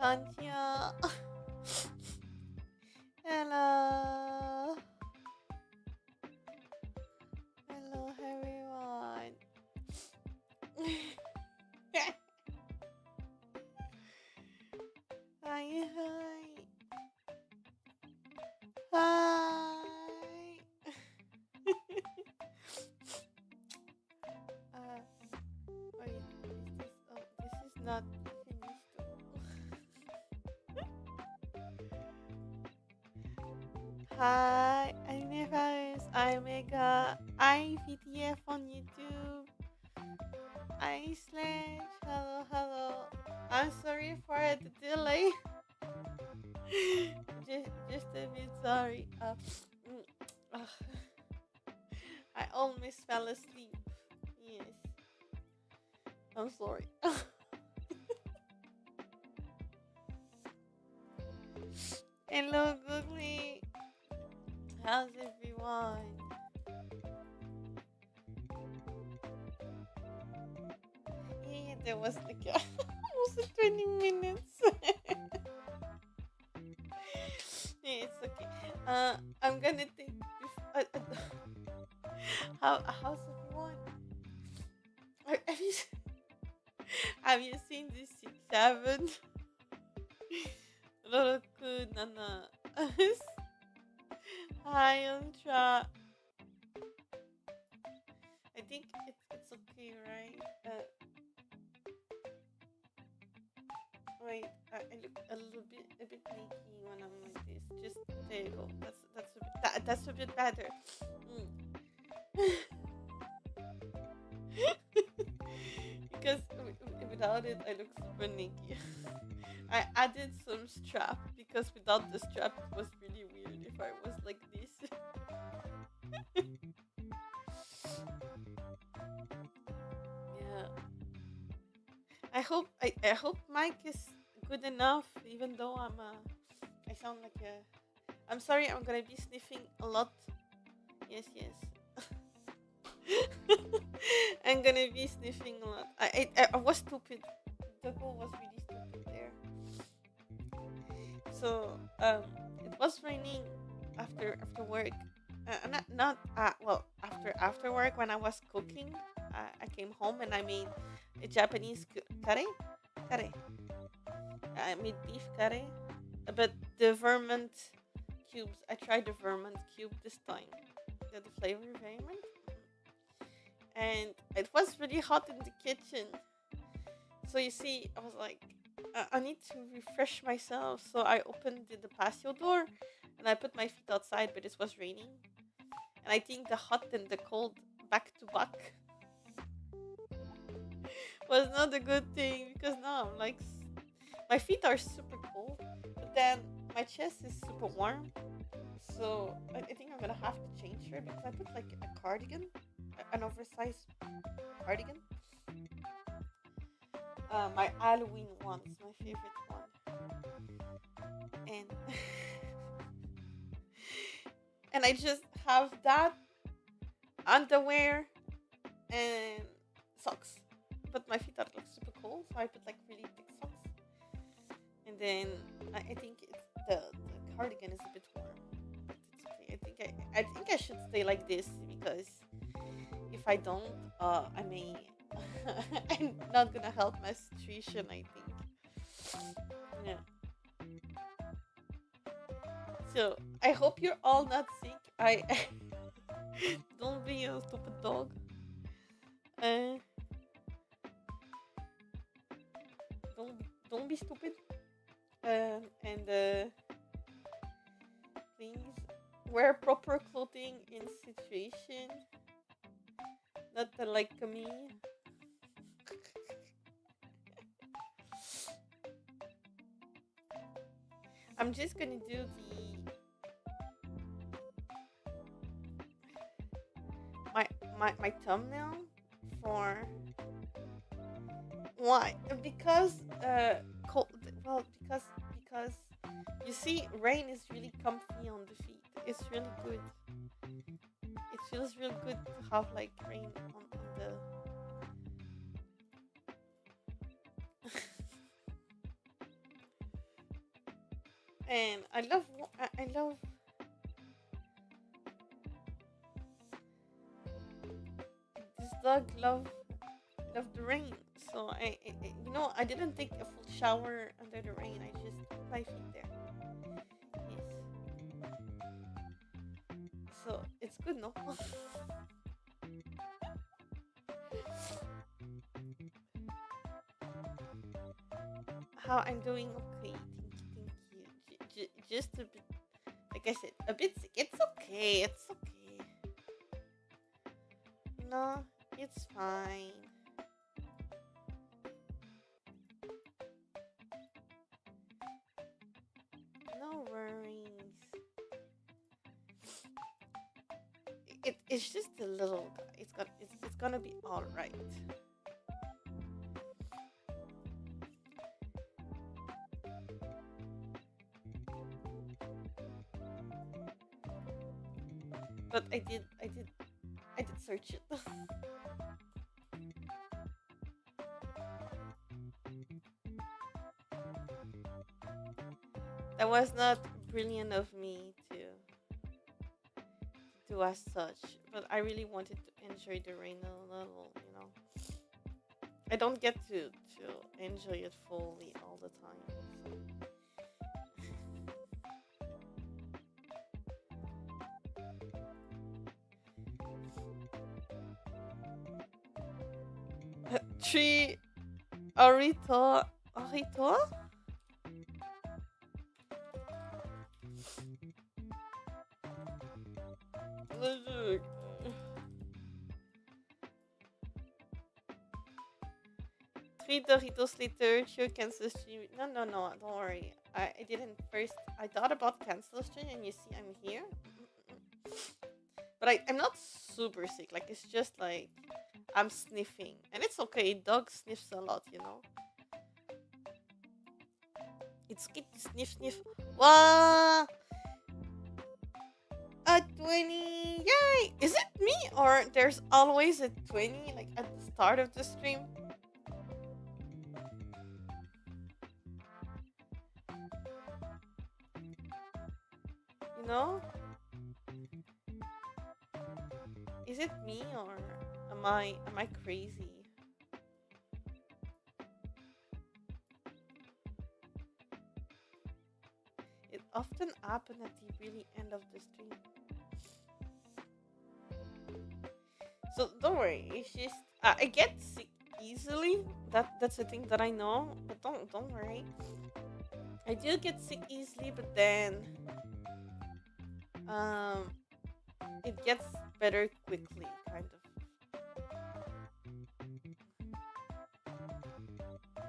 Konnichiwa. Hello. Hello, everyone. Hi, hi. Hi. uh, wait, is this? Oh, this is not finished. Hi, I'm Nevis. I'm Mega. I'm VTF on YouTube. I slash. Hello, hello. I'm sorry for the delay. just a bit sorry. Mm, uh, I almost fell asleep. Yes, I'm sorry. Hello, Googly. How's everyone? Yeah, there was like almost 20 minutes. Yeah, it's okay. I'm gonna take. How's everyone? Have you have you seen this 6-7? Roku Nana. Hi, Ultra. I think it's okay, right? Wait, I look a bit naked when I'm like this. Just there you go. That's a bit better. Mm. Because without it, I look super naked. I added some strap because without the strap, it was really weird if I was like this. Yeah. I hope Mike is good enough, even though I sound like a. I'm sorry. I'm gonna be sniffing a lot. Yes, yes. I'm gonna be sniffing a lot. I was stupid. Doggo was really stupid there. So it was raining after work. Not after work when I was cooking. I came home and I made a Japanese curry. Curry. I made beef curry, but the vermont cubes. I tried the vermont cube this time. The flavor vermont, and it was really hot in the kitchen. So you see, I was like, I need to refresh myself. So I opened the patio door, and I put my feet outside, but it was raining. And I think the hot and the cold back to back was not a good thing because now I'm like, my feet are super cold, but then my chest is super warm. So I think I'm gonna have to change her because I put like a cardigan, an oversized cardigan. My Halloween one is my favorite one, and and I just have that underwear and socks. But my feet are like super cold, so I put like really thick socks. And then I think the cardigan is a bit warm, but it's okay. I think I should stay like this because if I don't, I may I'm not gonna help my situation. I think. Yeah. So I hope you're all not sick. I don't be a stupid dog. Uh, don't be stupid. And please wear proper clothing in situation. Not the like me. I'm just gonna do my thumbnail for why because cold well because you see rain is really comfy on the feet. It's really good. It feels real good to have like rain on the And I love this dog. Love the rain. So I didn't take a full shower under the rain. I just put my feet there. Yes. So it's good, no? How I'm doing? Okay, thank you. Just a bit, like I said, a bit sick. It's okay. It's okay. No, it's fine. No worries. It's just a little guy. It's gonna be all right. But I did search it. That was not brilliant of me to do as such, but I really wanted to enjoy the rain a little. I don't get to enjoy it fully all the time. So. Three Orito. Three Doritos later, sure cancel stream. No, no, no, don't worry. I didn't first. I thought about cancel stream, and you see, I'm here. But I'm not super sick. Like, it's just like I'm sniffing. And it's okay. Dog sniffs a lot. It's good to sniff. Wow! A 20. Yay! Is it me? Or there's always a 20, like, at the start of the stream? You know? Is it me or am I crazy? It often happens at the really end of the stream. So don't worry, it's just I get sick easily. That's the thing that I know, but don't worry. I do get sick easily, but then um it gets better quickly, kind of.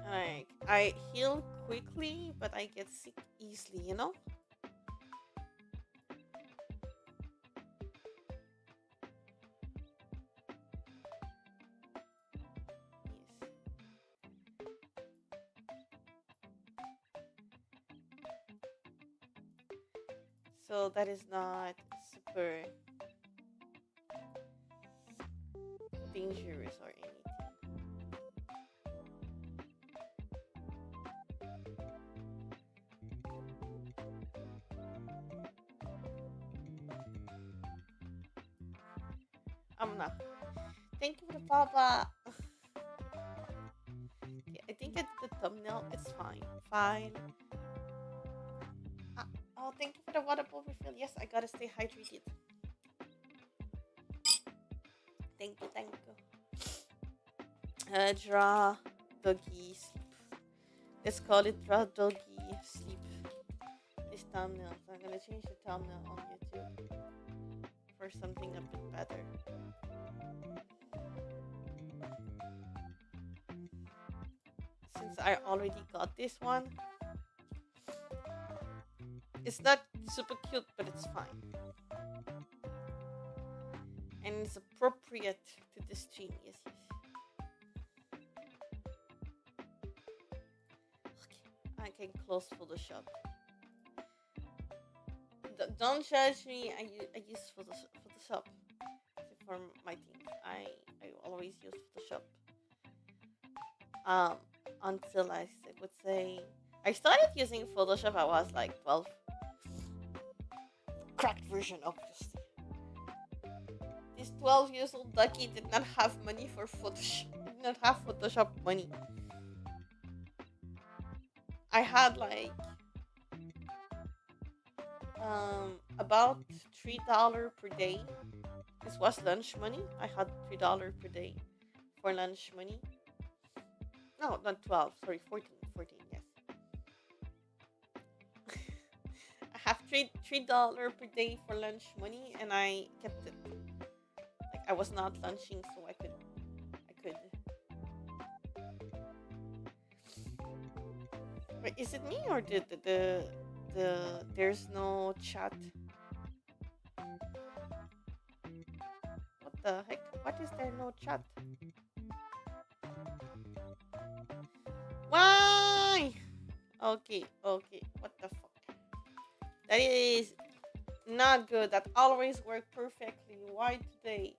Like I heal quickly, but I get sick easily. Yes. So that is not super dangerous or anything. I'm not. Thank you for the papa. Okay, I think it's the thumbnail. It's fine. Fine. Ah, oh, thank you for the water bowl refill. Yes, I gotta stay hydrated. Thank you, thank you. Draw doggy sleep. Let's call it draw doggy sleep. This thumbnail. So I'm gonna change the thumbnail on YouTube for something a bit better. Since I already got this one, it's not super cute, but it's fine. And it's appropriate to the stream. Yes, yes. Okay, I can close Photoshop. Don't judge me. I use Photoshop for my things. I always use Photoshop. Until I would say I started using Photoshop. I was like 12. Cracked version, obviously. This 12 years old ducky did not have money for Photoshop. Did not have Photoshop money. I had like about $3 per day. This was lunch money. I had $3 per day for lunch money. No, not 12. Sorry, 14. 14. Yes. I have $3 per day for lunch money, and I kept it. Like I was not lunching, so I could. Wait, is it me or the there's no chat? What the heck? What is there no chat? Why? Okay. What the fuck? That is not good. That always worked perfectly. Why today?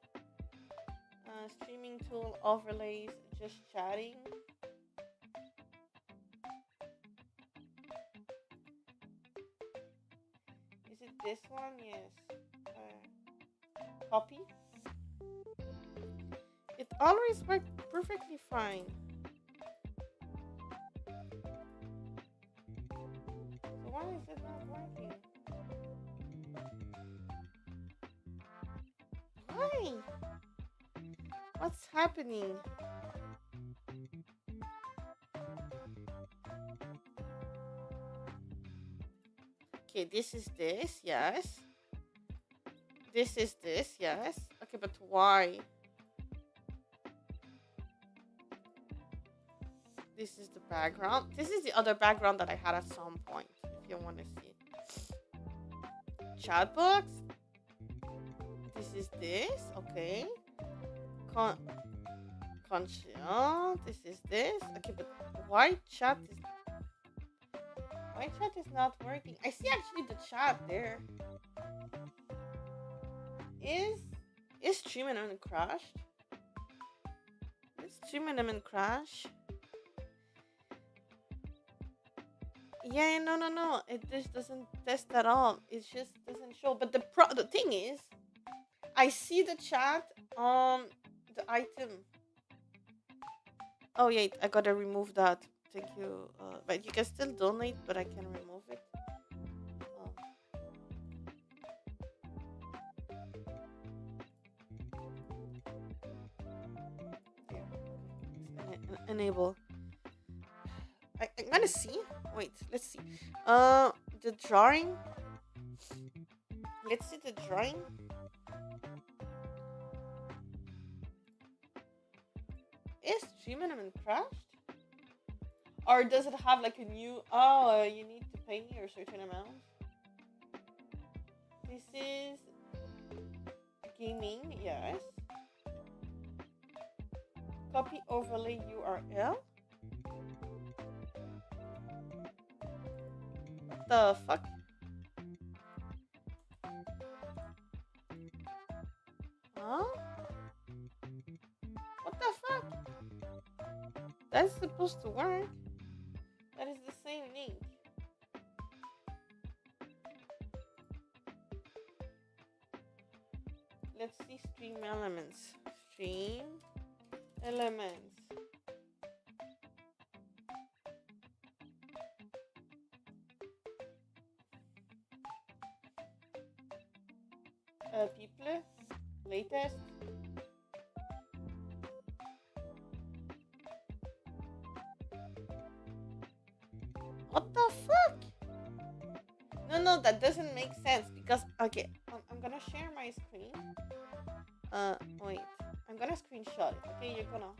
Streaming tool overlays, just chatting. Is it this one? Yes. Copy. It always worked perfectly fine. So why is it not working? Why? What's happening? Okay, this is this, yes. This is this, yes. Okay, but why? This is the background. This is the other background that I had at some point, if you want to see it. Chat box. This is this, okay. This is this. Okay, but why chat is not working? I see actually the chat there. Is stream element crashed? Is stream element crash? Yeah, no. It just doesn't test at all. It just doesn't show. But the thing is, I see the chat on the item. Oh yeah, I gotta remove that. Thank you. But you can still donate, but I can remove it. Oh. Yeah. Enable. I'm gonna see. Wait, let's see. The drawing. Let's see the drawing. Is stream element crashed? Or does it have like a new... Oh, you need to pay me a certain amount. This is... gaming, yes. Copy overlay URL. What the fuck? Huh? What the fuck? That's supposed to work. That is the same link. Let's see stream elements. Stream elements. People, latest. What the fuck? No, that doesn't make sense because okay, I'm gonna share my screen. Wait, I'm gonna screenshot it. Okay, you're gonna.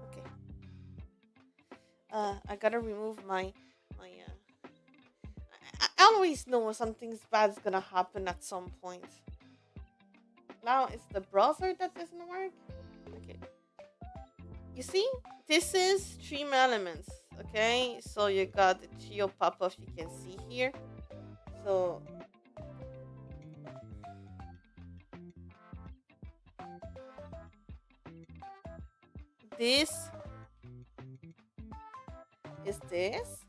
Okay. I gotta remove my. I always know something's bad's gonna happen at some point. Now it's the browser that doesn't work. Okay. You see, this is stream elements. Okay, so you got the trio pop-up you can see here. So this is this.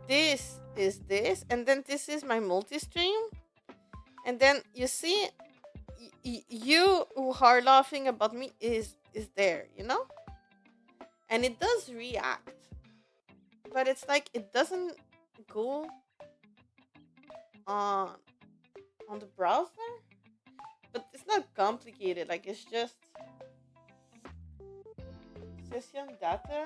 This is this, and then this is my multi-stream. And then you see, you who are laughing about me is there, and it does react, but it's like it doesn't go on the browser. But it's not complicated. Like it's just session data.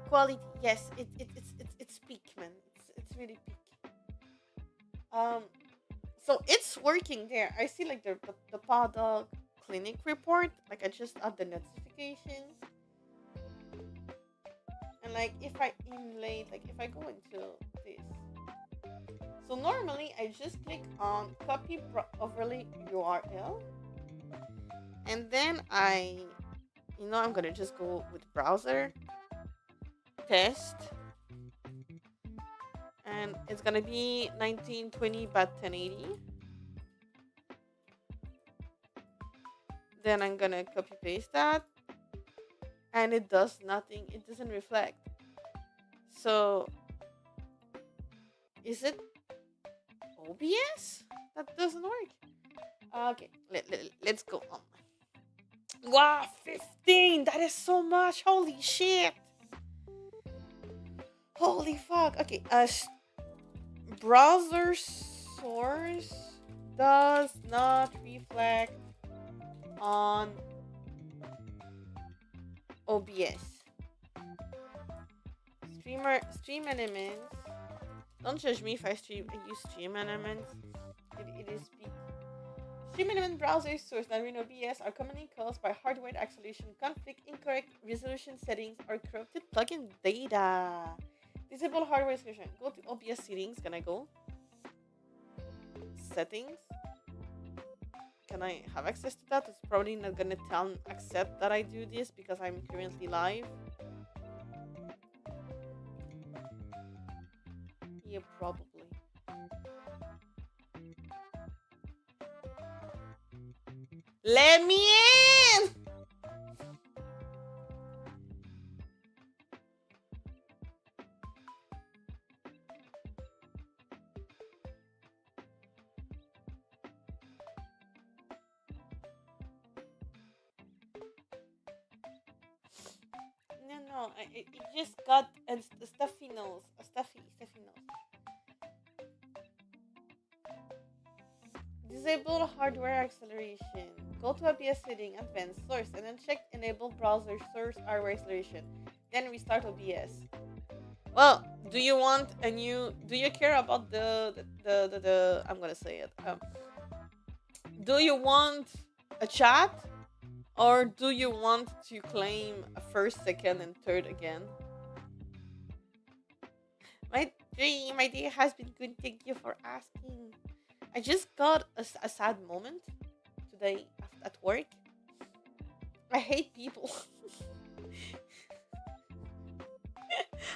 Quality, yes, it's peak, man. It's really peak. Um, so it's working there. I see like the paw dog clinic report. Like I just add the notification, and like if I emulate, like if I go into this, so normally I just click on copy overlay URL, and then I'm gonna just go with browser test, and it's gonna be 1920 by 1080. Then I'm gonna copy paste that, and it does nothing. It doesn't reflect. So is it OBS that doesn't work? Okay, let's go on. Wow, 15. That is so much. Holy shit. Holy fuck. Okay, browser source does not reflect on OBS. Stream elements. Don't judge me if I use stream elements. It is peak. Stream element browser source not in OBS are commonly caused by hardware acceleration conflict, incorrect resolution settings, or corrupted plugin data. Disable hardware solution. Go to OBS settings. Can I go? Settings. Can I have access to that? It's probably not gonna accept that I do this because I'm currently live. Yeah, probably. Let me in! No, it just got a stuffy nose. A stuffy nose. Disable hardware acceleration. Go to OBS setting, advanced source, and then check enable browser source hardware acceleration. Then restart OBS. Well, do you care about the I'm gonna say it. Do you want a chat? Or do you want to claim a first, second, and third again? My day has been good. Thank you for asking. I just got a sad moment today at work. I hate people.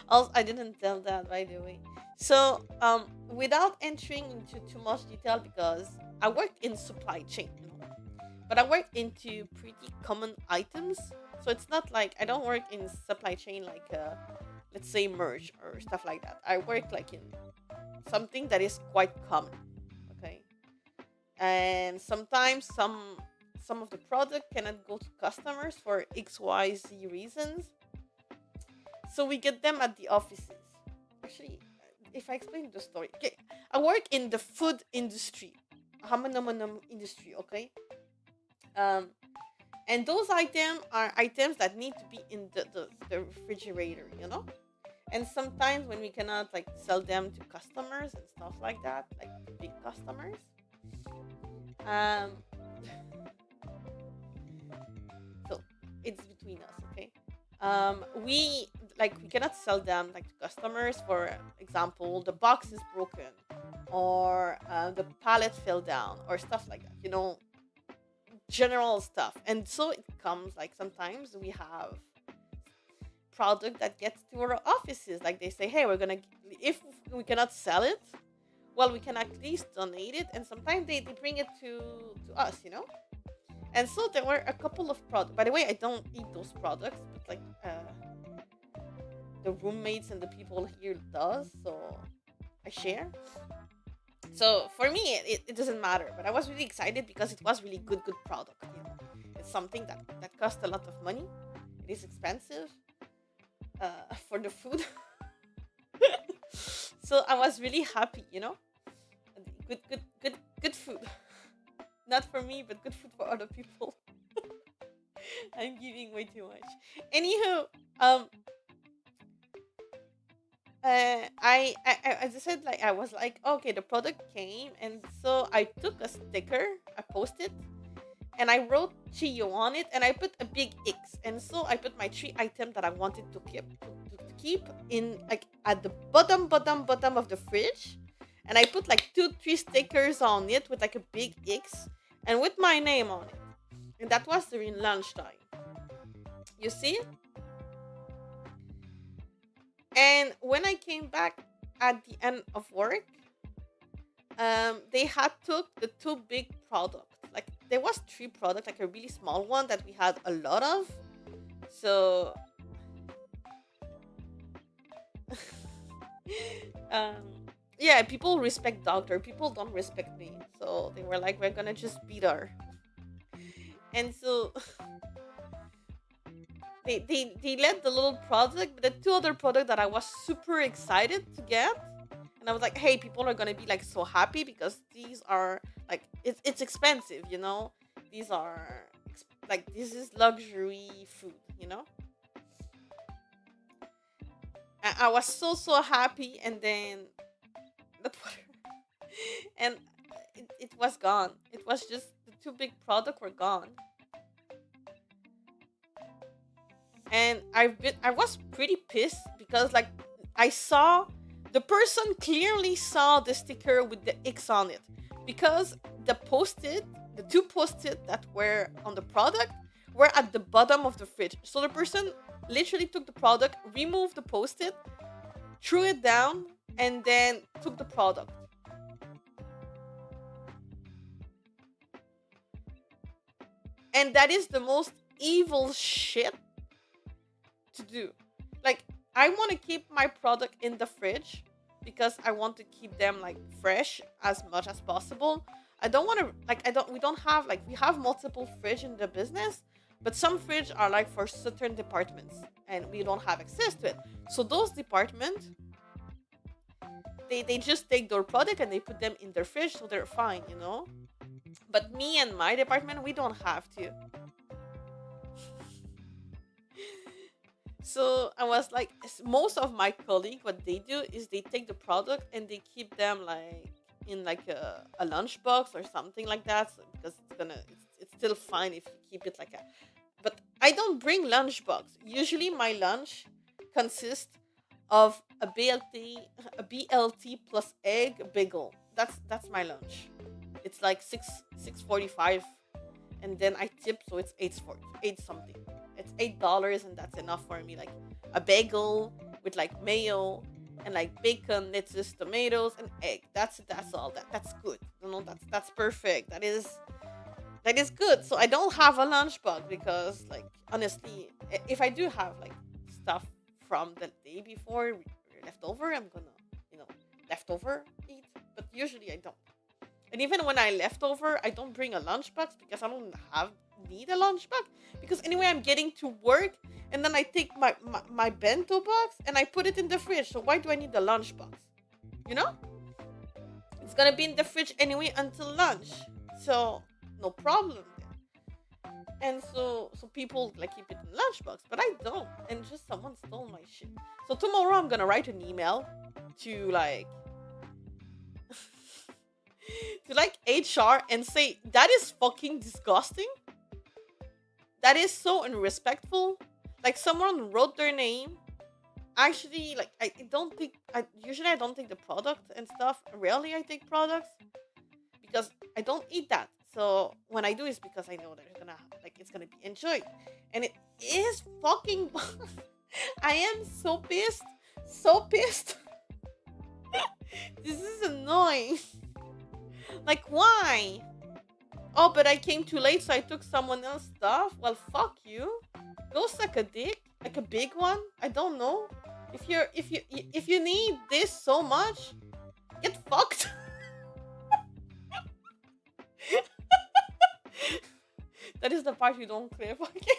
Also, I didn't tell that, by the way. So, without entering into too much detail, because I work in supply chain, but I work into pretty common items. So it's not like I don't work in supply chain like, let's say, merch or stuff like that. I work like in something that is quite common, okay? And sometimes some of the product cannot go to customers for XYZ reasons. So we get them at the offices. Actually, if I explain the story, okay, I work in the food industry, industry, okay. And those items are items that need to be in the refrigerator, And sometimes when we cannot like sell them to customers and stuff like that, like big customers, so it's between us, okay. We cannot sell them like to customers. For example, the box is broken, or the pallet fell down, or stuff like that. general stuff. And so it comes like sometimes we have product that gets to our offices. Like they say, hey, we're gonna, if we cannot sell it, well, we can at least donate it. And sometimes they bring it to us, you know. And so there were a couple of products. By the way, I don't eat those products, but like the roommates and the people here does, so I share. So for me, it doesn't matter. But I was really excited because it was really good product. You know, it's something that costs a lot of money. It is expensive for the food. So I was really happy. You know, good food. Not for me, but good food for other people. I'm giving way too much. Anywho, as I said, like I was like, okay, the product came, and so I took a sticker, I posted, and I wrote Chio on it, and I put a big X, and so I put my 3 items that I wanted to keep in like at the bottom of the fridge, and I put like 3 stickers on it with like a big X, and with my name on it, and that was during lunchtime. You see? And when I came back at the end of work, they had took the 2 big products. Like there was 3 products, like a really small one that we had a lot of. So, um, yeah, people respect doctor. People don't respect me. So they were like, we're gonna just beat her. And so they let the little product, but the 2 other products that I was super excited to get, and I was like, hey, people are gonna be like so happy because these are like it's expensive, you know. These are like this is luxury food, you know. I was so happy, and then the and it was gone. It was just the 2 big products were gone. And I was pretty pissed because like I saw the person clearly saw the sticker with the X on it, because the 2 post-it that were on the product were at the bottom of the fridge. So the person literally took the product, removed the post-it, threw it down, and then took the product. And that is the most evil shit to do. Like I want to keep my product in the fridge because I want to keep them like fresh as much as possible. I don't want to like we don't have like we have multiple fridge in the business, but some fridge are like for certain departments and we don't have access to it. So those departments they just take their product and they put them in their fridge so they're fine, you know? But me and my department, we don't have to. So I was like, most of my colleagues, what they do is they take the product and they keep them like in like a lunchbox or something like that, so, because it's still fine if you keep it like a. But I don't bring lunchbox. Usually my lunch consists of a BLT plus egg bagel. That's my lunch. It's like 6.45, and then I tip, so it's 8 something. It's $8, and that's enough for me. Like a bagel with like mayo and like bacon, lettuce, tomatoes, and egg. That's all. That's good. You know, that's perfect. That is good. So I don't have a lunchbox because, like, honestly, if I do have like stuff from the day before leftover, I'm gonna, leftover eat. But usually I don't. And even when I leftover, I don't bring a lunchbox because I don't need a lunchbox. Because anyway, I'm getting to work, and then I take my bento box and I put it in the fridge. So why do I need the lunchbox? You know? It's gonna be in the fridge anyway until lunch. So no problem there. And so people like keep it in lunchbox, but I don't. And just someone stole my shit. So tomorrow I'm gonna write an email to like HR and say that is fucking disgusting. That is so unrespectful. Like someone wrote their name. Actually, like I don't think usually I don't take the product and stuff. Rarely I take products because I don't eat that. So when I do, it's because I know that it's gonna be enjoyed, and it is fucking. I am so pissed, so pissed. This is annoying. Like, why? Oh, but I came too late, so I took someone else's stuff. Well, fuck you. Go suck a dick, like a big one. I don't know. If you need this so much, get fucked. That is the part you don't clip. Okay.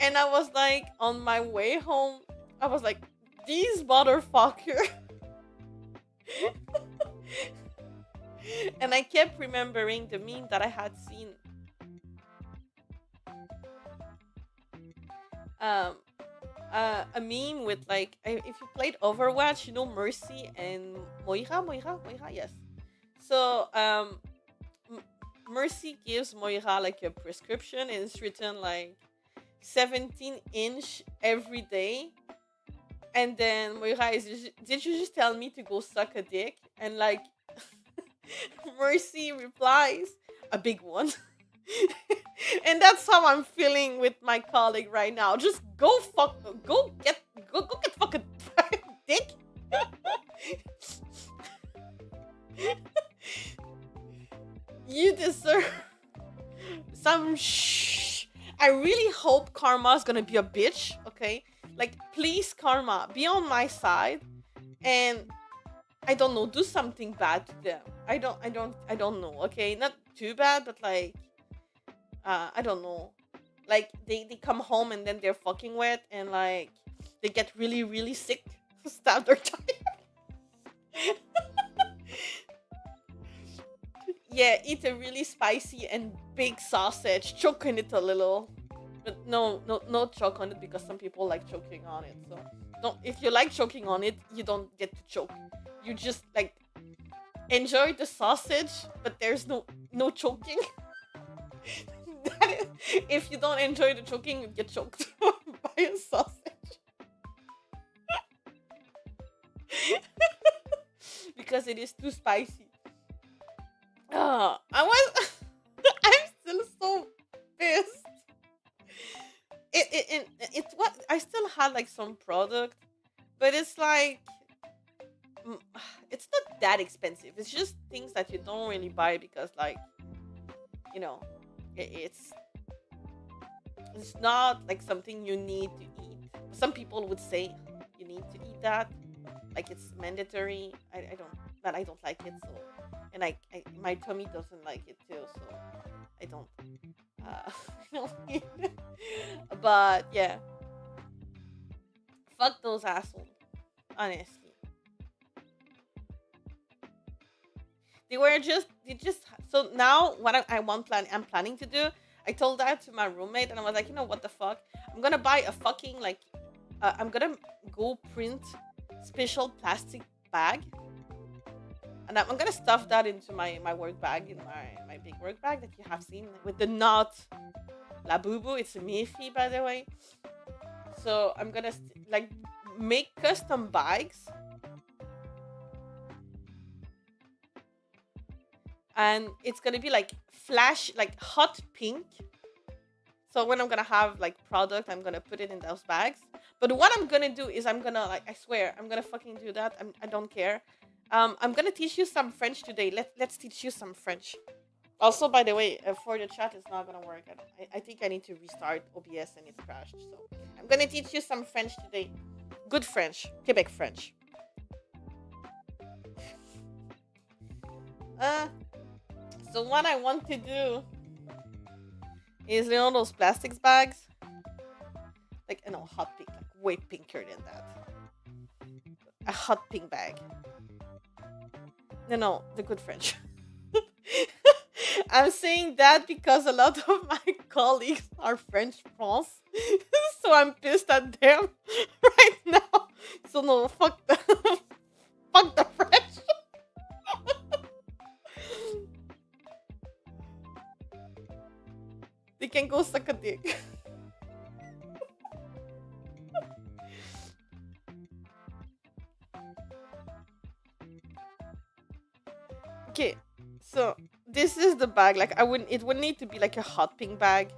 And I was like, on my way home, I was like, these motherfucker. And I kept remembering the meme that I had seen. A meme with like, if you played Overwatch, you know Mercy and Moira, yes. So Mercy gives Moira like a prescription, and it's written like 17-inch every day. And then Moira is, did you just tell me to go suck a dick? And like Mercy replies, a big one. And that's how I'm feeling with my colleague right now. Just go get fucking dick. You deserve some I really hope Karma's gonna be a bitch, okay? Like, please, Karma, be on my side, and I don't know, do something bad to them. I don't know, okay? Not too bad, but like, I don't know. Like, they come home and then they're fucking wet, and like, they get really, really sick, stab their tire. Yeah, eat a really spicy and big sausage, choke on it a little. But no choke on it, because some people like choking on it. So don't, if you like choking on it, you don't get to choke. You just like enjoy the sausage, but there's no choking. If you don't enjoy the choking, you get choked by a sausage. Because it is too spicy. I'm still so pissed. It's what I still had like some product, but it's like, it's not that expensive. It's just things that you don't really buy because, like, you know, it's not like something you need to eat. Some people would say you need to eat that, like it's mandatory. I don't like it, so, and my tummy doesn't like it too, so I don't I don't eat it. But yeah, fuck those assholes, honestly. They just, so now what I'm planning to do, I told that to my roommate, and I was like, you know what the fuck, I'm gonna buy a fucking like, I'm gonna go print special plastic bag, and I'm gonna stuff that into my work bag, in my big work bag that you have seen with the knot la boo boo. It's a Miffy, by the way. So I'm gonna like make custom bags, and it's gonna be like flash, like hot pink. So when I'm gonna have like product, I'm gonna put it in those bags. But what I'm gonna do is, I'm gonna, like, I swear I'm gonna fucking do that. I don't care. I'm gonna teach you some French today. Let's teach you some French. Also, by the way, for the chat, it's not gonna work. I think I need to restart OBS and it's crashed. So I'm gonna teach you some French today. Good French, Quebec French. So what I want to do is, you know, those plastics bags, like, you know, hot pink, like way pinker than that. A hot pink bag. No, the good French. I'm saying that because a lot of my colleagues are French France, so I'm pissed at them right now. So no, fuck the fuck the French. They can go suck a dick. Okay, so this is the bag. Like it would need to be like a hot pink bag,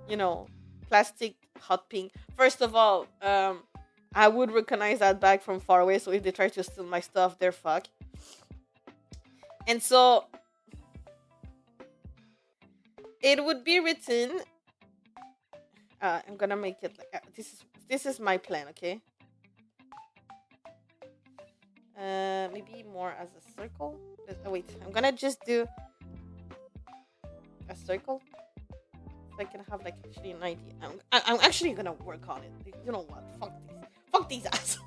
you know, plastic hot pink. First of all, I would recognize that bag from far away. So if they try to steal my stuff, they're fucked. And so it would be written. I'm gonna make it like this is my plan, okay? Maybe more as a circle. Oh, wait, I'm gonna just do a circle so I can have like actually an idea. I'm actually gonna work on it. You know what? Fuck these assholes.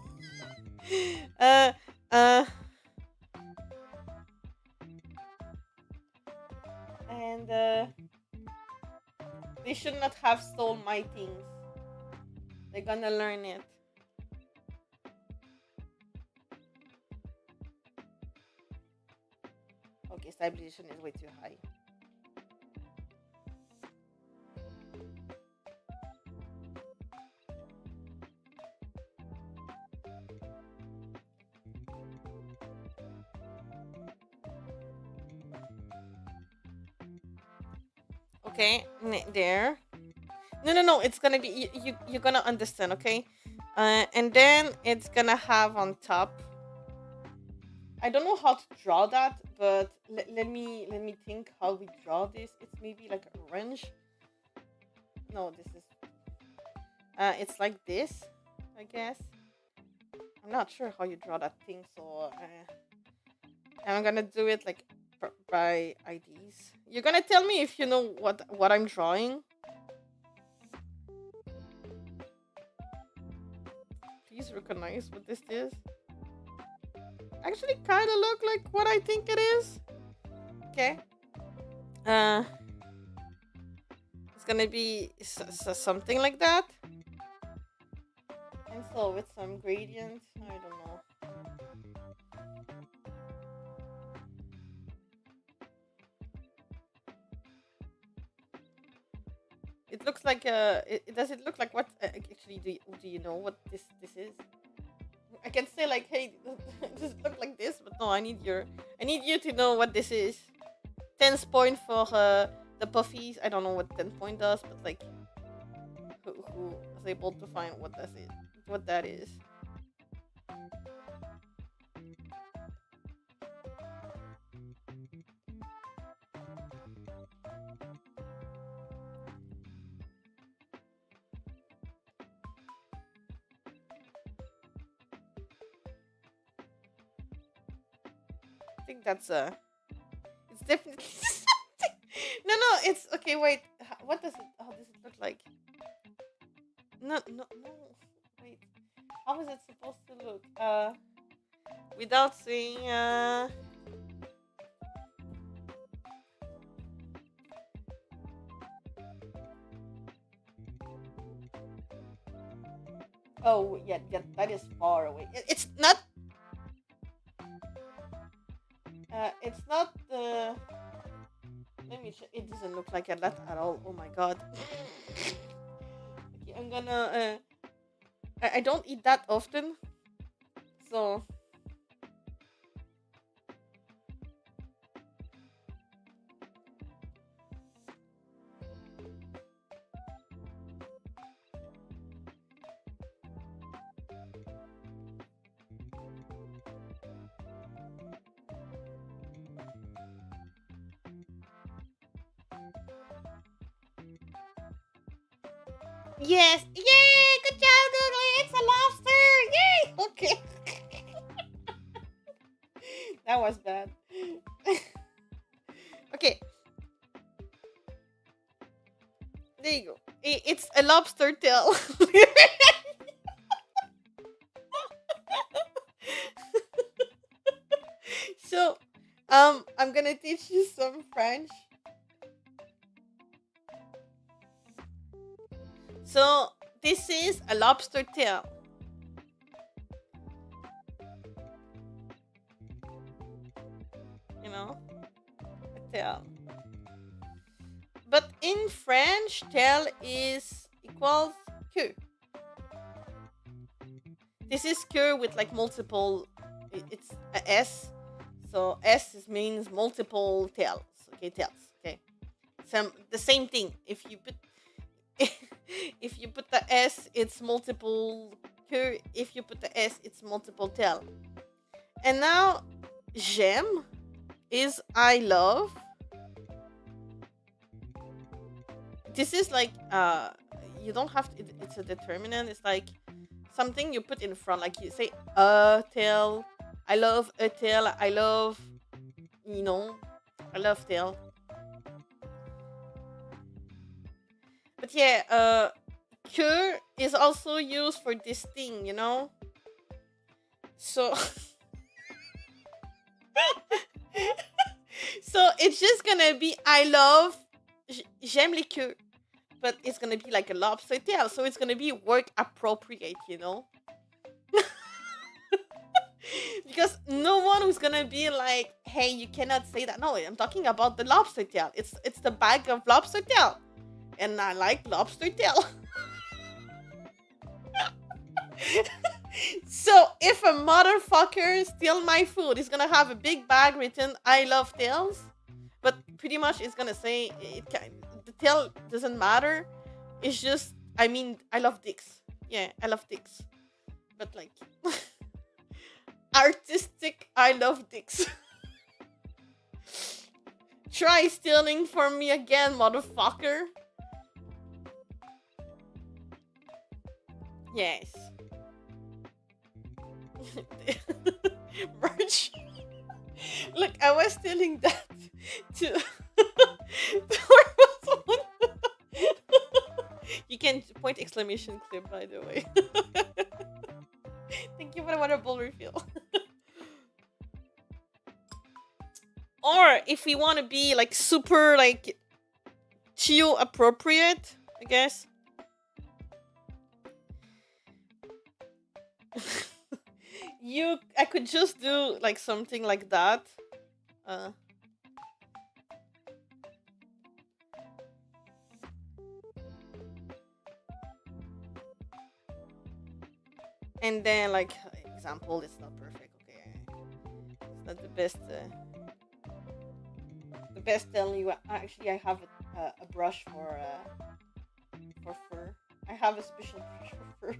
And they should not have stole my things. They're gonna learn it. Okay, stabilization is way too high. Okay, there. No. It's gonna be you're gonna understand, okay? And then it's gonna have on top. I don't know how to draw that, but let me think how we draw this. It's maybe like orange. No, this is. It's like this, I guess. I'm not sure how you draw that thing, so I'm gonna do it like by IDs. You're gonna tell me if you know what I'm drawing. Please recognize what this is. Actually, kind of look like what I think it is. Okay. It's gonna be something like that. And so with some gradient, I don't know. It looks like does it look like what actually do you know what this is? I can say like, hey, does it look like this? But no, I need you to know what this is. 10 point for the puffies. I don't know what 10 point does, but like, who was able to find what that is? I think that's it's definitely something. No, it's okay. Wait, what does it? How does it look like? No. Wait, how is it supposed to look? Without saying Oh yeah, that is far away. It's not. It's not the. Let me check. It doesn't look like that at all. Oh my god. Okay, I'm gonna. I don't eat that often, so. Yes! Yay! Good job, Google! It's a lobster! Yay! Okay. That was bad. Okay. There you go. It's a lobster tail. So, I'm gonna teach you some French. So this is a lobster tail. You know, a tail. But in French, tail is equals queue. This is queue with like multiple. It's a S. So S means multiple tails. Okay, tails. Okay, the same thing. If you put if you put the S, it's multiple queue. If you put the S, it's multiple tail. And now, j'aime is I love. This is like you don't have to, it's a determinant. It's like something you put in front, like you say a tail. I love a tail. I love, you know, I love tail. But yeah, que is also used for this thing, you know. So so it's just gonna be I love, j'aime les queues, but it's gonna be like a lobster tail, so it's gonna be work appropriate, you know. Because no one who's gonna be like, hey, you cannot say that. No, I'm talking about the lobster tail. It's the bag of lobster tail, and I like lobster tail. So if a motherfucker steal my food, he's gonna have a big bag written "I love tails," but pretty much it's gonna say the tail doesn't matter. It's just, I mean, I love dicks. Yeah, I love dicks, but like artistic, I love dicks. Try stealing from me again, motherfucker. Yes. Merch. Look, I was stealing that to. You can point exclamation clip, by the way. Thank you for the wonderful refill. Or if we want to be like super like chill appropriate, I guess. I could just do like something like that. And then like example, it's not perfect. Okay, it's not the best. The best telling you. Actually, I have a brush for fur. I have a special brush for fur.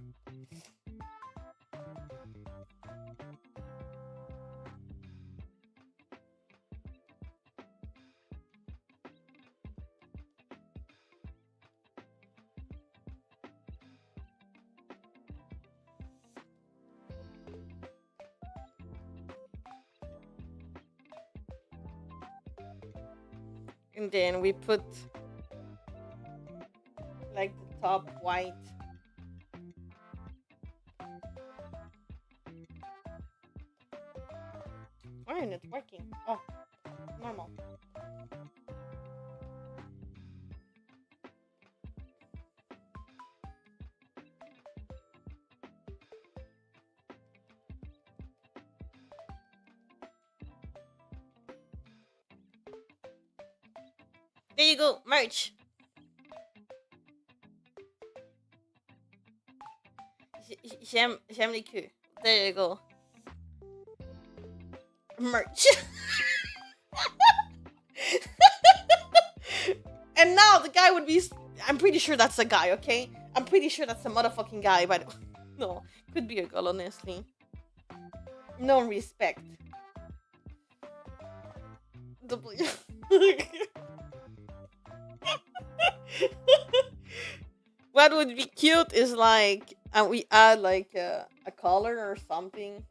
And then we put like the top white. Why isn't it working? Oh, normal. There you go, merch. J'aime les queues. There you go. Merch. And now the guy would be. I'm pretty sure that's a guy, okay? I'm pretty sure that's a motherfucking guy, but no, could be a girl, honestly. No respect. W. What would be cute is like, and we add like a collar or something.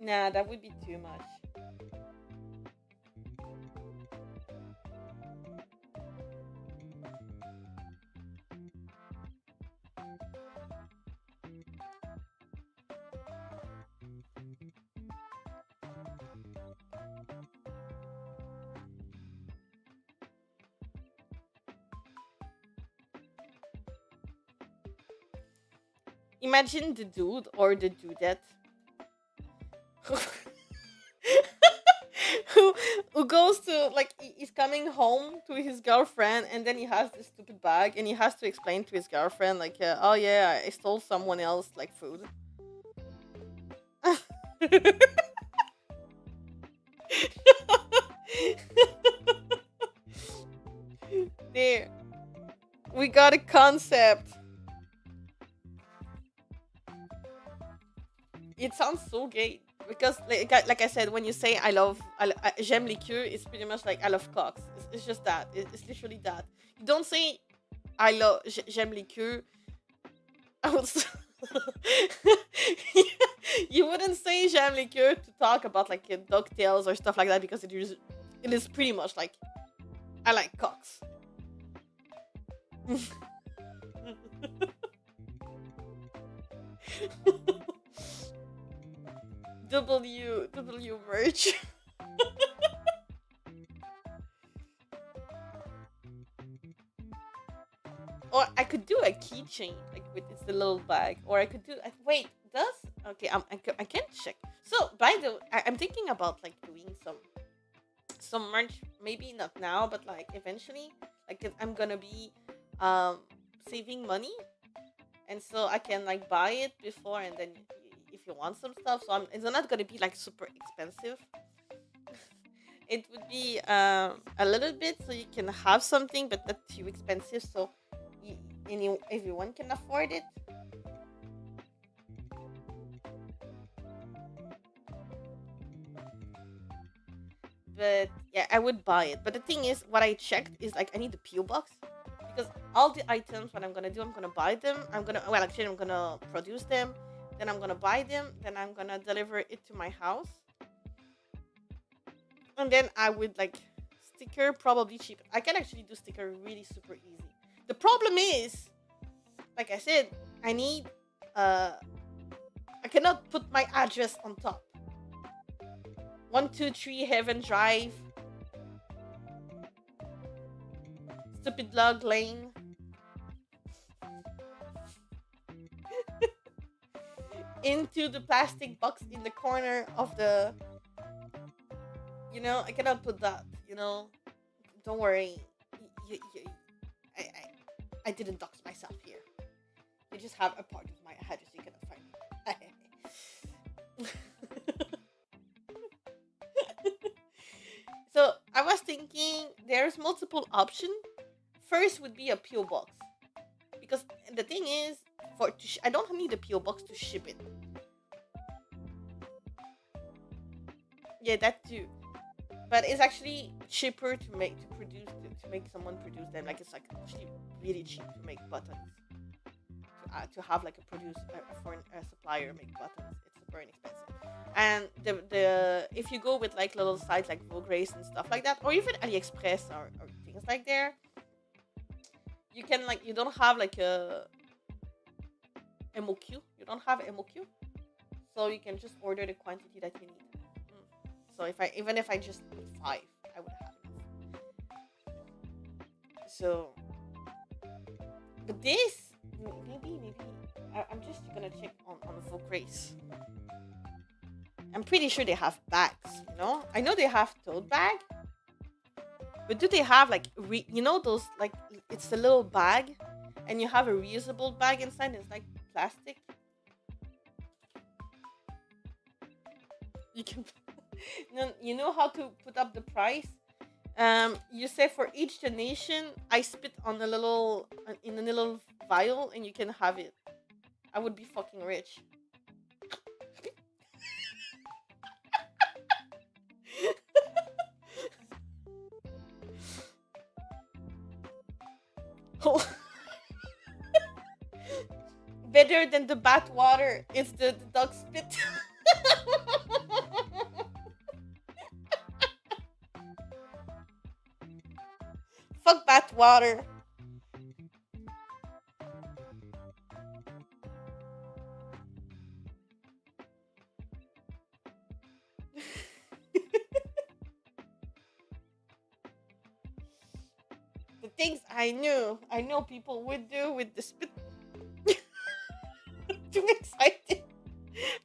Nah, that would be too much. Imagine the dude or the dudette who who goes to like he's coming home to his girlfriend, and then he has this stupid bag, and he has to explain to his girlfriend, like, oh yeah, I stole someone else like food. There, we got a concept. It sounds so gay because, like I said, when you say j'aime les queues, it's pretty much like I love cocks. It's just that. It's literally that. You don't say j'aime les queues. I would you wouldn't say j'aime les queues to talk about like ducktails or stuff like that, because it is pretty much like I like cocks. W merch. Or I could do a keychain, like with this little bag. Or I could do. Wait, does okay? I can't check. So by the, I'm thinking about like doing some merch. Maybe not now, but like eventually. Like I'm gonna be saving money, and so I can like buy it before, and then if you want some stuff, so it's not gonna be like super expensive. It would be a little bit, so you can have something, but not too expensive, so everyone can afford it. But yeah, I would buy it. But the thing is, what I checked is like I need the PO box, because all the items, what I'm gonna do, I'm gonna buy them. I'm gonna produce them. Then I'm gonna buy them. Then I'm gonna deliver it to my house. And then I would like sticker, probably cheap. I can actually do sticker really super easy. The problem is, like I said, I need I cannot put my address on top. 123 Heaven Drive, Stupid Log Lane. Into the plastic box in the corner of the. I cannot put that. Don't worry. I didn't dox myself here. You just have a part of my address you cannot find me. So I was thinking there's multiple options. First would be a PO box, because the thing is, I don't need a PO box to ship it. Yeah, that too. But it's actually cheaper to make someone produce them. Like it's like actually really cheap to make buttons. To have like a foreign supplier make buttons, it's super inexpensive. And the if you go with like little sites like Vogue Race and stuff like that, or even AliExpress or things like there, you can like, you don't have like a MOQ. You don't have MOQ, so you can just order the quantity that you need. So even if I just put 5, I would have enough. So, but this maybe I'm just gonna check on Vogue Race. I'm pretty sure they have bags. I know they have tote bag, but do they have like those, like it's a little bag, and you have a reusable bag inside? It's like plastic. You can. You know how to put up the price? You say for each donation, I spit on in a little vial, and you can have it. I would be fucking rich. Better than the bath water. It's the dog spit. Fuck bath water. The things I know people would do with the spit. Too excited.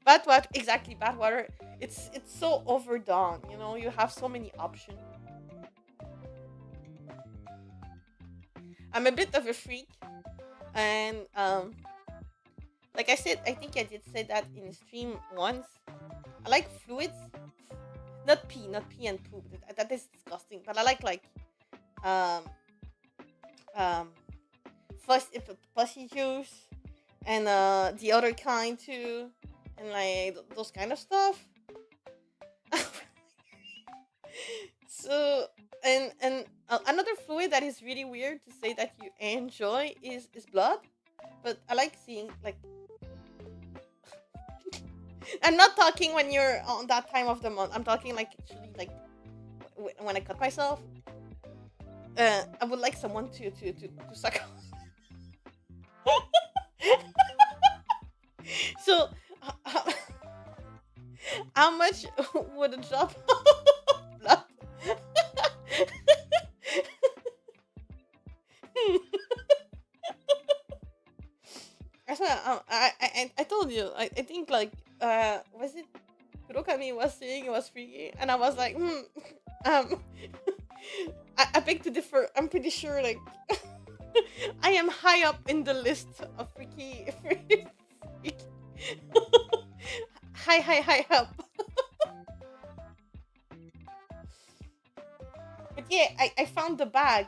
Bath water, exactly. Bath water. It's so overdone. You have so many options. I'm a bit of a freak, and like I said, I think I did say that in stream once. I like fluids, not pee and poop. That is disgusting. But I like um um pussy juice and the other kind too, and like those kind of stuff. So another fluid that is really weird to say that you enjoy is blood, but I like seeing like I'm not talking when you're on that time of the month. I'm talking like actually like when I cut myself. I would like someone to suck. So how, how much would a drop of blood? I told you. I think like was it Kurokami was saying it was freaky, and I was like, um, I beg to differ. I'm pretty sure like I am high up in the list of freaky. High up. But yeah, I found the bag.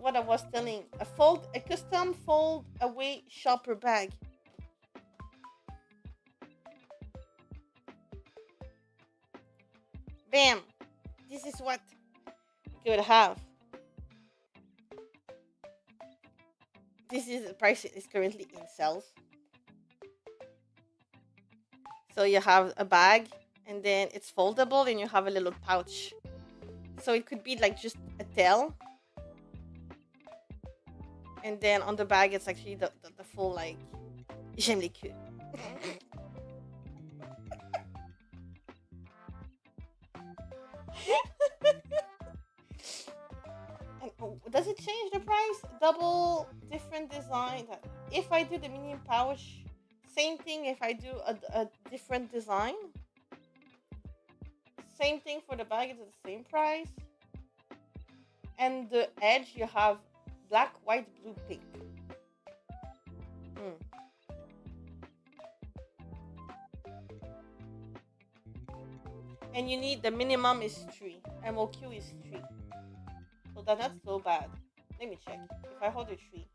What I was telling, a custom fold away shopper bag. Bam! This is what you could have. This is the price it is currently in sales. So you have a bag, and then it's foldable, and you have a little pouch. So it could be like just a tail. And then on the bag, it's actually the full like j'aime les queues. And does it change the price? Double different design. If I do the medium pouch, same thing. If I do a different design, same thing for the bag. It's the same price. And the edge, you have black, white, blue, pink. And you need the minimum is 3. MOQ is 3. So that's not so bad. Let me check. If I hold a 3.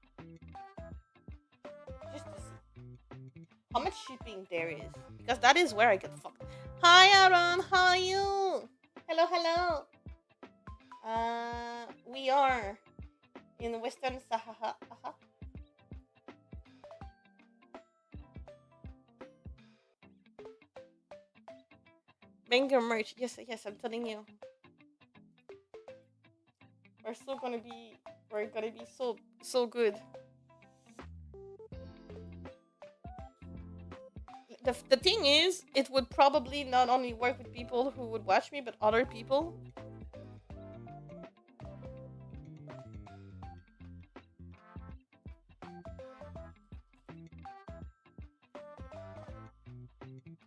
Just to see how much shipping there is. Because that is where I get fucked. Hi Aaron, how are you? Hello. We are in Western Sahara. Banger merch. Yes, I'm telling you. We're gonna be so good. The thing is, it would probably not only work with people who would watch me, but other people.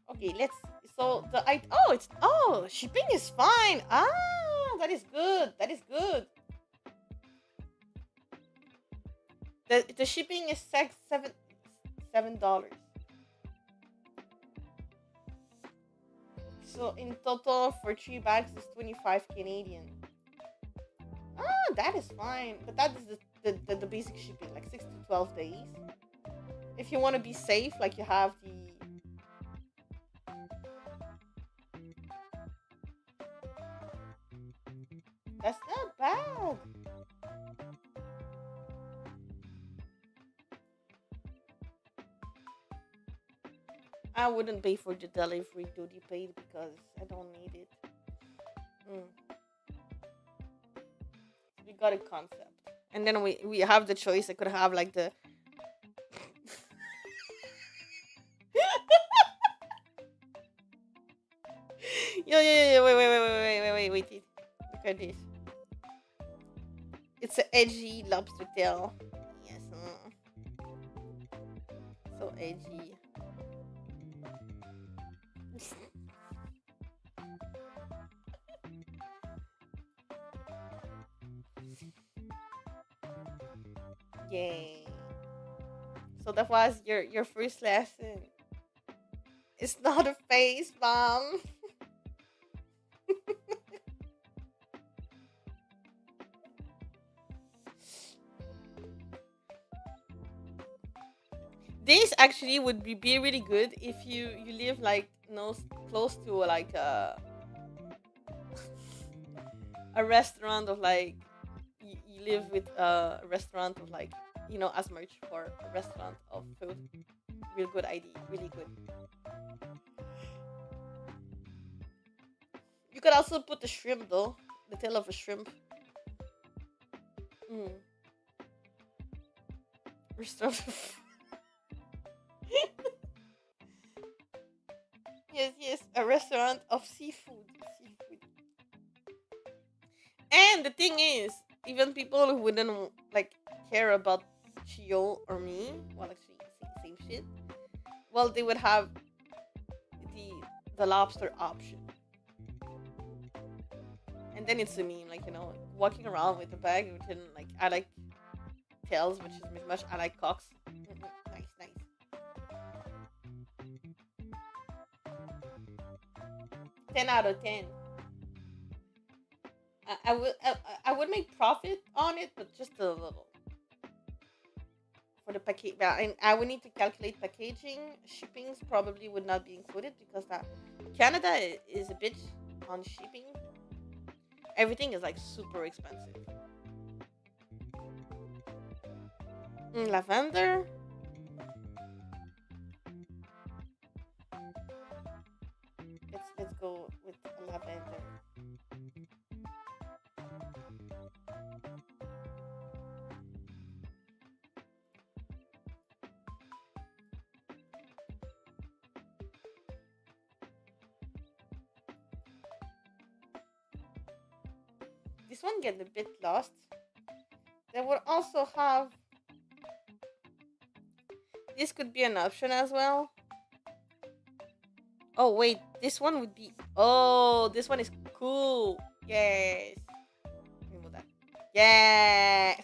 Okay, so shipping is fine. That is good. The shipping is $7. So in total for 3 bags is 25 Canadian. That is fine. But that is the basic shipping, like 6 to 12 days. If you want to be safe, like you have the that's not bad. I wouldn't pay for the delivery duty paid because I don't need it. We got a concept. And then we have the choice. I could have like the yeah. Wait. Look at this. It's an edgy lobster tail. Yes. So edgy. Yay. So that was your first lesson. It's not a face, mom. This actually would be really good if you live like close to like a restaurant of like you live with a restaurant of like as merch for a restaurant of food. Real good idea, really good. You could also put the shrimp though, the tail of a shrimp. Mm. Restaurant. Yes, yes, a restaurant of seafood. Seafood. And the thing is, even people who wouldn't like care about Chio or me, well, actually, same shit. Well, they would have the the lobster option, and then it's a meme, like walking around with a bag, written like I like tails, which is much I like cocks. Nice, nice. 10 out of 10. I would make profit on it, but just a little for the package. And I would need to calculate packaging. Shippings probably would not be included because that Canada is a bitch on shipping. Everything is like super expensive. Lavender. Let's go with lavender. This one get a bit lost. They would also have. This could be an option as well. Oh wait, this one would be. Oh, this one is cool. Yes. Remove that. Yeah.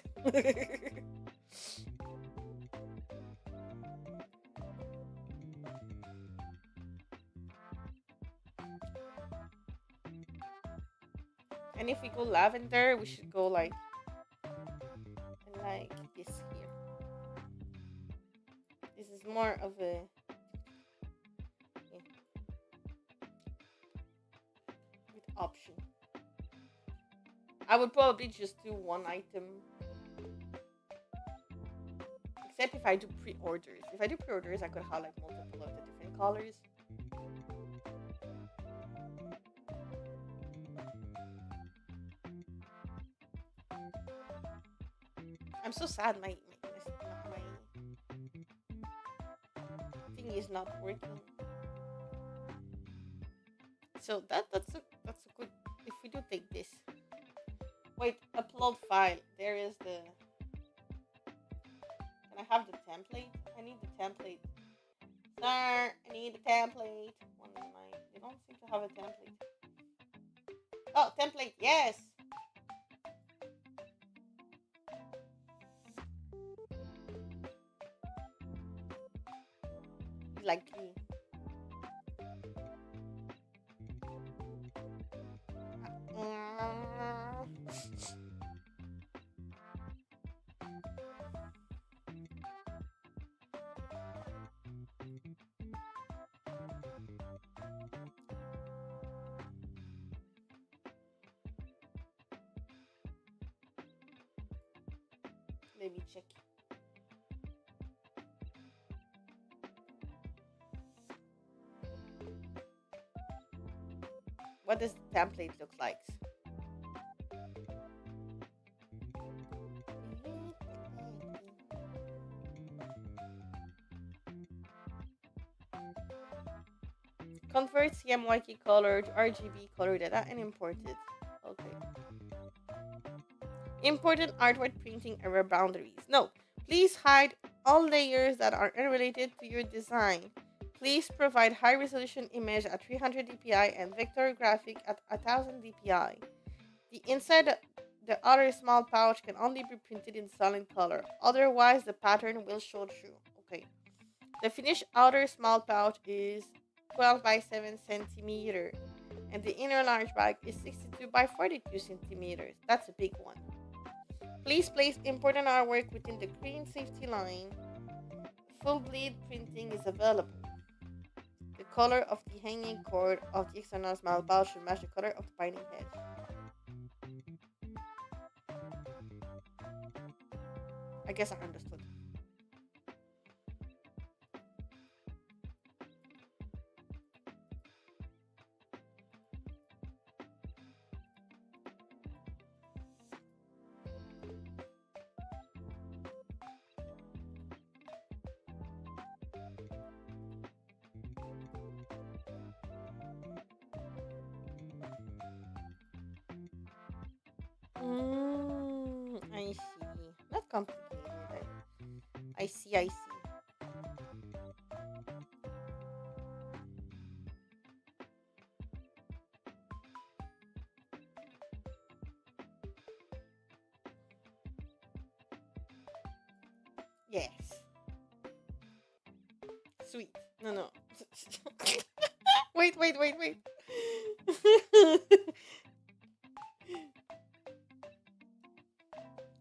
And if we go lavender, we should go like this here. This is more of a with option. I would probably just do one item. Except if I do pre-orders. If I do pre-orders, I could have like multiple of the different colors. I'm so sad my thing is not working. So that's a good. If we do take this, wait, upload file. There is the. Can I have the template? I need the template. Sir, I need the template. They don't seem to have a template. Oh, template, yes. Like me. Let me check. What does the template look like? Convert CMYK color to RGB color data and import it. Okay. Important artwork printing error boundaries. No. Please hide all layers that are unrelated to your design. Please provide high resolution image at 300 dpi and vector graphic at 1000 dpi. The other small pouch can only be printed in solid color. Otherwise, the pattern will show through. Okay. The finished outer small pouch is 12 by 7 centimeter, and the inner large bag is 62 by 42 centimeters. That's a big one. Please place important artwork within the green safety line. Full bleed printing is available. The color of the hanging cord of the external small pouch should match the color of the binding head. I guess I understood. I see. Not complicated. I see, I see. Yes. Sweet. No. Wait.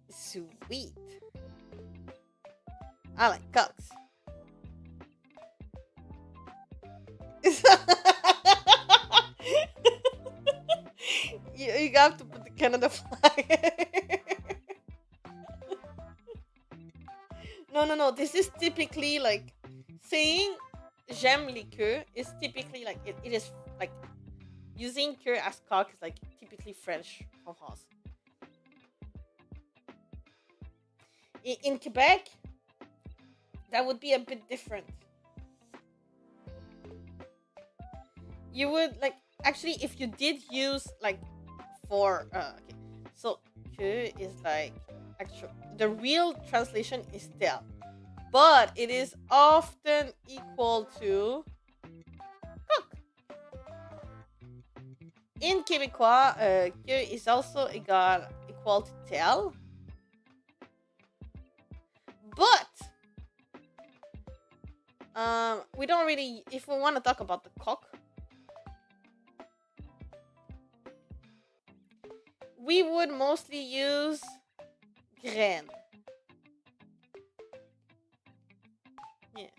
Sweet. I like cocks. you have to put the Canada flag. No. This is typically like saying j'aime les queues is typically like it is like using queue as cock is like typically French from France. In Quebec, that would be a bit different. You would like actually if you did use like for okay, so queue is like actual the real translation is tail, but it is often equal to cock. In Québécois, queue is also equal to tail. But we don't really, if we want to talk about the cock, we would mostly use graine. Yes.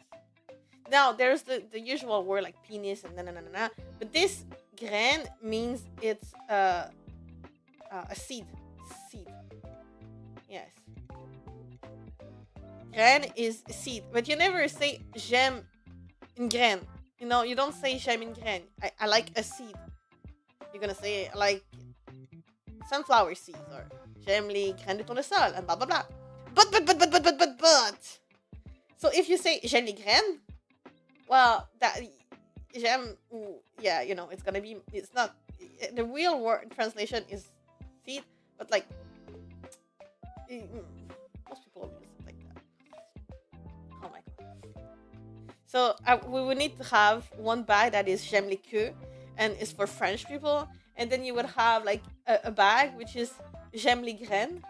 Now there's the usual word like penis and na. But this graine means it's a seed. Yes. Graine is seed, but you never say j'aime une graine. You know, you don't say j'aime une graine. I like a seed. You're gonna say like sunflower seeds or j'aime les graines de tournesol and blah blah blah. But. So if you say j'aime les graines, well, that j'aime, yeah, you know, it's gonna be. It's not the real word translation is seed, but like most people use it like that. Oh my god. So we would need to have one bag that is j'aime les queues and is for French people, and then you would have like a bag which is j'aime les graines,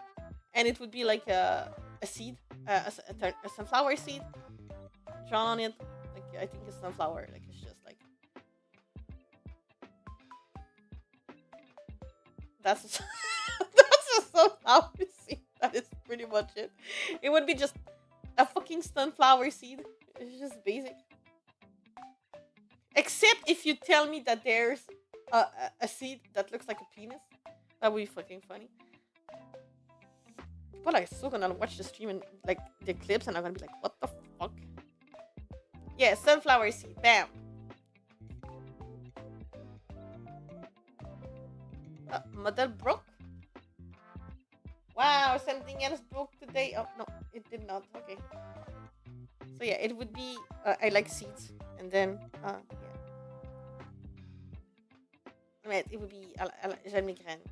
and it would be like a seed, a sunflower seed drawn on it. Like I think it's sunflower. Like it's just like that's that's a sunflower seed. That is pretty much it. It would be just a fucking sunflower seed. It's just basic. Except if you tell me that there's a seed that looks like a penis. That would be fucking funny. People are so gonna watch the stream and like the clips and I'm gonna be like, what the fuck? Yeah, sunflower seed. Bam. Mother broke? Wow, something else broke today. Oh, no, it did not. Okay. So yeah, it would be, I like seeds. And then, yeah. Right, it would be, j'aime les graines.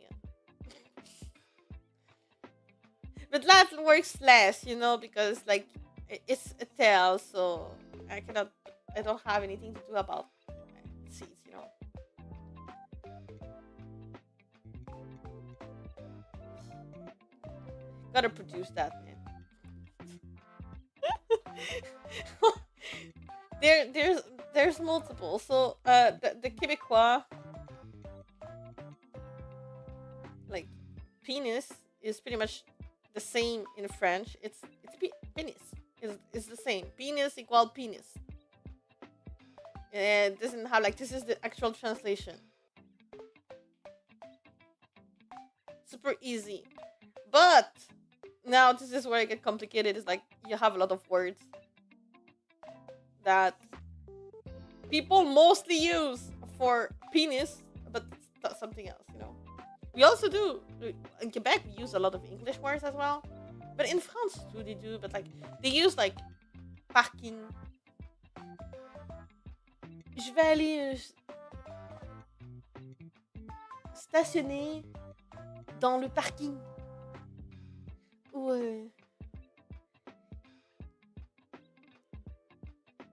Yeah. But that works less, you know, because like, it's a tail, so I don't have anything to do about seeds, you know. Gotta produce that, man. there, there's multiple. So, the Quebecois, like, penis is pretty much the same in French. Penis is the same. Penis equal penis. And it doesn't have like this is the actual translation. Super easy. But now this is where it gets complicated. It's like you have a lot of words that people mostly use for penis, but it's something else, you know. We also do in Quebec. We use a lot of English words as well, but in France too they do. But like they use like parking. Je vais aller stationner dans le parking. Ou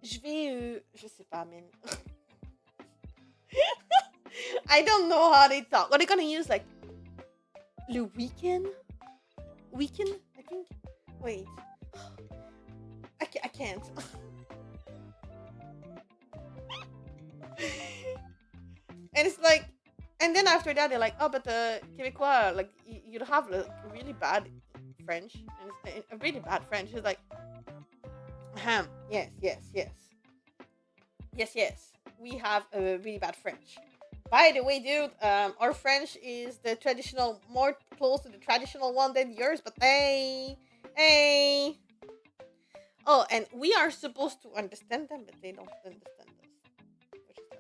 je vais je sais pas, man. I don't know how they talk. What are they gonna use? Like le weekend? Weekend? I think. Wait. I can't. And it's like, and then after that they're like, oh, but the Quebecois, like you have like really bad French, and it's a really bad French. It's like, yes, we have a really bad French. By the way, dude, our French is the traditional, more close to the traditional one than yours. But hey. Oh, and we are supposed to understand them, but they don't understand us, which is like,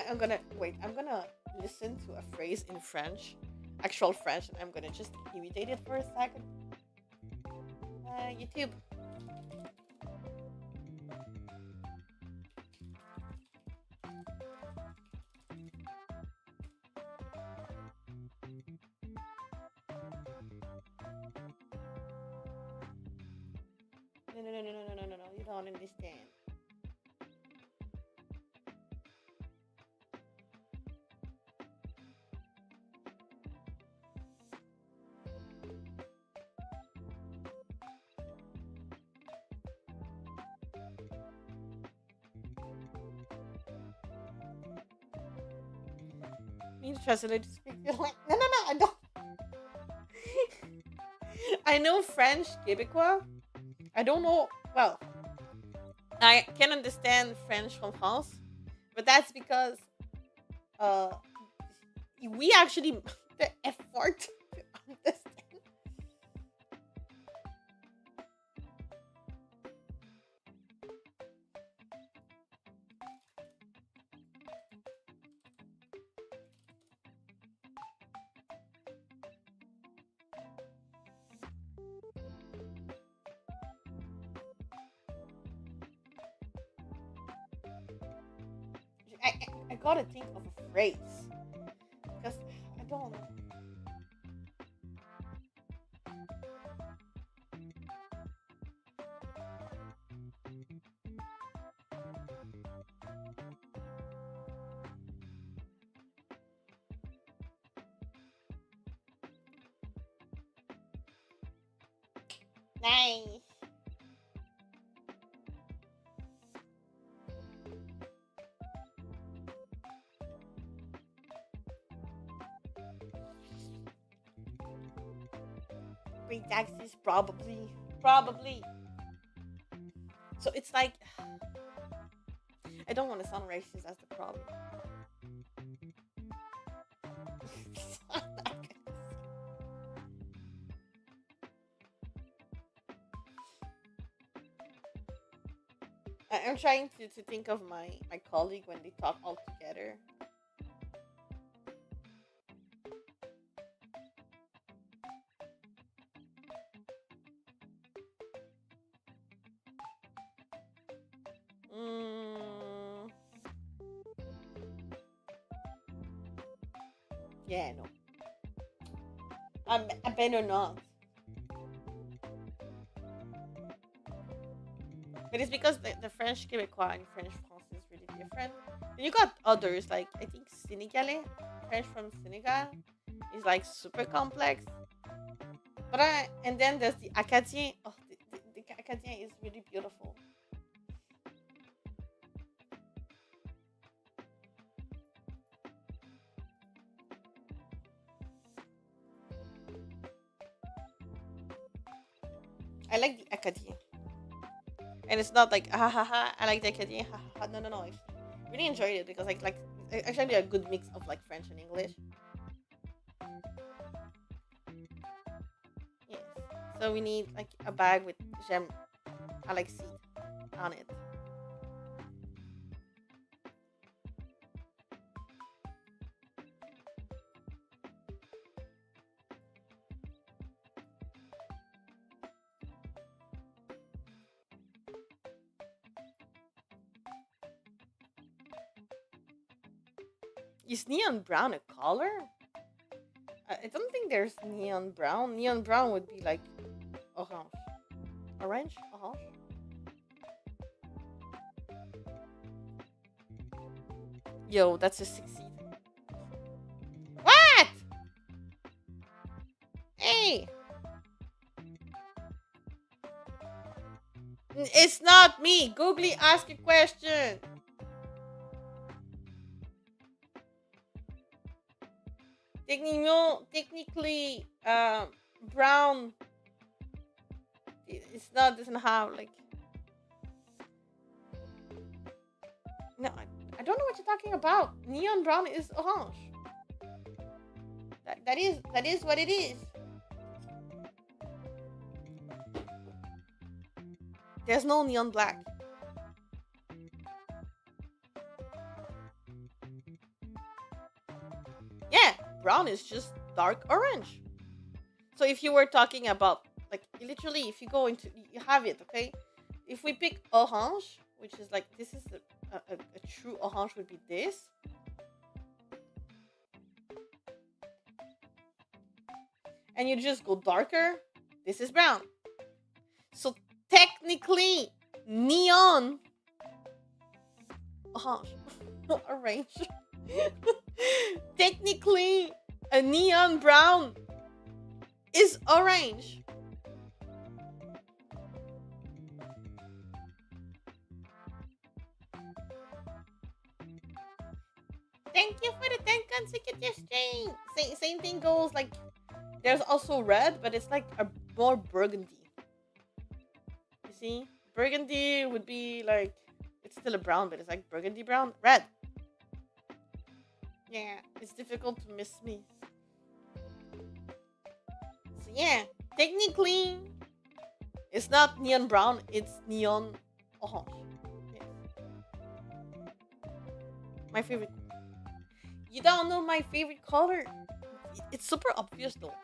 I'm gonna wait. I'm gonna listen to a phrase in French, actual French, and I'm gonna just imitate it for a second. YouTube. No. You don't understand. Need to translate to speak. You're like, no, I don't. I know French, Quebecois. I don't know. Well, I can understand French from France, but that's because we actually the effort to understand. I gotta think of a phrase because I don't know. Nice. Great taxes, probably. So it's like, I don't want to sound racist. That's the problem. I'm trying to think of my colleague when they talk all together. Yeah, no. I better not. But it's because the French Quebecois and French France is really different. And you got others, like, I think Senegalese, if French from Senegal is like super complex. But and then there's the Acadien. Oh, the Acadien is really beautiful. I like the Acadien. And it's not like ha ha ha. I like the Acadien. Ha ha ha. No no no. I really enjoyed it because like actually a good mix of like French and English. Yes. So we need like a bag with gem Alexis on it. Is neon brown a color? I don't think there's neon brown. Neon brown would be like orange. Orange? Orange? Yo, that's a succeed. What? Hey! It's not me. Googly, ask a question. Technically, brown. It's not doesn't have like. No, I don't know what you're talking about. Neon brown is orange. That is what it is. There's no neon black. Yeah, brown is just dark orange. So if you were talking about like literally, if you go into you have it, okay. If we pick orange, which is like this is a true orange would be this. And you just go darker, this is brown. So technically, neon orange, orange. Technically, a neon brown is orange. Thank you for the 10 consecutive streams. Same thing goes like there's also red, but it's like a more burgundy. You see? Burgundy would be like it's still a brown, but it's like burgundy brown. Red. Yeah, it's difficult to miss me. So yeah, technically it's not neon brown, it's neon orange. Yes. My favorite. You don't know my favorite color? It's super obvious though.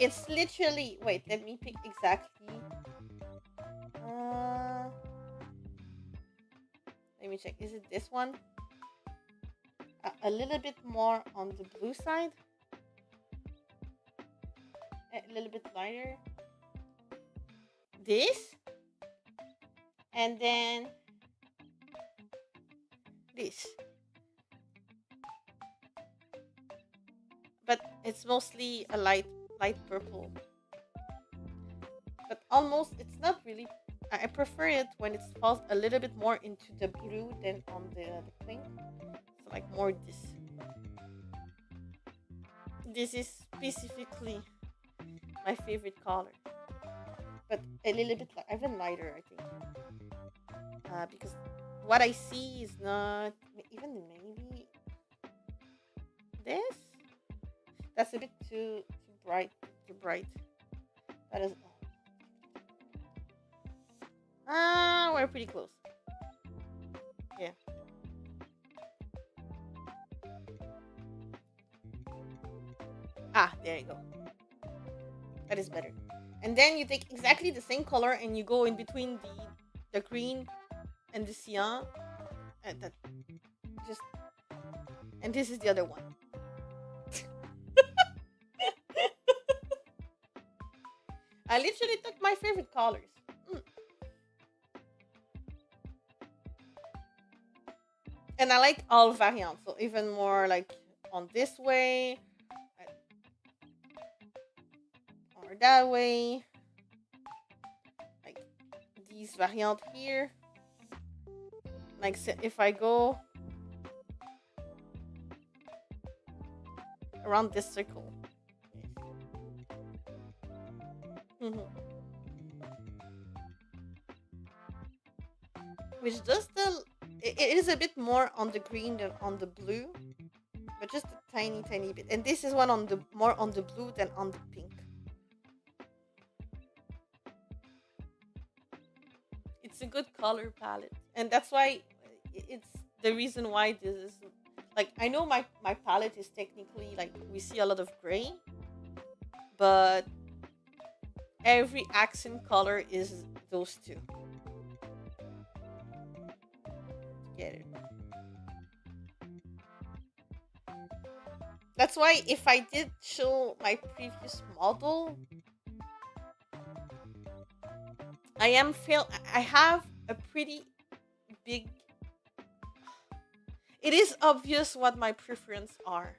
It's literally wait, let me pick exactly. Let me check. Is it this one? A little bit more on the blue side. A little bit lighter. This. And then this. But it's mostly a light purple. But almost, it's not really. I prefer it when it falls a little bit more into the blue than on the pink. So like more this. This is specifically my favorite color. But a little bit even lighter, I think. Because what I see is not even maybe this. That's a bit too bright. Too bright. That is. We're pretty close. Yeah. There you go. That is better. And then you take exactly the same color and you go in between the green and the cyan. And that just. And this is the other one. I literally took my favorite colors. And I like all variants, so even more like on this way or that way, like these variant here. Like if I go around this circle. Mhm. Which does it is a bit more on the green than on the blue, but just a tiny bit. And this is one on the more on the blue than on the pink. It's a good color palette, and that's why it's the reason why this is like, I know my palette is technically like, we see a lot of gray, but every accent color is those two. Get it? That's why if I did show my previous model, I have a pretty big. It is obvious what my preference are,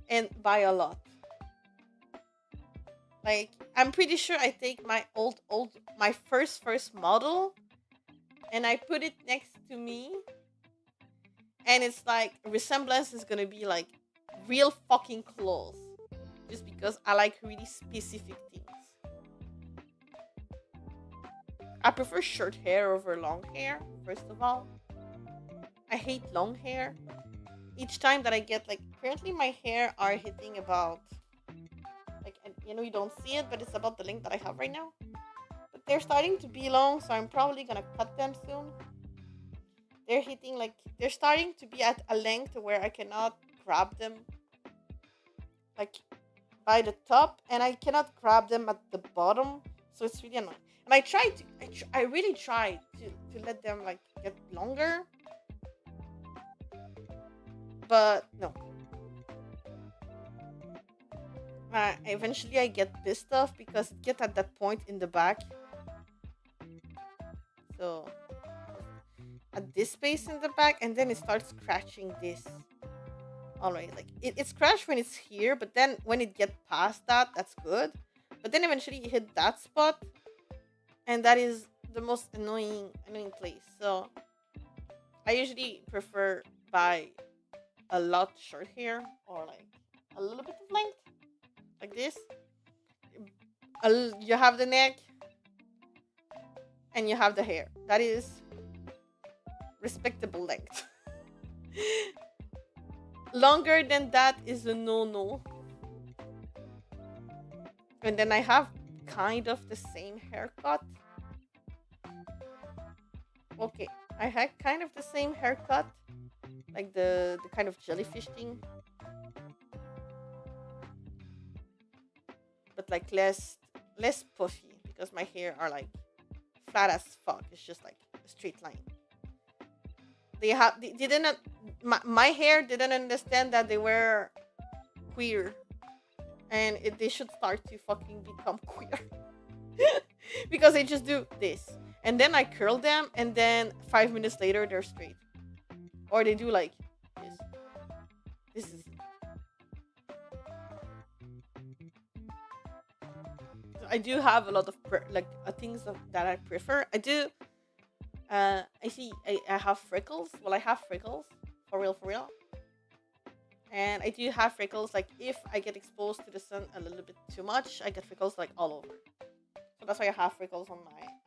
and by a lot. Like, I'm pretty sure I take my my first model, and I put it next to me, and it's like resemblance is gonna be like real fucking close, just because I like really specific things. I prefer short hair over long hair. First of all, I hate long hair. Each time that I get, like, currently my hair are hitting about, like, and you don't see it, but it's about the length that I have right now. But they're starting to be long, so I'm probably gonna cut them soon. They're starting to be at a length where I cannot grab them, like, by the top, and I cannot grab them at the bottom, so it's really annoying. And I really tried to let them, like, get longer, but no. Eventually I get pissed off because it gets at that point in the back. So at this space in the back, and then it starts scratching this. Alright, like it scratched when it's here, but then when it gets past that, that's good. But then eventually you hit that spot, and that is the most annoying place. So I usually prefer by a lot short hair, or like a little bit of length, like this. You have the neck and you have the hair. That is respectable length. Longer than that is a no. And then I have kind of the same haircut. Okay, I had kind of the same haircut, like the kind of jellyfish thing, but like less puffy, because my hair are like flat as fuck. It's just like a straight line. They didn't my hair didn't understand that they were queer, and they should start to fucking become queer. Because they just do this, and then I curl them, and then 5 minutes later they're straight, or they do like this is. I do have a lot of things that I prefer. I do. I see. I have freckles. Well, I have freckles for real. And I do have freckles. Like, if I get exposed to the sun a little bit too much, I get freckles like all over. So that's why I have freckles on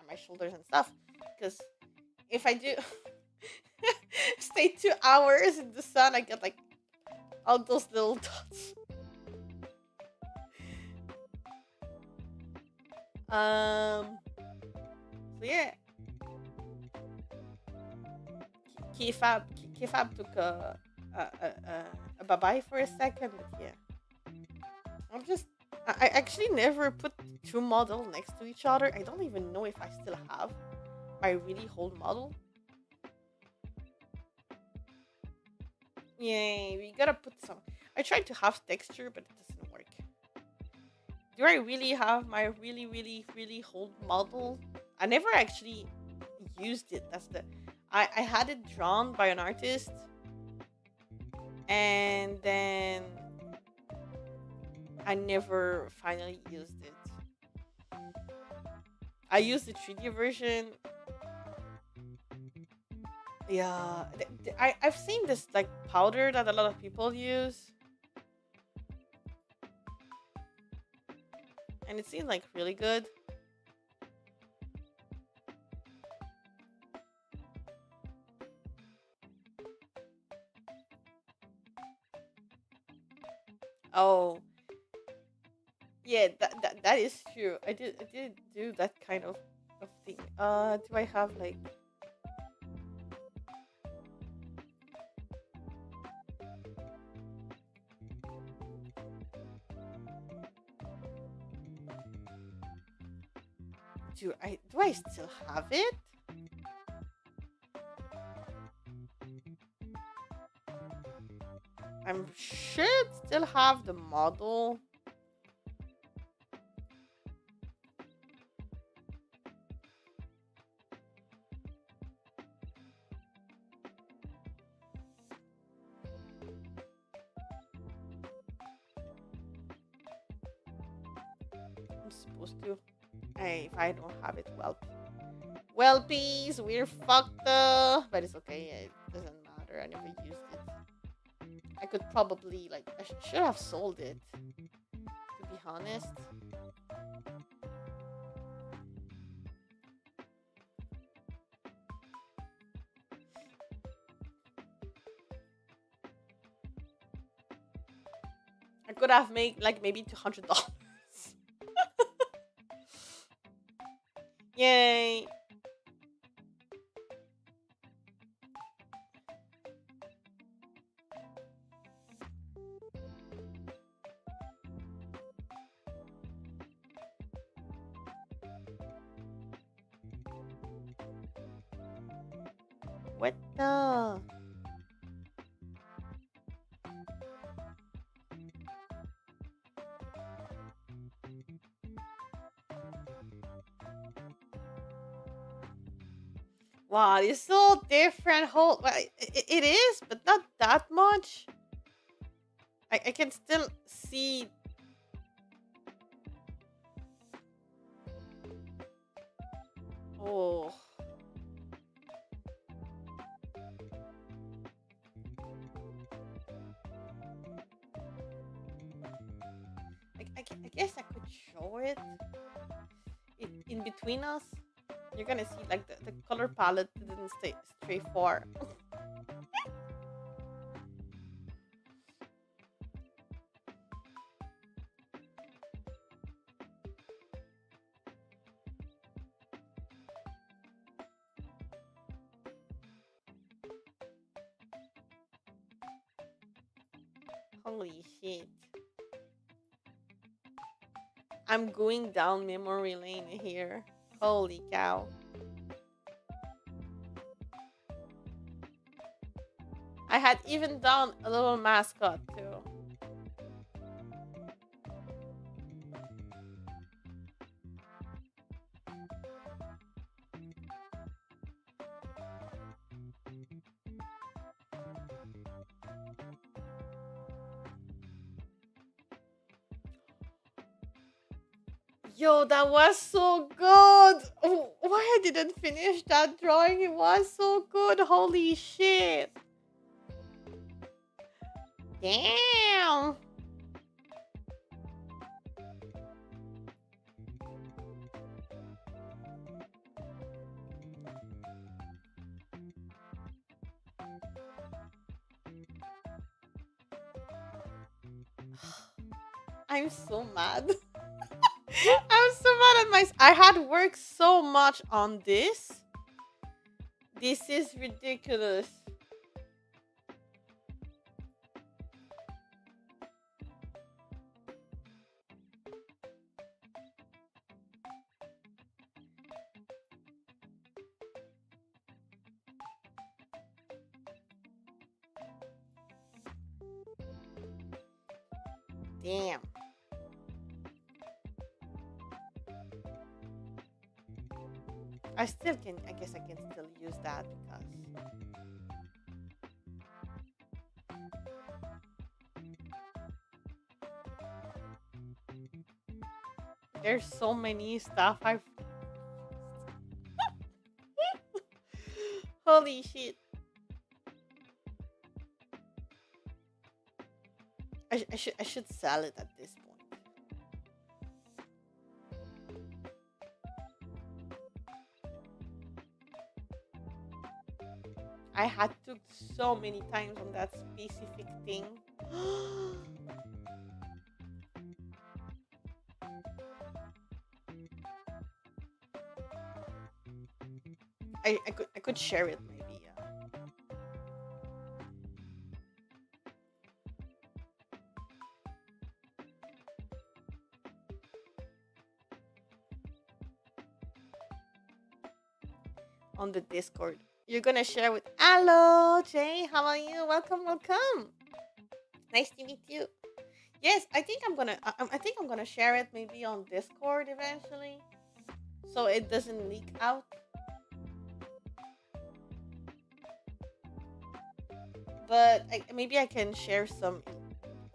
my shoulders and stuff. Because if I do stay 2 hours in the sun, I get like all those little dots. So yeah, Kifab took a bye bye for a second, but yeah, I actually never put two models next to each other. I don't even know if I still have my really whole model. Yay, we gotta put some. I tried to have texture, but it doesn't work. Do I really have my really whole model? I never actually used it. I had it drawn by an artist, and then I never finally used it. I used the 3D version. Yeah, I've seen this like powder that a lot of people use, and it seemed like really good. Oh, yeah, that is true. I did do that kind of thing. Do I have like do I still have it? I'm sure it still have the model. I'm supposed to. If I don't have it, well, peace, we're fucked up. But it's okay. It doesn't matter. I never used it. I could probably like I should have sold it. To be honest. I could have made like maybe $200. Yay! What the? Wow, it's so different. Whole, well, it is, but not that much. I can still see. Oh, I guess I could show it in between us. You're gonna see like the color palette didn't stray far. Holy shit. I'm going down memory lane here. Holy cow. I had even done a little mascot too. Yo, that was so good. Oh, why I didn't finish that drawing? It was so good. Holy shit. Damn. I'm so mad. I'm so mad at myself. I had worked so much on this. This is ridiculous. Damn. I still can, I guess I can still use that because there's so many stuff I've. Holy shit! I should sell it at this point. I had to so many times on that specific thing. I could share it maybe. Yeah. On the Discord. You're gonna share with. Hello, Jay. How are you? Welcome, welcome. Nice to meet you. Yes, I think I'm gonna. I think I'm gonna share it maybe on Discord eventually, so it doesn't leak out. But maybe I can share some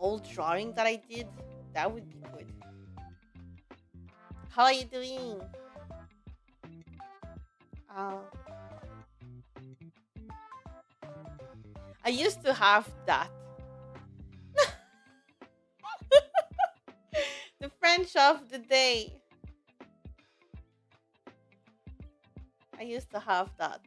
old drawing that I did. That would be good. How are you doing? Uh, I used to have that. The French of the day. I used to have that.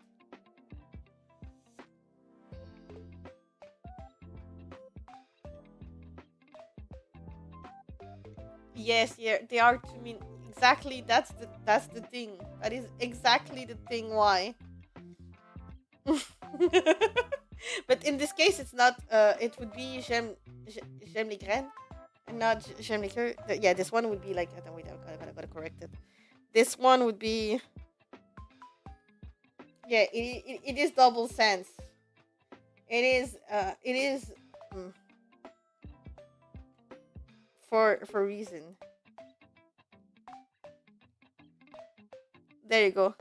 Yes, yeah, they are to me exactly. That's the thing. That is exactly the thing. Why? But in this case, it's not. It would be j'aime les graines, and not j'aime les queues. Yeah, this one would be like. Wait, I gotta correct it. This one would be. Yeah, it is double sense. It is. It is. mm, for reason. There you go.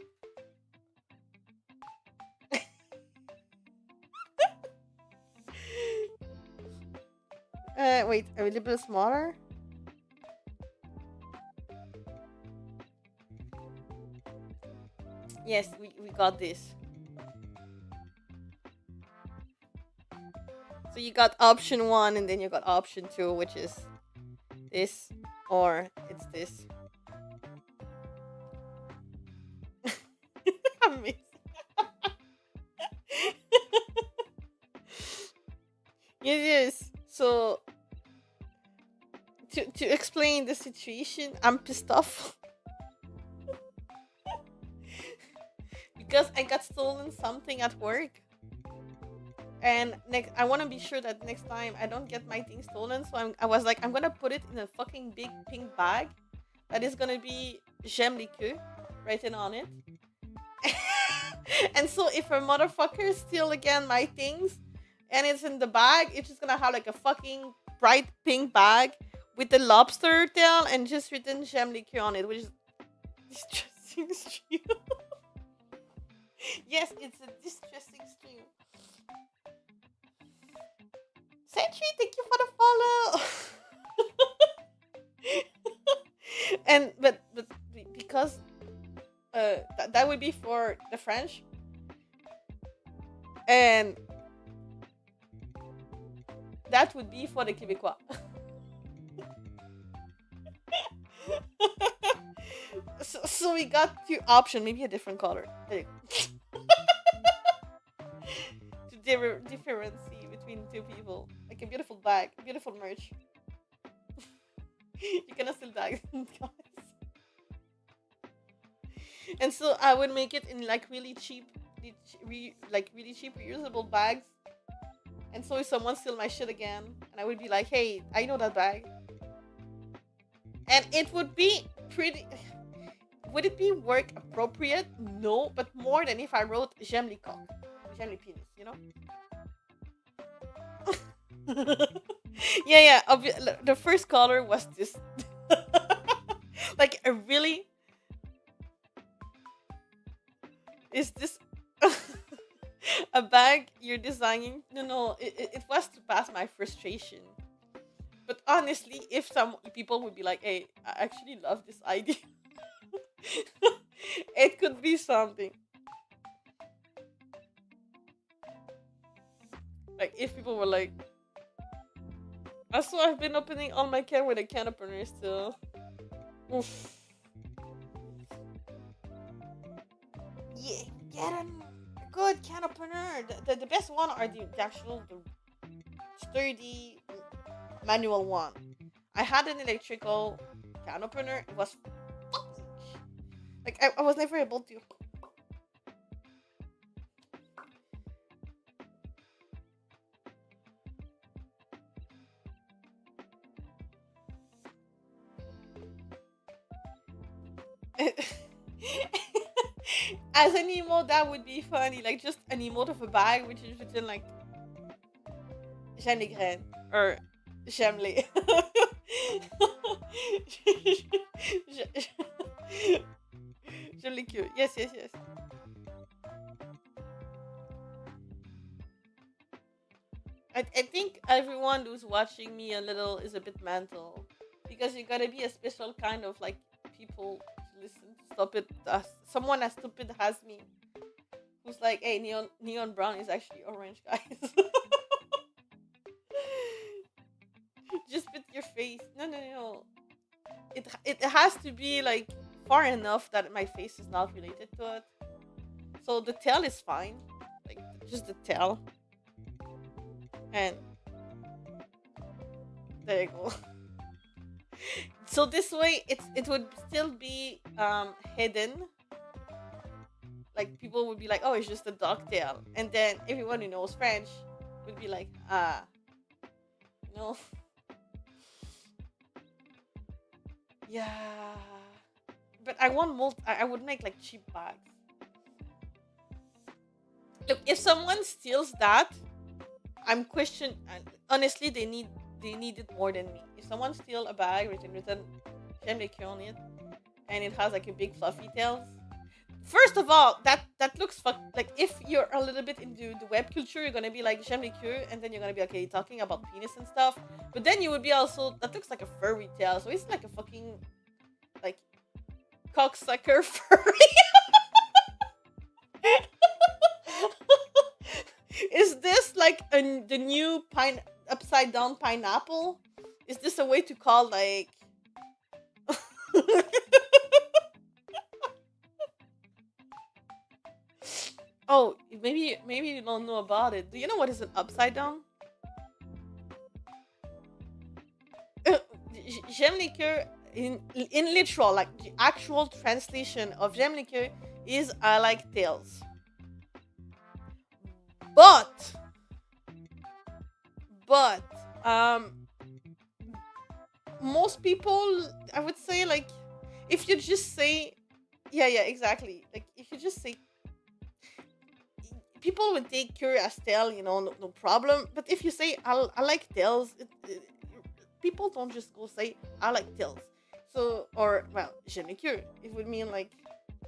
Wait, a little bit smaller. Yes, we got this. So you got option one, and then you got option two, which is this, or it's this. Amazing. Yes, yes. So to explain the situation, I'm pissed off because I got stolen something at work. And next, I want to be sure that next time I don't get my thing stolen. So I was like, I'm gonna put it in a fucking big pink bag that is gonna be j'aime les queues written on it. And so if a motherfucker steal again my things and it's in the bag, it's just gonna have like a fucking bright pink bag with the lobster tail and just written j'aime les queues on it, which is distressing stream. Yes, it's a distressing stream. Sentry, thank you for the follow. And but because that would be for the French, and that would be for the Québécois. So we got two options, maybe a different color. There you go. To differentiate between two people, like a beautiful bag, beautiful merch. You cannot still die, guys. And so I would make it in like really cheap, really cheap reusable bags. And so if someone steal my shit again, and I would be like, hey, I know that bag. And it would be pretty. Would it be work appropriate? No, but more than if I wrote j'aime les coq, j'aime les penis, you know? Yeah. The first color was this. Like a really. Is this a bag you're designing? No, it was to pass my frustration. But honestly, if some people would be like, "Hey, I actually love this idea," it could be something. Like if people were like, "Also, I've been opening all my can with a can opener still." Oof. Yeah, get a good can opener. The best one are the actual the sturdy manual one. I had an electrical can opener. It was fucking like I was never able to. As an emote, that would be funny. Like just an emote of a bag, which is written like "J'aime les graines" or "J'aime les." J'aime les queues. Yes, yes, yes. I think everyone who's watching me a little is a bit mental because you gotta be a special kind of like people to listen to stop it. Someone as stupid as me who's like, hey, neon brown is actually orange, guys. Just put your face. No, no, no. It has to be like far enough that my face is not related to it. So the tail is fine, like just the tail, and there you go. So this way, it would still be hidden. Like people would be like, "Oh, it's just a dog tail," and then everyone who knows French would be like, "Ah, no, yeah." But I want I would make like cheap bags. Look, if someone steals that, I'm question. Honestly, they need it more than me. If someone steal a bag written "J'aime les queues" on it, and it has like a big fluffy tails. First of all, that looks like if you're a little bit into the web culture, you're gonna be like "J'aime les queues," and then you're gonna be okay talking about penis and stuff. But then you would be also that looks like a furry tail, so it's like a fucking like cocksucker furry. Is this like the new pine upside down pineapple? Is this a way to call like? Oh, maybe you don't know about it. Do you know what is an upside down? J'aime les queues in literal like the actual translation of j'aime les queues is I like tails. But but most people I would say like if you just say yeah exactly like if you just say people would take curious tail no problem but if you say I like tails people don't just go say I like tails so or well j'aime les queues it would mean like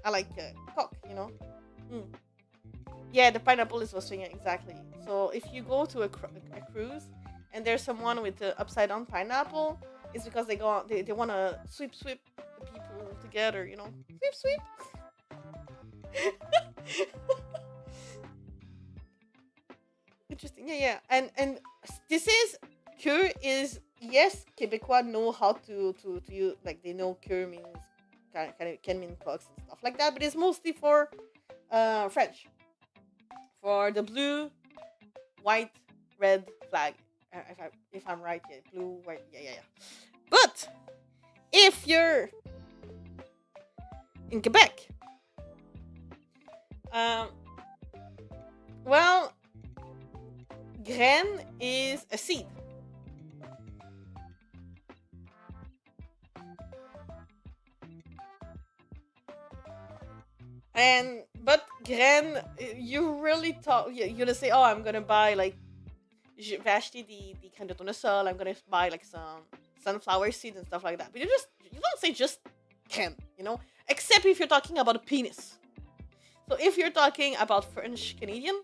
I like cock. Mm. Yeah, the pineapple is was swinging exactly. So if you go to a cruise and there's someone with the upside down pineapple, it's because they want to sweep the people together. Sweep. Interesting. Yeah. And this is que is yes, Quebecois know how to use like they know que means can mean clocks and stuff like that, but it's mostly for French. For the blue, white, red flag. If I'm right, yeah, blue, white, yeah. But if you're in Quebec, well, graine is a seed. But graine, you really thought you're gonna say, oh, I'm gonna buy like je vais acheter des graines de tournesol. I'm gonna buy like some sunflower seeds and stuff like that. But you don't say just graine. Except if you're talking about a penis. So if you're talking about French Canadian,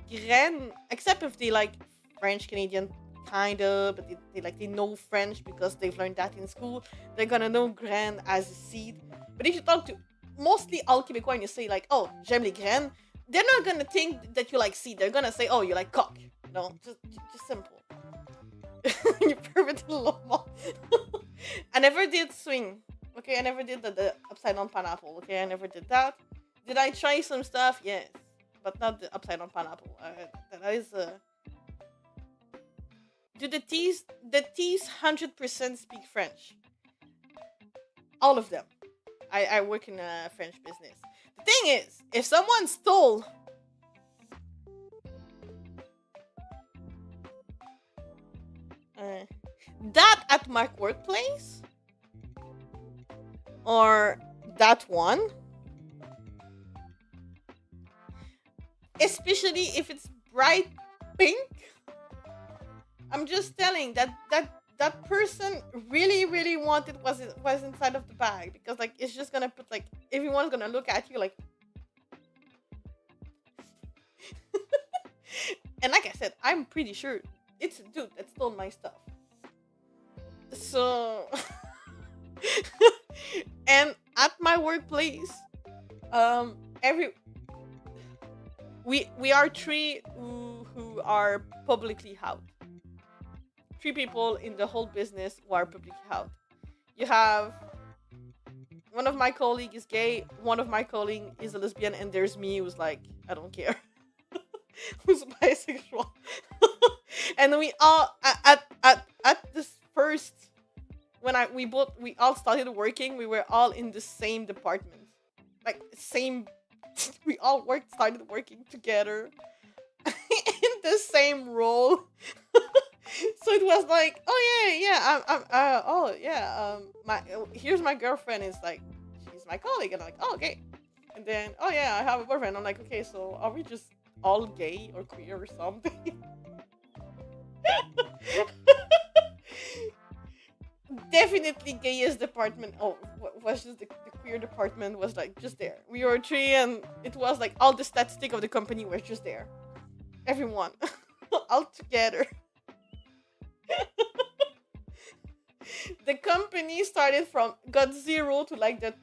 graine, except if they like French Canadian kind of, but they know French because they've learned that in school. They're gonna know graine as a seed. But if you talk to mostly all Québécois and you say like, oh, j'aime les graines, they're not gonna think that you like seed. They're gonna say, oh, you like cock. You know, just simple. You perverted little. I never did swing. Okay, I never did the upside down pineapple. Okay, I never did that. Did I try some stuff? Yes, but not the upside down pineapple. That is Do the T's 100% speak French? All of them. I work in a French business. The thing is, if someone stole that at my workplace, or that one, especially if it's bright pink, I'm just telling that person really wanted was inside of the bag, because like it's just gonna put like everyone's gonna look at you like. And like I said, I'm pretty sure it's a dude that stole my stuff. So and at my workplace, we are three who are publicly out. 3 people in the whole business who are publicly out. You have one of my colleagues is gay, one of my colleagues is a lesbian, and there's me who's like, I don't care. Who's bisexual. And we all at this first, when we all started working, we were all in the same department. Like same we all started working together in the same role. So it was like, oh yeah, here's my girlfriend. Is like, she's my colleague, and I'm like, oh, okay. And then, oh yeah, I have a boyfriend. I'm like, okay, so are we just all gay or queer or something? Definitely gayest department. Oh, was just the queer department was like just there. We were 3, and it was like all the statistics of the company were just there. Everyone, all together. The company got 0 to like the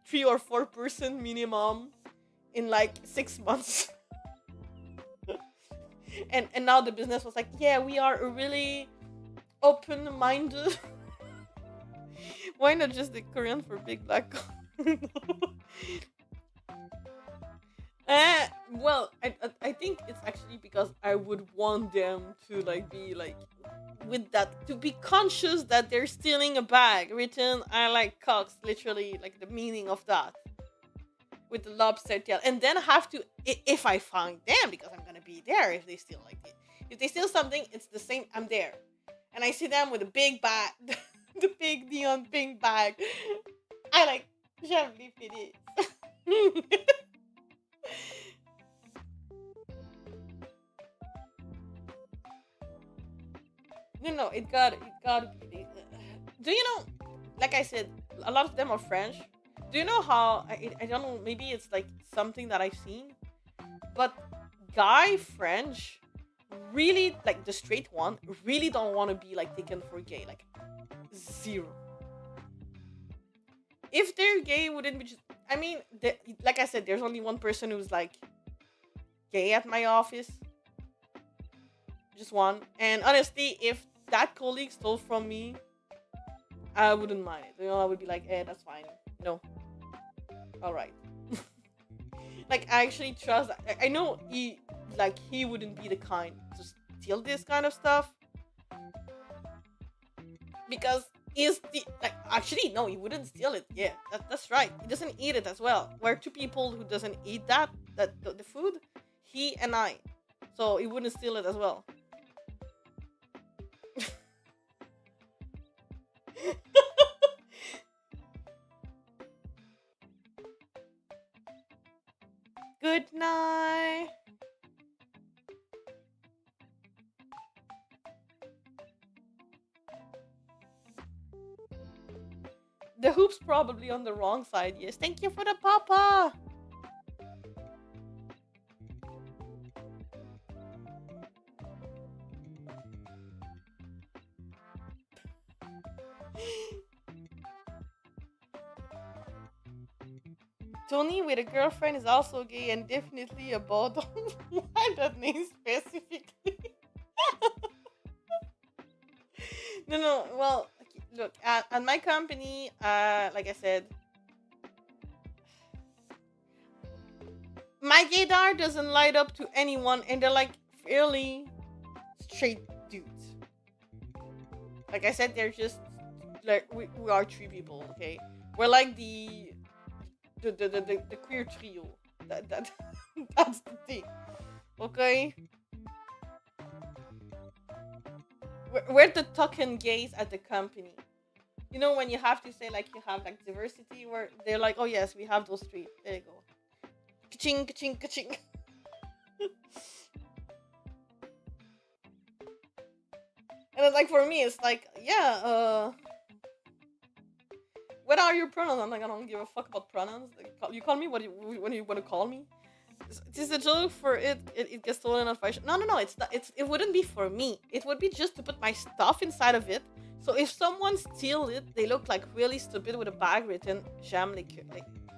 3 or 4 person minimum in like 6 months. and now the business was like, yeah, we are really open-minded. Why not just the Korean for big black? Well, I think it's actually because I would want them to like be like with that, to be conscious that they're stealing a bag written I like cocks, literally like the meaning of that, with the lobster tail, and then have to, if I find them, because I'm gonna be there if they steal like it. If they steal something, it's the same. I'm there, and I see them with a big bag, the big neon pink bag. I like, j'aime les pénis. No, it got be. Do you know? Like I said, a lot of them are French. Do you know how? I don't know. Maybe it's like something that I've seen, but guy French really, like the straight one, really don't want to be like taken for gay. Like 0. If they're gay, wouldn't be just. I mean, like I said, there's only one person who's like gay at my office. Just one. And honestly, if that colleague stole from me, I wouldn't mind it. You know, I would be like, that's fine. No. All right. Like, I actually trust. I know he wouldn't be the kind to steal this kind of stuff. Because actually, no, he wouldn't steal it. Yeah, that's right. He doesn't eat it as well. We're 2 people who doesn't eat the food. He and I. So he wouldn't steal it as well. Good night. The hoop's probably on the wrong side. Yes, thank you for the papa. Tony with a girlfriend is also gay and definitely a bottom. Why that name specifically? No, no. Well, okay, look at my company. Like I said, my gaydar doesn't light up to anyone, and they're like fairly straight dudes. Like I said, they're just like we are three people. Okay, we're like the queer trio. That that's the thing. Okay, we're the token gays at the company. You know when you have to say like you have like diversity, where they're like, oh yes, we have those three. There you go. Ka-ching, ka-ching, ka-ching. And it's like for me, it's like, yeah, what are your pronouns? I'm like, I don't give a fuck about pronouns. Like, you call me what when you want to call me. It's a joke for it gets stolen on fashion. No, no, no. It's not. It wouldn't be for me. It would be just to put my stuff inside of it. So if someone steal it, they look like really stupid with a bag written "Jam like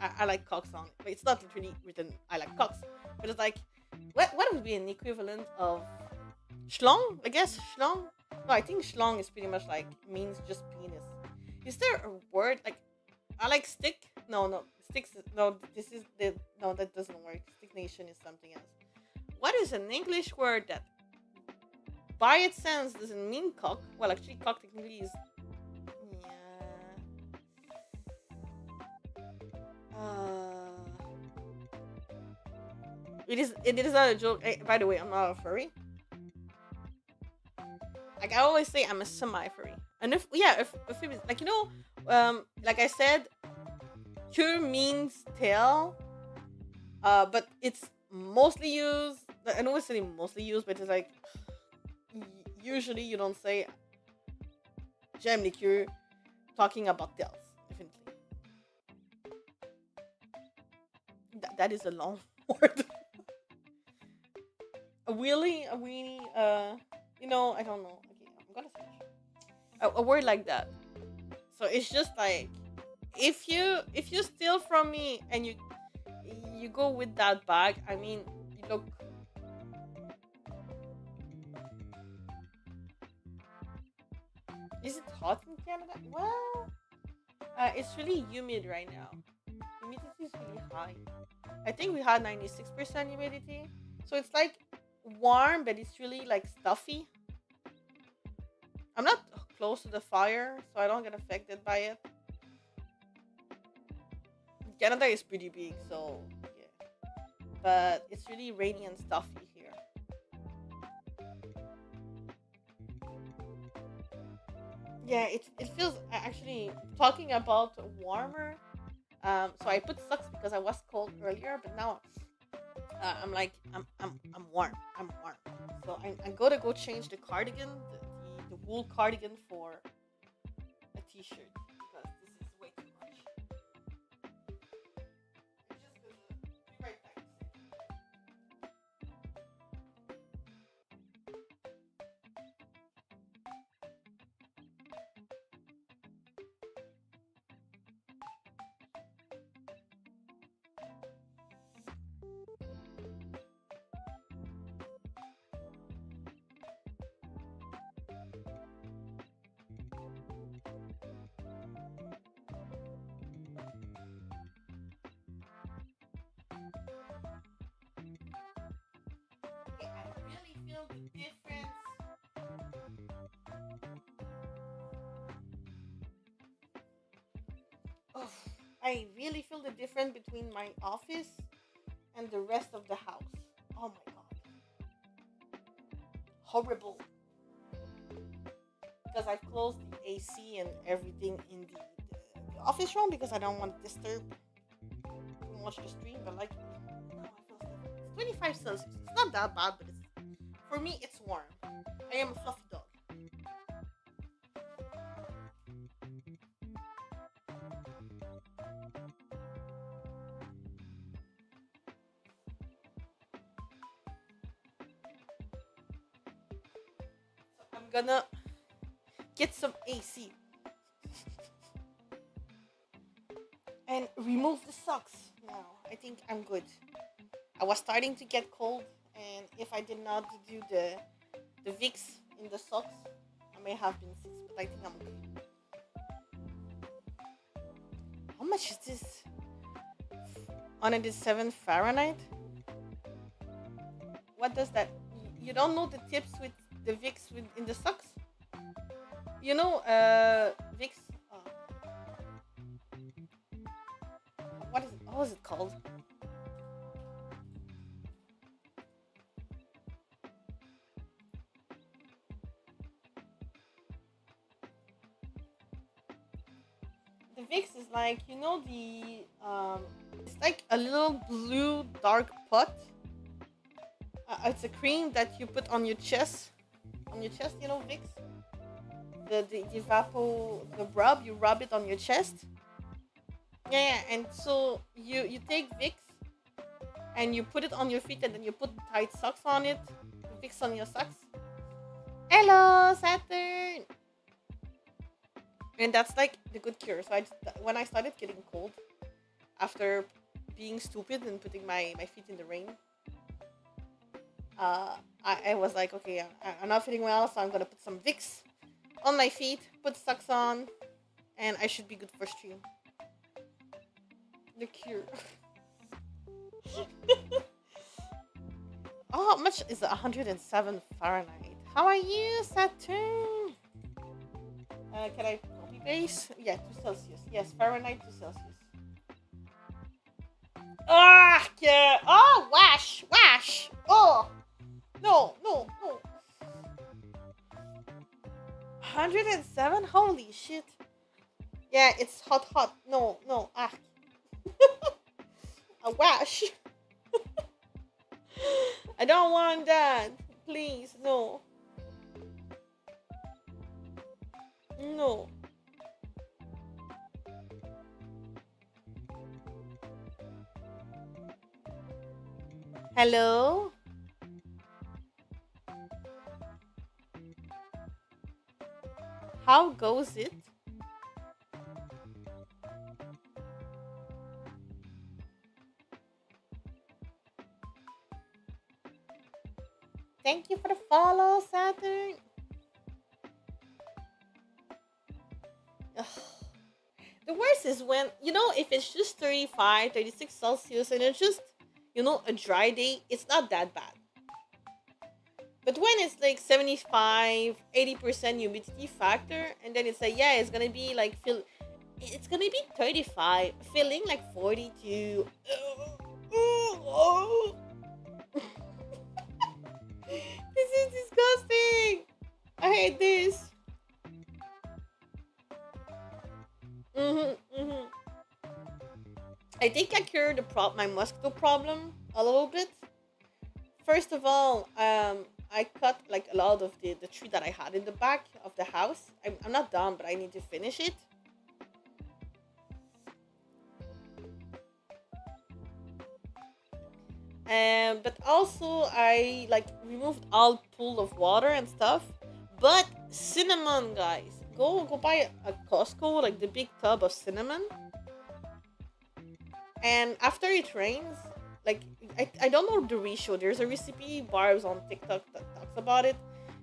I like cocks" on it. But it's not literally written "I like cocks." But it's like, what would be an equivalent of schlong? I guess schlong. No, I think schlong is pretty much like means just penis. Is there a word like I like stick? No, no, sticks. No, this is the no. That doesn't work. Stick nation is something else. What is an English word that, by its sense, doesn't mean cock? Well, actually, cock technically is. Yeah. It is. It is not a joke. By the way, I'm not a furry. Like I always say, I'm a semi-furry. And if it is like like I said, cure means tail. But it's mostly used. I know it's saying mostly used, but it's like usually you don't say gem liqueur talking about tails. Definitely, that is a long word. A wheelie, a weenie. I don't know. Okay, I'm gonna search a word like that. So it's just like if you steal from me and you go with that bag. I mean, you look. Is it hot in Canada? Well, it's really humid right now. Humidity is really high. I think we had 96% humidity, so it's like warm, but it's really like stuffy. I'm not close to the fire, so I don't get affected by it. Canada is pretty big, so yeah. But it's really rainy and stuffy here. Yeah, it feels actually talking about warmer. So I put socks because I was cold earlier, but now I'm like I'm warm. I'm warm. So I'm gonna go change the cardigan, the wool cardigan for a t-shirt because this is way too much. I'm just gonna be right back. Okay, I really feel the difference. Oh, I really feel the difference between my office and the rest of the house. Oh my god, horrible! Because I've closed the AC and everything in the office room because I don't want to disturb too much the stream. But like, no, I feel safe. It's 25 Celsius. It's not that bad, but for me, it's warm. I am a fluffy dog. So I'm gonna get some AC. and remove the socks. Now I think I'm good. I was starting to get cold, and if I did not do the Vicks in the socks, I may have been sick. But I think I'm good. How much is this? 107 Fahrenheit. What does that? You don't know the tips with the Vicks in the socks? You know, Vicks. What is it? How is it called? The Vicks is like, you know, it's like a little blue dark pot. It's a cream that you put on your chest. On your chest, you know, Vicks. The Vapo, the rub, you rub it on your chest. Yeah, and so you take Vicks and you put it on your feet, and then you put tight socks on it. Vicks on your socks. Hello, Saturn. And that's like the good cure. So when I started getting cold after being stupid and putting my feet in the rain, I was like, okay, I'm not feeling well, so I'm gonna put some Vicks on my feet, put socks on, and I should be good for stream. The cure. Oh, how much is it? 107 Fahrenheit. How are you, Saturn? Can I copy paste? Yeah, 2 Celsius. Yes, Fahrenheit 2 Celsius. Ah, yeah. Oh, wash. Oh, no. 107? Holy shit. Yeah, it's hot. No. Ah. A wash. I don't want that. Please, no. No. Hello? How goes it? Thank you for the follow, Saturn. Ugh. The worst is when, if it's just 35, 36 Celsius and it's just, a dry day, it's not that bad. But when it's like 75, 80% humidity factor, and then it's like, yeah, it's gonna be like, it's gonna be 35, feeling like 42. This is disgusting. I hate this. I think I cured my mosquito problem a little bit. First of all, I cut like a lot of the tree that I had in the back of the house. I'm not done, but I need to finish it. But also I like removed all pool of water and stuff. But cinnamon, guys, go buy a Costco, like the big tub of cinnamon. And after it rains, like I don't know the ratio. There's a recipe bars on TikTok that talks about it.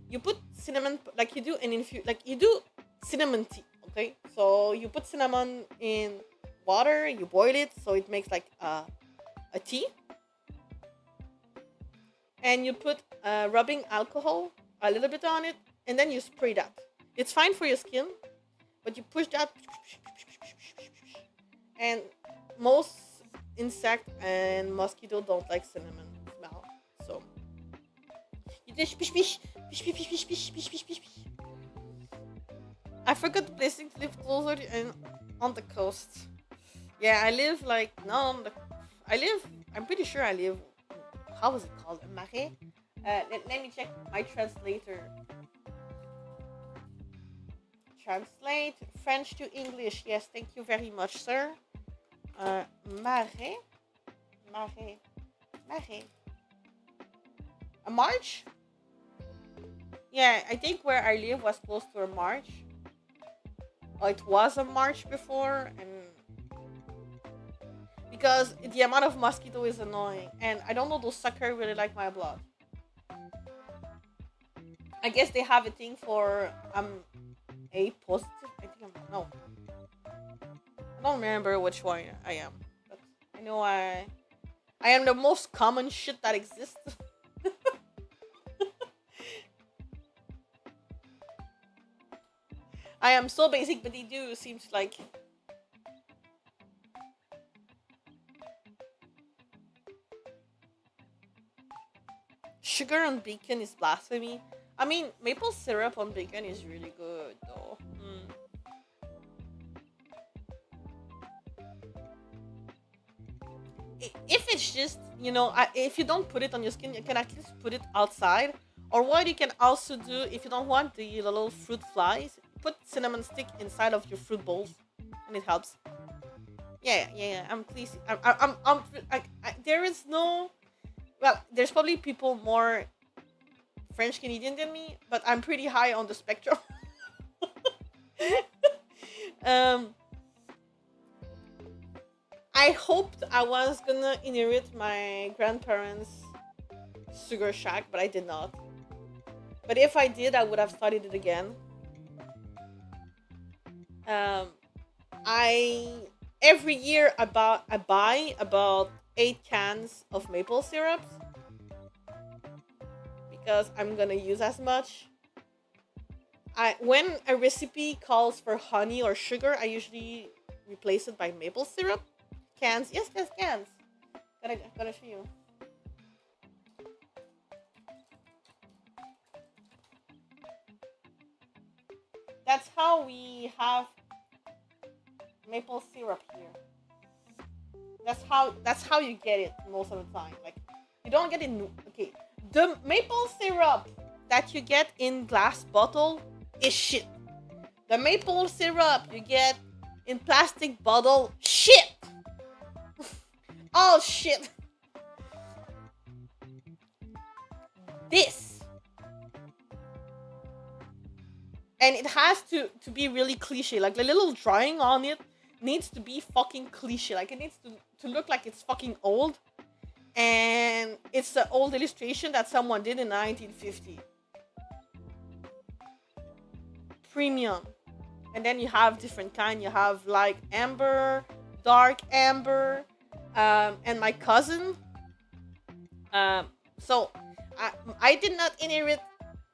You put cinnamon, like you do like you do cinnamon tea. Okay, so you put cinnamon in water, you boil it so it makes like a tea, and you put rubbing alcohol a little bit on it, and then you spray that. It's fine for your skin, but you push that, and most insect and mosquito don't like cinnamon smell, so you just I forgot the placing to live closer and on the coast. Yeah, I live like no, I'm pretty sure I live. How is it called? Marais. Let me check my translator. Translate French to English. Yes, thank you very much, sir. Marais. A march? Yeah, I think where I live was close to a march. Or it was a march before, and because the amount of mosquito is annoying, and I don't know, those sucker really like my blood. I guess they have a thing for A positive. I think I'm no. I don't remember which one I am, but I know I am the most common shit that exists. I am so basic, but they do seems like sugar on bacon is blasphemy. I mean, maple syrup on bacon is really good though. If it's just, if you don't put it on your skin, you can at least put it outside. Or what you can also do, if you don't want the little fruit flies, put cinnamon stick inside of your fruit bowls, and it helps. Yeah. I'm pleased. There is no. Well, there's probably people more French Canadian than me, but I'm pretty high on the spectrum. um, I hoped I was gonna inherit my grandparents' sugar shack, but I did not. But if I did, I would have started it again. Um, I every year I buy about 8 cans of maple syrup because I'm gonna use as much. When a recipe calls for honey or sugar, I usually replace it by maple syrup. Cans, yes, cans. Gotta show you. That's how we have maple syrup here. That's how you get it most of the time. Like, you don't get it. Okay, the maple syrup that you get in glass bottle is shit. The maple syrup you get in plastic bottle, shit. Oh shit. This. And it has to be really cliche. Like, the little drawing on it needs to be fucking cliche. Like, it needs to look like it's fucking old. And it's an old illustration that someone did in 1950. Premium. And then you have different kind. You have like amber, dark amber, and my cousin. So I did not inherit,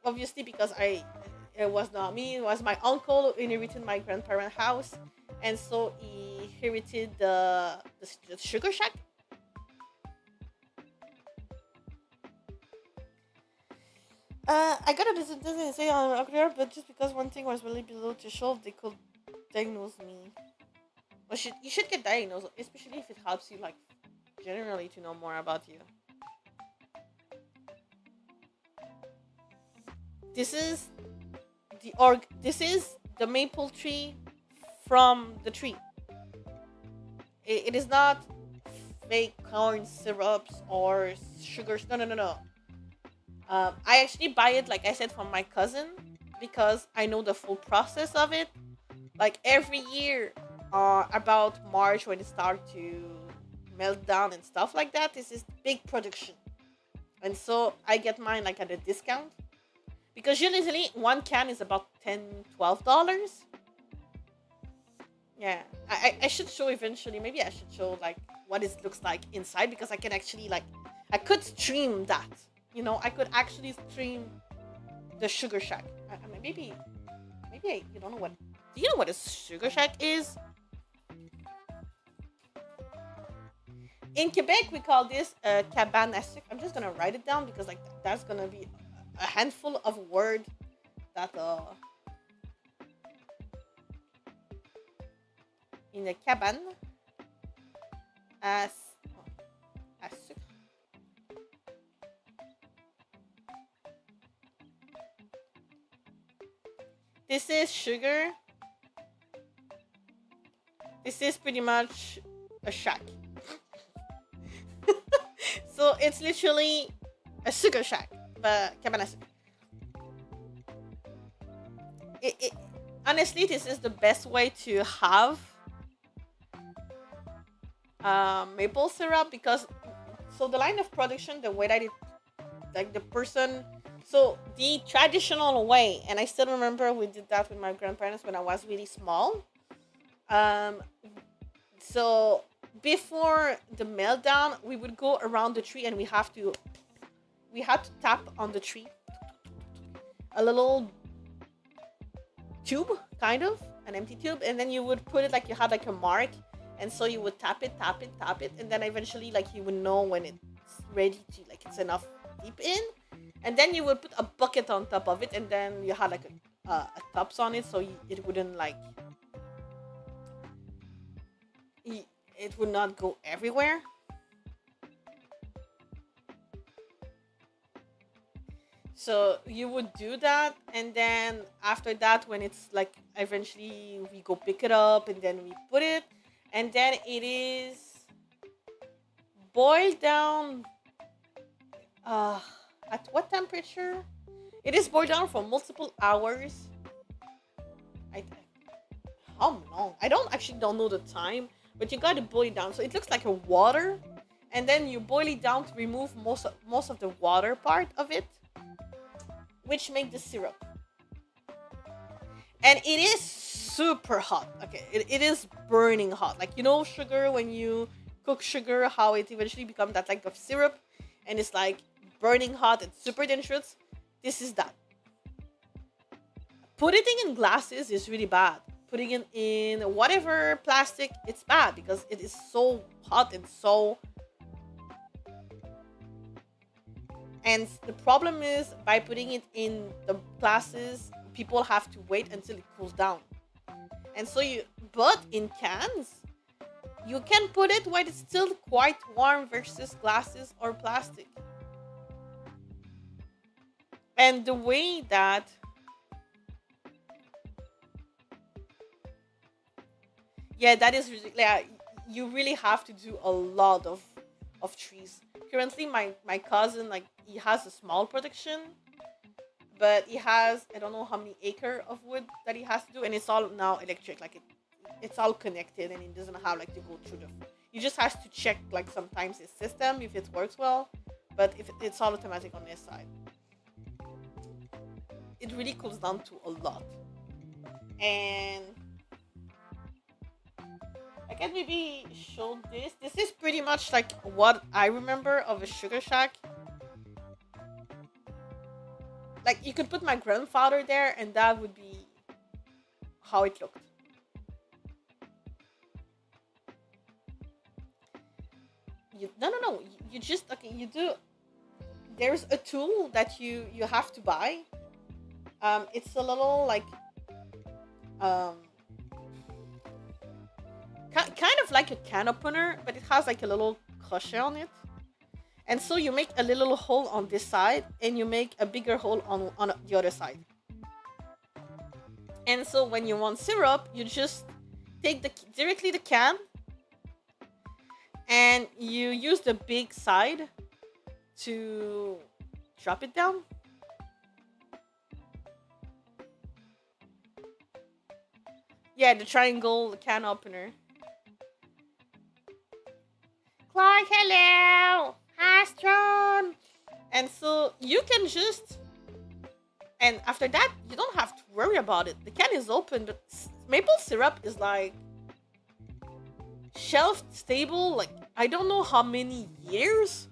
obviously, because it was not me. It was my uncle who inherited my grandparents' house, and so he inherited the sugar shack. I got a doesn't say on earlier, but just because one thing was really below threshold, they could diagnose me. But you should get diagnosed, especially if it helps you, like, generally, to know more about you. This is This is the maple tree from the tree. It is not fake corn syrups or sugars. No. I actually buy it, like I said, from my cousin because I know the full process of it. Like, every year, about March, when it starts to melt down and stuff like that, this is big production. And so I get mine like at a discount. Because usually one can is about $10, $12. Yeah. I should show eventually. Maybe I should show, like, what it looks like inside, because I can actually, like, I could stream that. I could actually stream the sugar shack. Maybe you don't know what. Do you know what a sugar shack is? In Quebec, we call this a cabane à sucre. I'm just gonna write it down because, like, that's gonna be a handful of words that in a cabane à sucre. This is sugar. This is pretty much a shack. So it's literally a sugar shack, but cabane à sucre. Honestly, this is the best way to have maple syrup because so the line of production, the way that it like the person, so the traditional way, and I still remember we did that with my grandparents when I was really small. Um, so before the meltdown, we would go around the tree and we had to tap on the tree a little tube, kind of an empty tube, and then you would put it like you had like a mark, and so you would tap it, tap it, tap it, and then eventually like you would know when it's ready to like it's enough deep in, and then you would put a bucket on top of it, and then you had like a tops on it, so it wouldn't like it would not go everywhere. So you would do that, and then after that, when it's like eventually we go pick it up, and then we put it, and then it is boiled down. Uh, at what temperature? It is boiled down for multiple hours. I how long? I don't know the time, but you gotta boil it down. So it looks like a water, and then you boil it down to remove most of the water part of it, which make the syrup. And it is super hot. Okay, it is burning hot. Like sugar when you cook sugar, how it eventually becomes that like of syrup, and it's like burning hot. It's super dangerous. This is that. Putting it in glasses is really bad. Putting it in whatever plastic, it's bad because it is so hot and so. And the problem is by putting it in the glasses, people have to wait until it cools down. And so but in cans, you can put it while it's still quite warm versus glasses or plastic. And the way that, yeah, that is really, like, you really have to do a lot of trees. Currently, my cousin, like, he has a small production, but he has, I don't know how many acre of wood that he has to do, and it's all now electric. Like it's all connected, and it doesn't have like to go through the. You just have to check like sometimes his system if it works well, but if it's all automatic on this side, it really cools down to a lot. And I can maybe show this. This is pretty much like what I remember of a sugar shack. Like you could put my grandfather there, and that would be how it looked. No. You just okay. You do. There's a tool that you have to buy. It's a little like um kind of like a can opener, but it has like a little crochet on it. And so you make a little hole on this side, and you make a bigger hole on the other side. And so when you want syrup, you just take directly the can, and you use the big side to drop it down. Yeah, the triangle can opener. Clark, hello! Astron! And so you can just. And after that, you don't have to worry about it. The can is open, but maple syrup is like shelf stable, like I don't know how many years.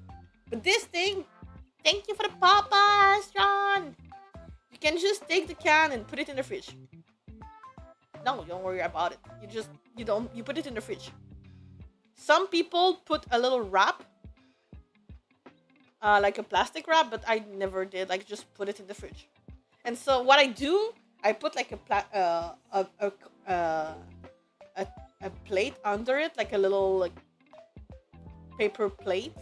But this thing, thank you for the papa, Astron! You can just take the can and put it in the fridge. No, don't worry about it. You put it in the fridge. Some people put a little wrap, like a plastic wrap, but I never did. Like just put it in the fridge. And so what I do, I put like a plate under it, like a little like paper plate,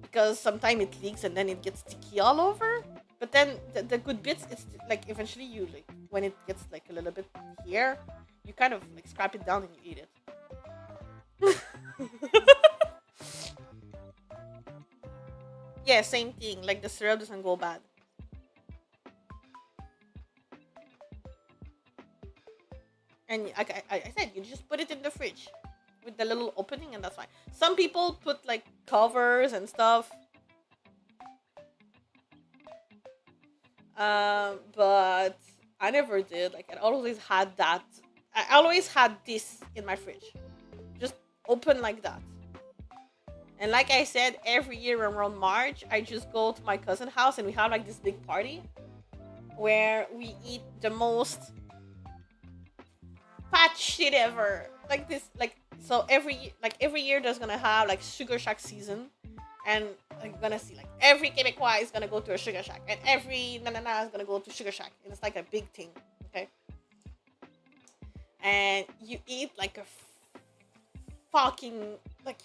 because sometimes it leaks and then it gets sticky all over. But then the good bits, it's like eventually you like when it gets like a little bit here, you kind of like scrape it down and you eat it. Yeah, same thing. Like the syrup doesn't go bad. And like I said, you just put it in the fridge with the little opening, and that's fine. people put like covers and stuff. But I never did. Like, I always had that. I always had this in my fridge, just open like that. And like I said, every year around March, I just go to my cousin's house and we have like this big party where we eat the most fat shit ever. Like this, like so every year there's gonna have like Sugar Shack season, and like, you're gonna see like every Quebecois is gonna go to a Sugar Shack, and every nanana is gonna go to Sugar Shack, and it's like a big thing, okay? And you eat like a fucking like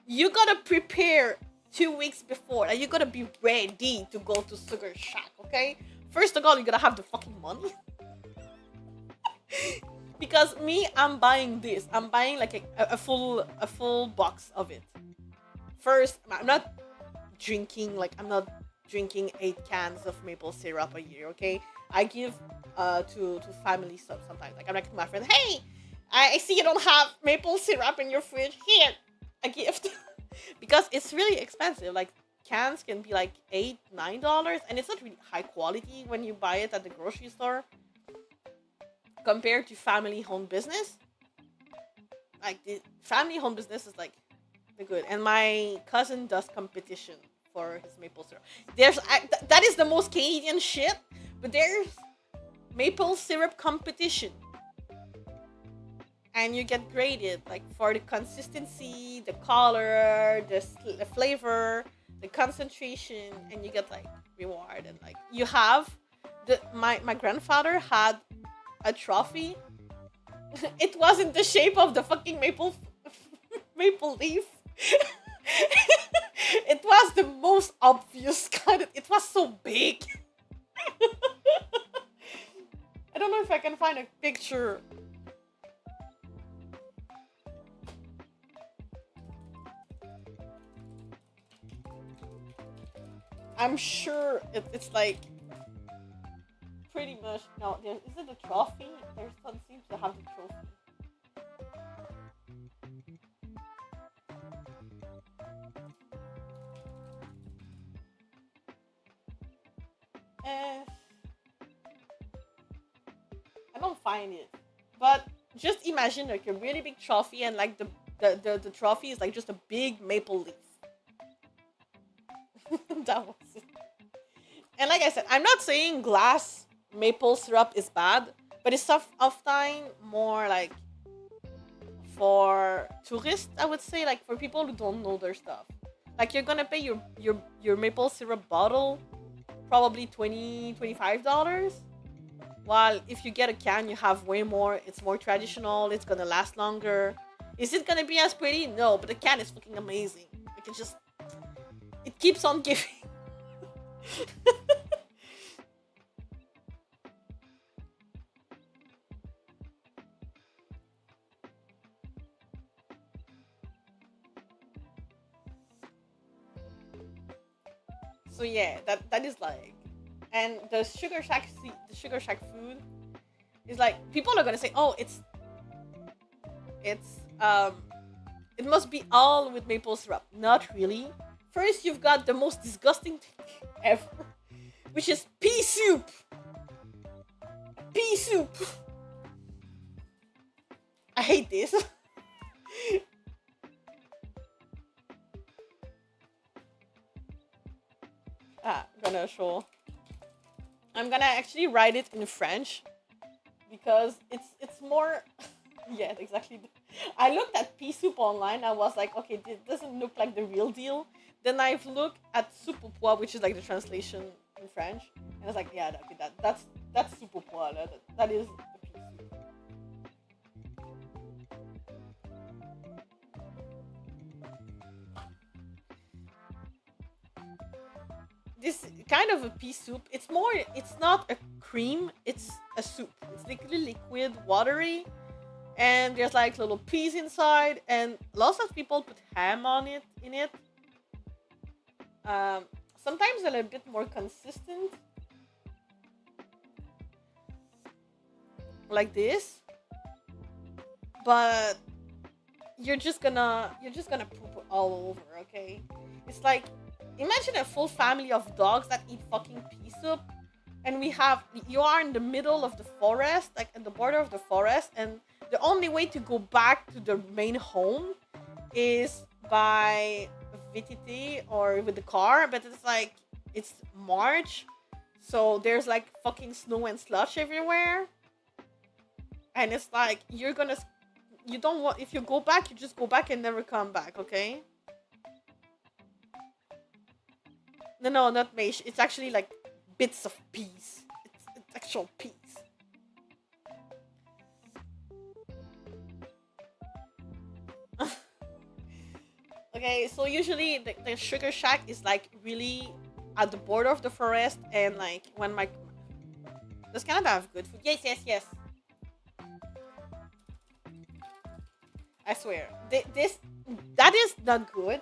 you gotta prepare 2 weeks before, and you gotta be ready to go to Sugar Shack, okay? First of all, you gotta have the fucking money. Because me, I'm buying this. I'm buying like a full box of it. First, I'm not drinking 8 cans of maple syrup a year, okay? I give to family stuff sometimes. Like I'm like to my friends, hey, I see you don't have maple syrup in your fridge. Here, a gift. Because it's really expensive. Like cans can be like $8-9, and it's not really high quality when you buy it at the grocery store compared to family home business. Like the family home business is like the good. And my cousin does competition for his maple syrup. That is the most Canadian shit, but there's maple syrup competition, and you get graded like for the consistency, the color, the flavor, the concentration, and you get like reward. And like you have my grandfather had a trophy. It wasn't the shape of the fucking maple leaf. It was the most obvious kind of. It was so big. I don't know if I can find a picture. I'm sure it's like pretty much. No, is it a trophy? There doesn't seem to have the trophy. I don't find it. But just imagine like a really big trophy, and like the trophy is like just a big maple leaf. That was it. And like I said, I'm not saying glass maple syrup is bad, but it's often more like for tourists, I would say, like for people who don't know their stuff. Like you're gonna pay your maple syrup bottle probably $25. While if you get a can, you have way more. It's more traditional. It's gonna last longer. Is it gonna be as pretty? No, but the can is fucking amazing. Like it keeps on giving. So yeah, that is like, and the Sugar Shack food is like, people are gonna say, oh, it must be all with maple syrup. Not really. First, you've got the most disgusting thing ever, which is pea soup. Pea soup. I hate this. I'm gonna actually write it in French because it's more. Yeah, exactly. I looked at pea soup online. I was like, okay, this doesn't look like the real deal. Then I've looked at soupe au pois, which is like the translation in French, and I was like, yeah, okay, that's soupe au pois. That is the pea soup. This kind of a pea soup. It's not a cream. It's a soup. It's liquid, watery, and there's like little peas inside, and lots of people put ham on it in it. Sometimes a little bit more consistent, like this, but you're just gonna poop all over, okay? It's like, imagine a full family of dogs that eat fucking pea soup, and you are in the middle of the forest, like at the border of the forest, and the only way to go back to the main home is by VTT or with the car, but it's like, it's March, so there's like fucking snow and slush everywhere, and it's like, you don't want, if you go back, you just go back and never come back, okay? No, not maize. It's actually like bits of peas. It's actual peas. Okay, so usually the sugar shack is like really at the border of the forest, and like when my does Canada have good food? Yes, yes, yes. I swear, this that is not good.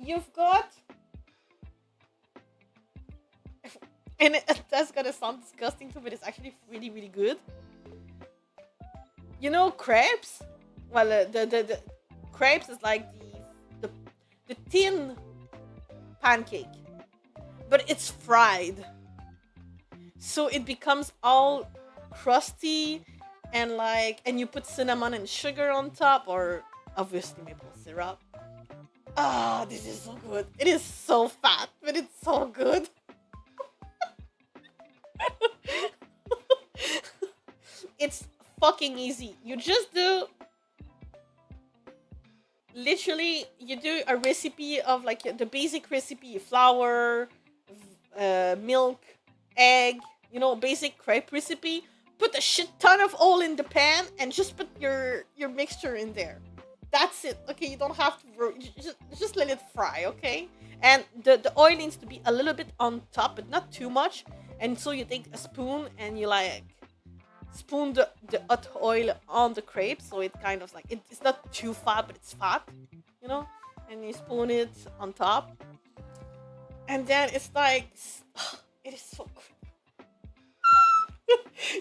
You've got, and that's gonna sound disgusting too, but it's actually really, really good. You know, crepes. Well, the crepes is like the the thin pancake, but it's fried, so it becomes all crusty, and like, and you put cinnamon and sugar on top, or obviously maple syrup. Ah, this is so good. It is so fat, but it's so good. It's fucking easy. You just do, literally, you do a recipe of like the basic recipe: flour, milk, egg. You know, basic crepe recipe. Put a shit ton of oil in the pan and just put your mixture in there. That's it. Okay, you don't have to just let it fry. Okay, and the oil needs to be a little bit on top, but not too much. And so you take a spoon and you like spoon the hot oil on the crepe, so it kind of like it's not too fat, but it's fat, you know. And you spoon it on top, and then it's like it is so good.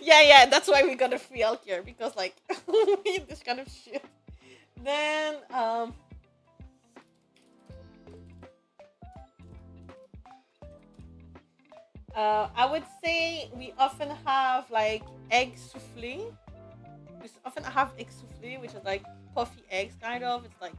Yeah, yeah. That's why we got a free out here, because like we eat this kind of shit. Then I would say we often have like egg souffle. We often have egg souffle, which is like puffy eggs, kind of. It's like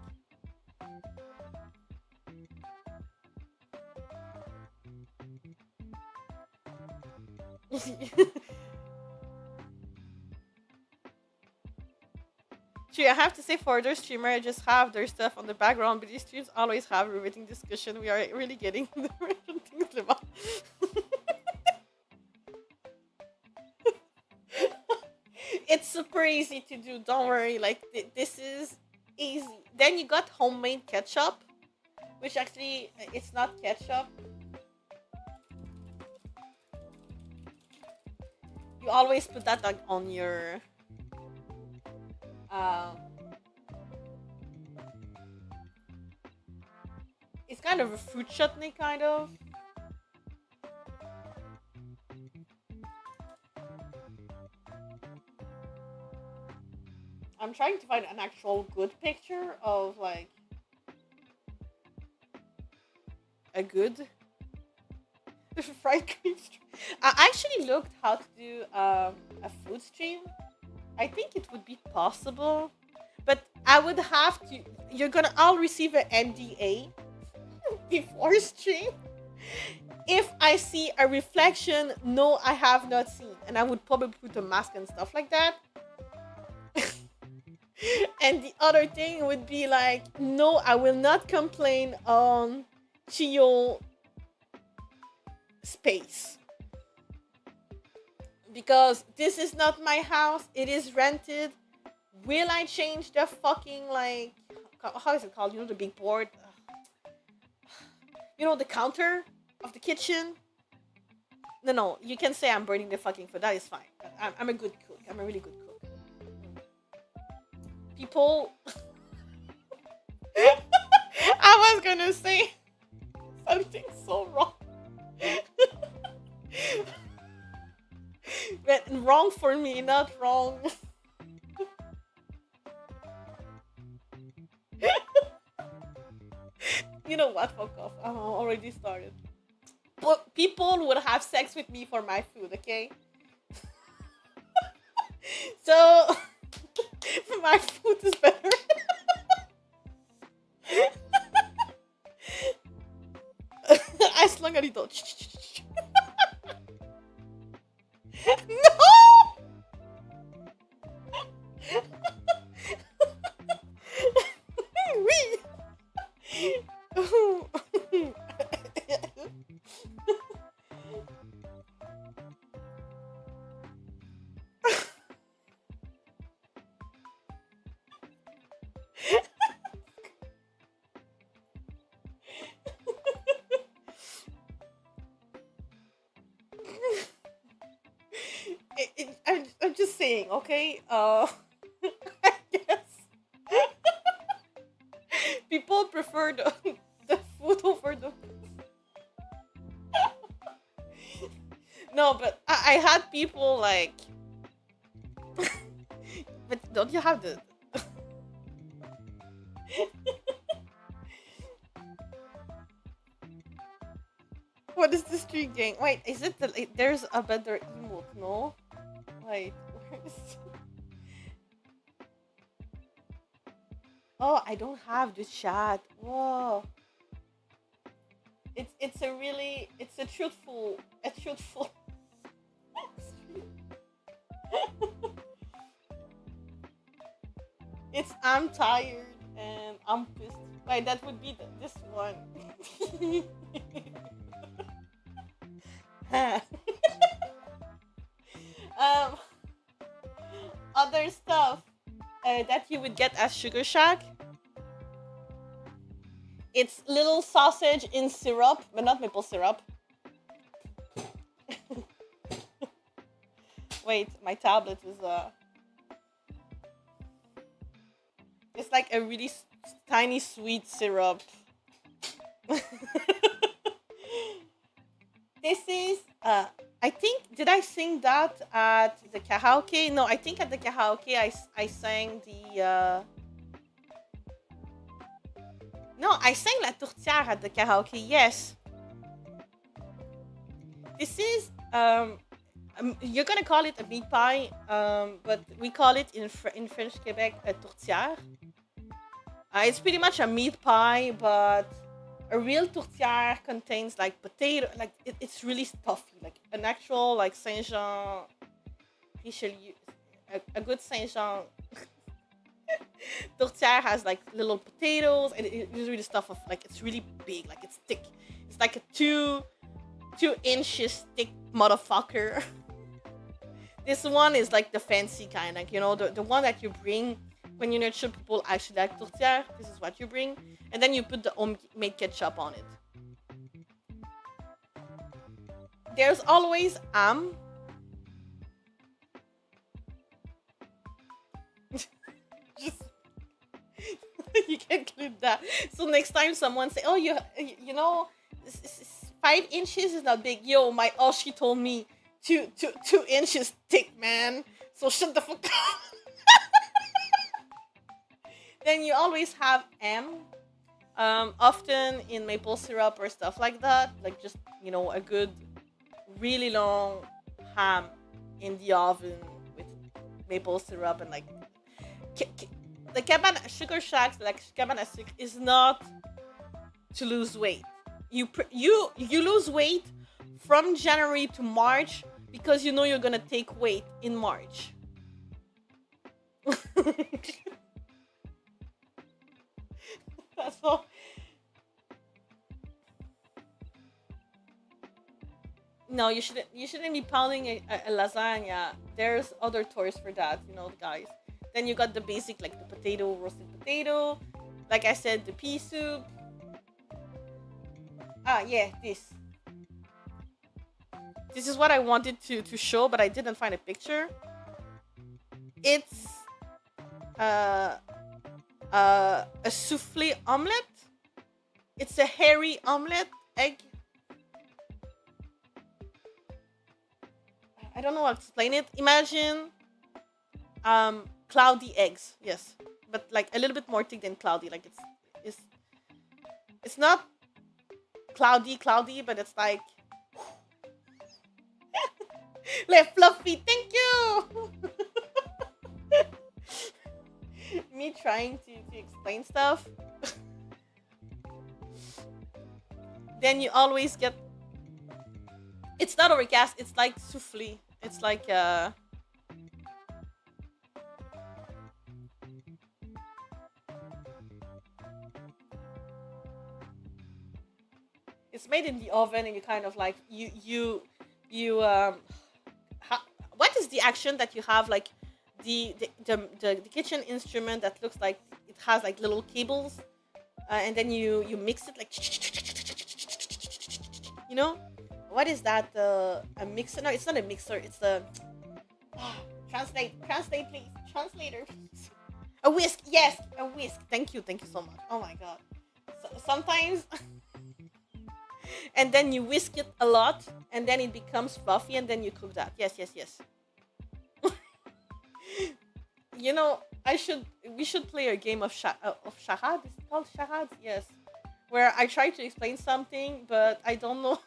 True, I have to say, for other streamer, just have their stuff on the background, but these streams always have riveting discussion. We are really getting the random things about. It's super easy to do. Don't worry. Like this is easy. Then you got homemade ketchup, which actually it's not ketchup. You always put that like on your um. It's kind of a fruit chutney, kind of. I'm trying to find an actual good picture of like a good fried cream stream. I actually looked how to do a food stream. I think it would be possible, but I would have to. You're gonna all receive an NDA before stream. If I see a reflection, no, I have not seen, and I would probably put a mask and stuff like that. And the other thing would be like, no, I will not complain on Chio space, because this is not my house, it is rented. Will I change the fucking like, how is it called, you know, the big board, you know, the counter of the kitchen? No, you can say I'm burning the fucking food, that is fine. I'm a good cook, I'm a really good cook. People I was gonna say something so wrong. But wrong for me, not wrong. You know what? Fuck off. I'm already started. But people would have sex with me for my food, okay? So my food is better. As long as you don't. No! Oui. I'm just saying, okay? I guess people prefer the food over the. No, but I had people like. But don't you have the. What is the street gang? Wait, is it the. There's a better emote, no? Wait, where is. Oh, I don't have the chat. Whoa. It's a really it's a truthful it's I'm tired and I'm pissed. Wait, that would be this one. um Other stuff that you would get as Sugar Shack. It's little sausage in syrup, but not maple syrup. Wait, my tablet is it's like a really tiny sweet syrup. This is I think did I sing that at the karaoke? No, I think at the karaoke I sang the no, I sang La Tourtière at the karaoke. Yes. This is you're gonna call it a meat pie, but we call it in French Quebec a tourtière. It's pretty much a meat pie, but a real tourtière contains like potato, like it's really stuffy, like an actual like Saint Jean Richelieu, a good Saint Jean tourtière has like little potatoes, and it's really stuff of like it's really big, like it's thick. It's like a 2 inches thick motherfucker. This one is like the fancy kind, like the one that you bring when you know sure people actually like tourtière. This is what you bring, and then you put the homemade ketchup on it. There's always just you can clip that. So next time someone say, "Oh, you know, 5 inches is not big." Yo, my she told me 2 inches thick, man. So shut the fuck up. Then you always have often in maple syrup or stuff like that, like just a good, really long ham in the oven with maple syrup and like the cabana sugar shacks like cabana sucre is not to lose weight. You lose weight from January to March because you're gonna take weight in March. That's all. No, you shouldn't be pounding a lasagna. There's other toys for that, guys. Then you got the basic like the roasted potato, like I said, the pea soup. Yeah, this is what I wanted to show, but I didn't find a picture. It's uh a souffle omelette. It's a hairy omelette egg. I don't know how to explain it. Imagine cloudy eggs. Yes, but like a little bit more thick than cloudy. Like it's it's not cloudy, but it's like fluffy. Thank you. Me trying to explain stuff. Then you always get. It's not overcast. It's like souffle. It's like it's made in the oven, and you kind of like you what is the action that you have, like the kitchen instrument that looks like it has like little cables, and then you mix it like, you know, what is that, a mixer? No, it's not a mixer, it's a translate please, translator please. A whisk, yes, a whisk. Thank you so much. Oh my god. So, sometimes and then you whisk it a lot, and then it becomes fluffy, and then you cook that. Yes. You know, we should play a game of charade. Is it called charade? Yes. Where I try to explain something, but I don't know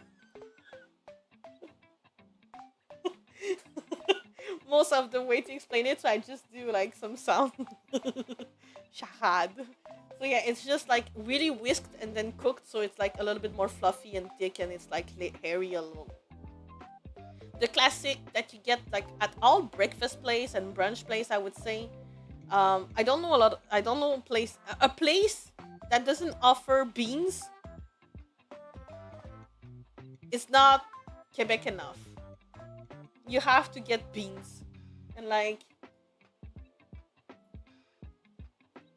most of the way to explain it, so I just do like some sound. Charade. So yeah, it's just like really whisked and then cooked, so it's like a little bit more fluffy and thick, and it's like hairy a little. The classic that you get like at all breakfast place and brunch place, I would say. I don't know a lot. I don't know a place that doesn't offer beans. It's not Quebec enough. You have to get beans, and like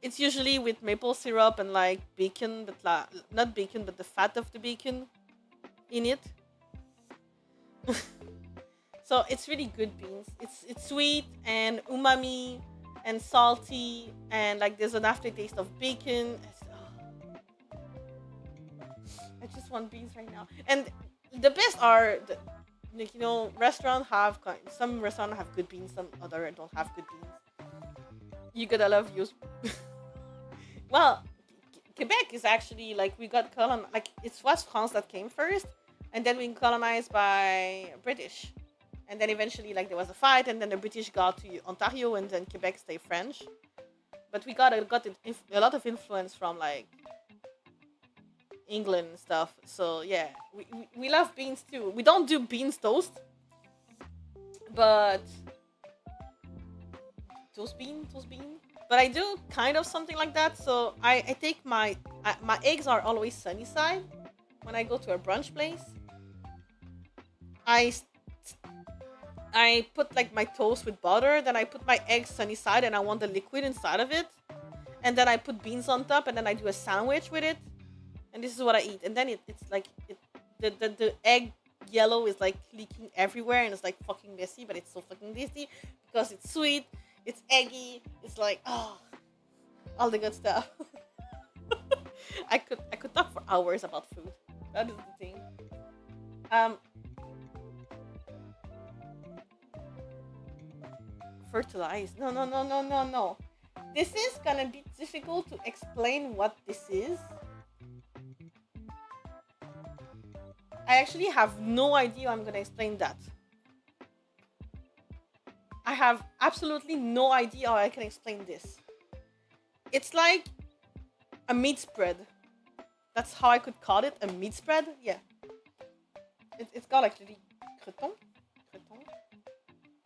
it's usually with maple syrup and like bacon, but not bacon, but the fat of the bacon in it. So it's really good beans. It's sweet and umami and salty, and like there's an aftertaste of bacon. I just want beans right now. And the best are like, you know, some restaurants have good beans, some other don't have good beans. You gotta love yours. Well, Quebec is actually like we got colonized. Like it was France that came first, and then we colonized by British, and then eventually like there was a fight, and then the British got to Ontario, and then Quebec stayed French. But we got a lot of influence from like England and stuff. So yeah, we love beans too. We don't do beans toast, but toast bean. But I do kind of something like that. So I take my eggs are always sunny side when I go to a brunch place. I put like my toast with butter, then I put my eggs sunny side, and I want the liquid inside of it, and then I put beans on top, and then I do a sandwich with it, and this is what I eat. And then it's like the egg yellow is like leaking everywhere, and it's like fucking messy, but it's so fucking tasty because it's sweet. It's eggy. It's like, oh, all the good stuff. I could talk for hours about food. That is the thing. Fertilize. No. This is gonna be difficult to explain what this is. I actually have no idea how I'm gonna explain that. I have absolutely no idea how I can explain this. It's like a meat spread. That's how I could call it, a meat spread. Yeah. It's called actually creton.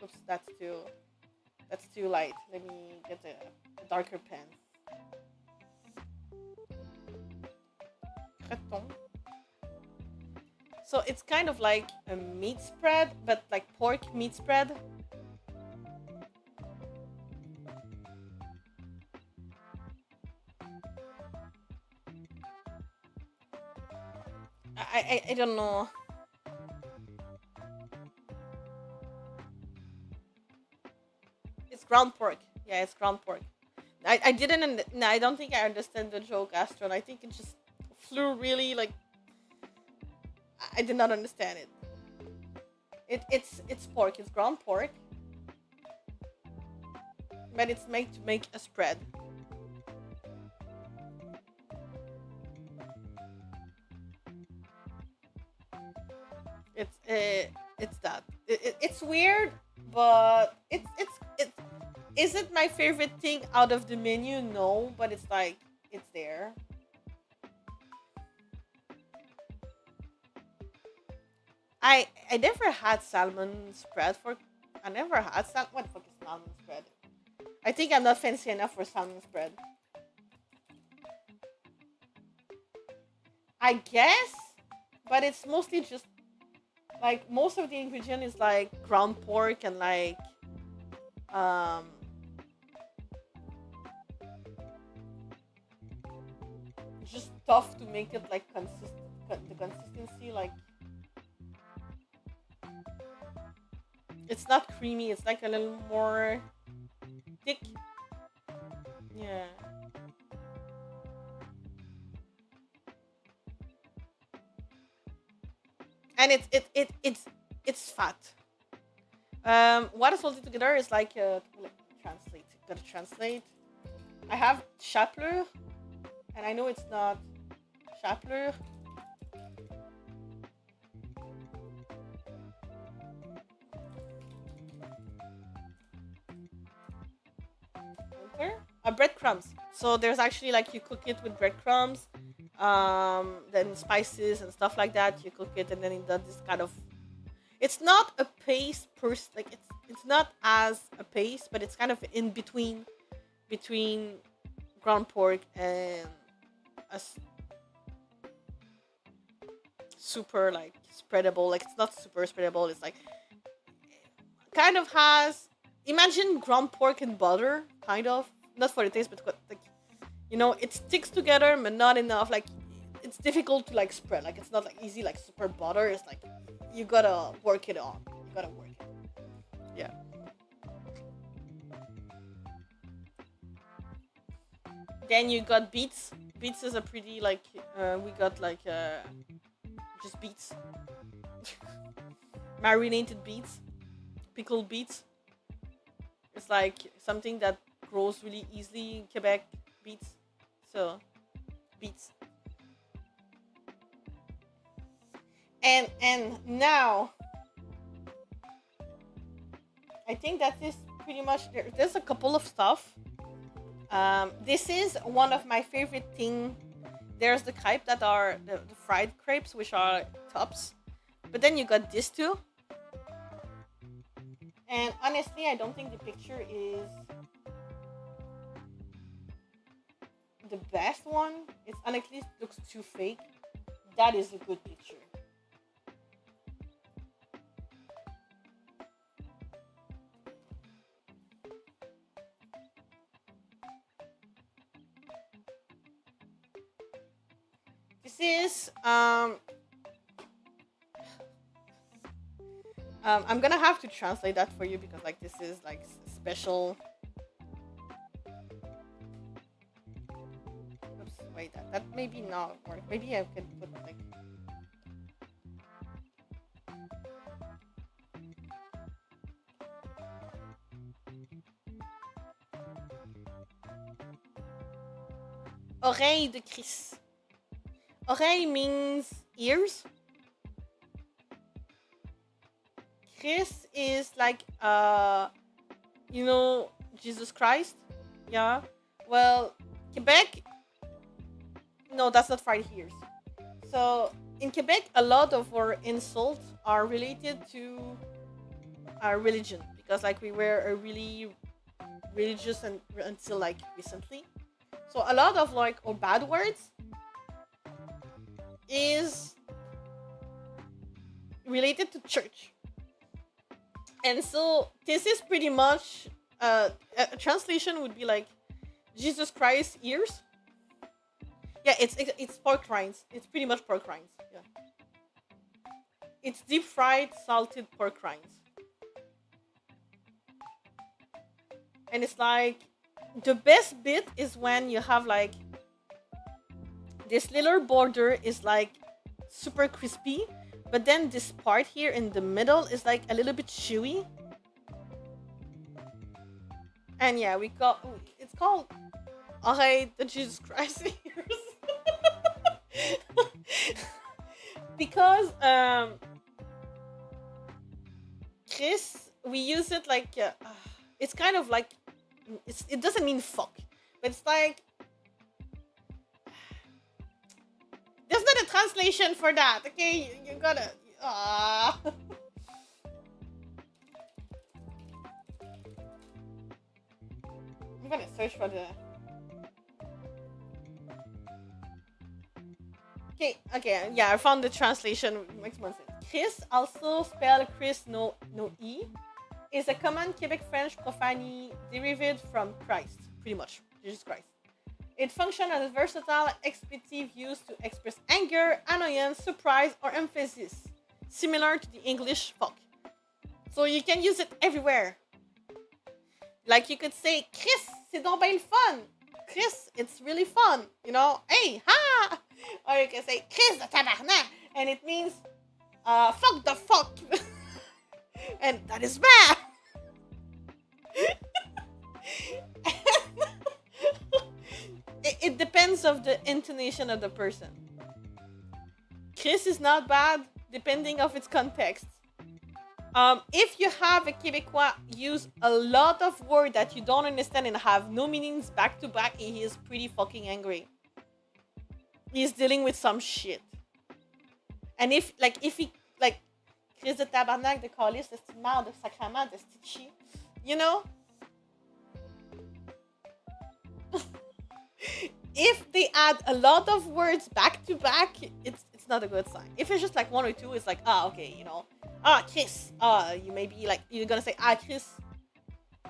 Oops, that's too light. Let me get a darker pen. Creton. So it's kind of like a meat spread, but like pork meat spread. I don't know. It's ground pork. Yeah, it's ground pork. I didn't. No, I don't think I understand the joke, Astron. I think it just flew really like. I did not understand it. It's pork. It's ground pork, but it's made to make a spread. It's that. It's weird, but it's. Is it my favorite thing out of the menu? No, but it's like it's there. I never had salmon spread for. I never had salmon. What the fuck is salmon spread? I think I'm not fancy enough for salmon spread. I guess, but it's mostly just like most of the ingredient is like ground pork and like um just tough to make it like the consistency like it's not creamy, it's like a little more thick. Yeah. And it's fat. What is holding together is like translate. Gotta translate. I have chapelure, and I know it's not chapelure. Breadcrumbs. So there's actually like you cook it with breadcrumbs, then spices and stuff like that. You cook it, and then it does this kind of. It's not a paste like it's not as a paste, but it's kind of in between ground pork and a super like spreadable. Like it's not super spreadable. It's like kind of has imagine ground pork and butter, kind of not for the taste, but like it sticks together, but not enough. Like it's difficult to like spread. Like it's not like easy like super butter. It's like you gotta work it on. You gotta work it. Yeah. Then you got beets. Beets is a pretty like we got like just beets, marinated beets, pickled beets. It's like something that grows really easily in Quebec. Beets, so beets. And now I think that is pretty much there's a couple of stuff. This is one of my favorite thing. There's the crepe that are the fried crepes, which are tops, but then you got this too. And honestly, I don't think the picture is the best one. It's honestly looks too fake. That is a good picture. This is I'm gonna have to translate that for you because like this is like special. Oops, wait, that maybe not work. Maybe I could put like oreille de Chris. Oreille means ears. Chris is like Jesus Christ. Yeah. Well, Quebec. No, that's not fried ears. So in Quebec, a lot of our insults are related to our religion because like we were a really religious and until like recently. So a lot of like our bad words is related to church. And so this is pretty much a translation would be like Jesus Christ ears. Yeah, it's pork rinds. It's pretty much pork rinds. Yeah, it's deep fried salted pork rinds, and it's like the best bit is when you have like this little border is like super crispy, but then this part here in the middle is like a little bit chewy. And yeah, it's called Alright, the Jesus Christ ears. Because Chris, we use it like it's kind of like it doesn't mean fuck, but it's like there's not a translation for that. Okay, you gotta. I'm gonna search for the. Okay, yeah, I found the translation. Makes more sense. Chris, also spelled Chris no E, is a common Quebec French profanity derived from Christ, pretty much, Jesus Christ. It functions as a versatile expletive used to express anger, annoyance, surprise, or emphasis, similar to the English fuck. So you can use it everywhere. Like you could say, Chris, c'est donc bien le fun. Chris, it's really fun. You know, hey, ha! Or you can say, Chris the tabarnak. And it means, fuck the fuck. And that is bad. It depends of the intonation of the person. Chris is not bad depending of its context. If you have a Quebecois use a lot of words that you don't understand and have no meanings back to back, he is pretty fucking angry. He's dealing with some shit. And if he Chris de tabarnak, de calice, de petite merde, de sacrement, de stichi, you know? If they add a lot of words back to back, it's not a good sign. If it's just like one or two, it's like, okay, you know. Chris. You may be like, you're gonna say, Chris,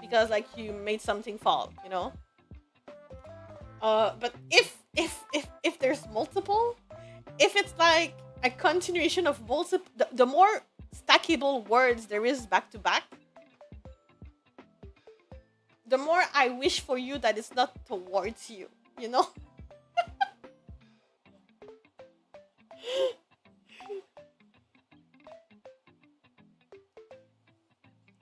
because like you made something fall, you know. But if there's multiple, if it's like a continuation of multiple, the more stackable words there is back to back, the more I wish for you that it's not towards you, you know.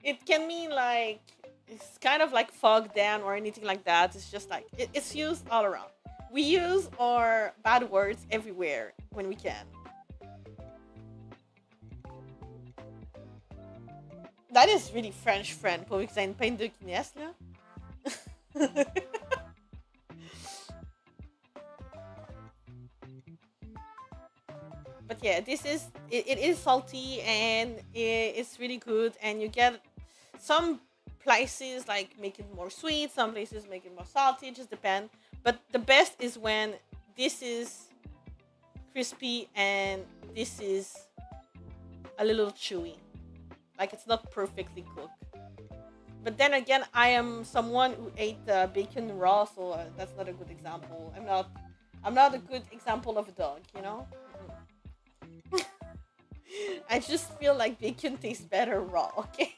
It can mean like it's kind of like fog down or anything like that. It's just like it's used all around. We use our bad words everywhere when we can. That is really French friend. Pour que ça une peine de Guinness là. But yeah, it is salty and it's really good, and you get some places like make it more sweet, some places make it more salty, it just depends. But the best is when this is crispy and this is a little chewy, like it's not perfectly cooked. But then again, I am someone who ate bacon raw, so that's not a good example. I'm not a good example of a dog, you know. I just feel like bacon tastes better raw, okay?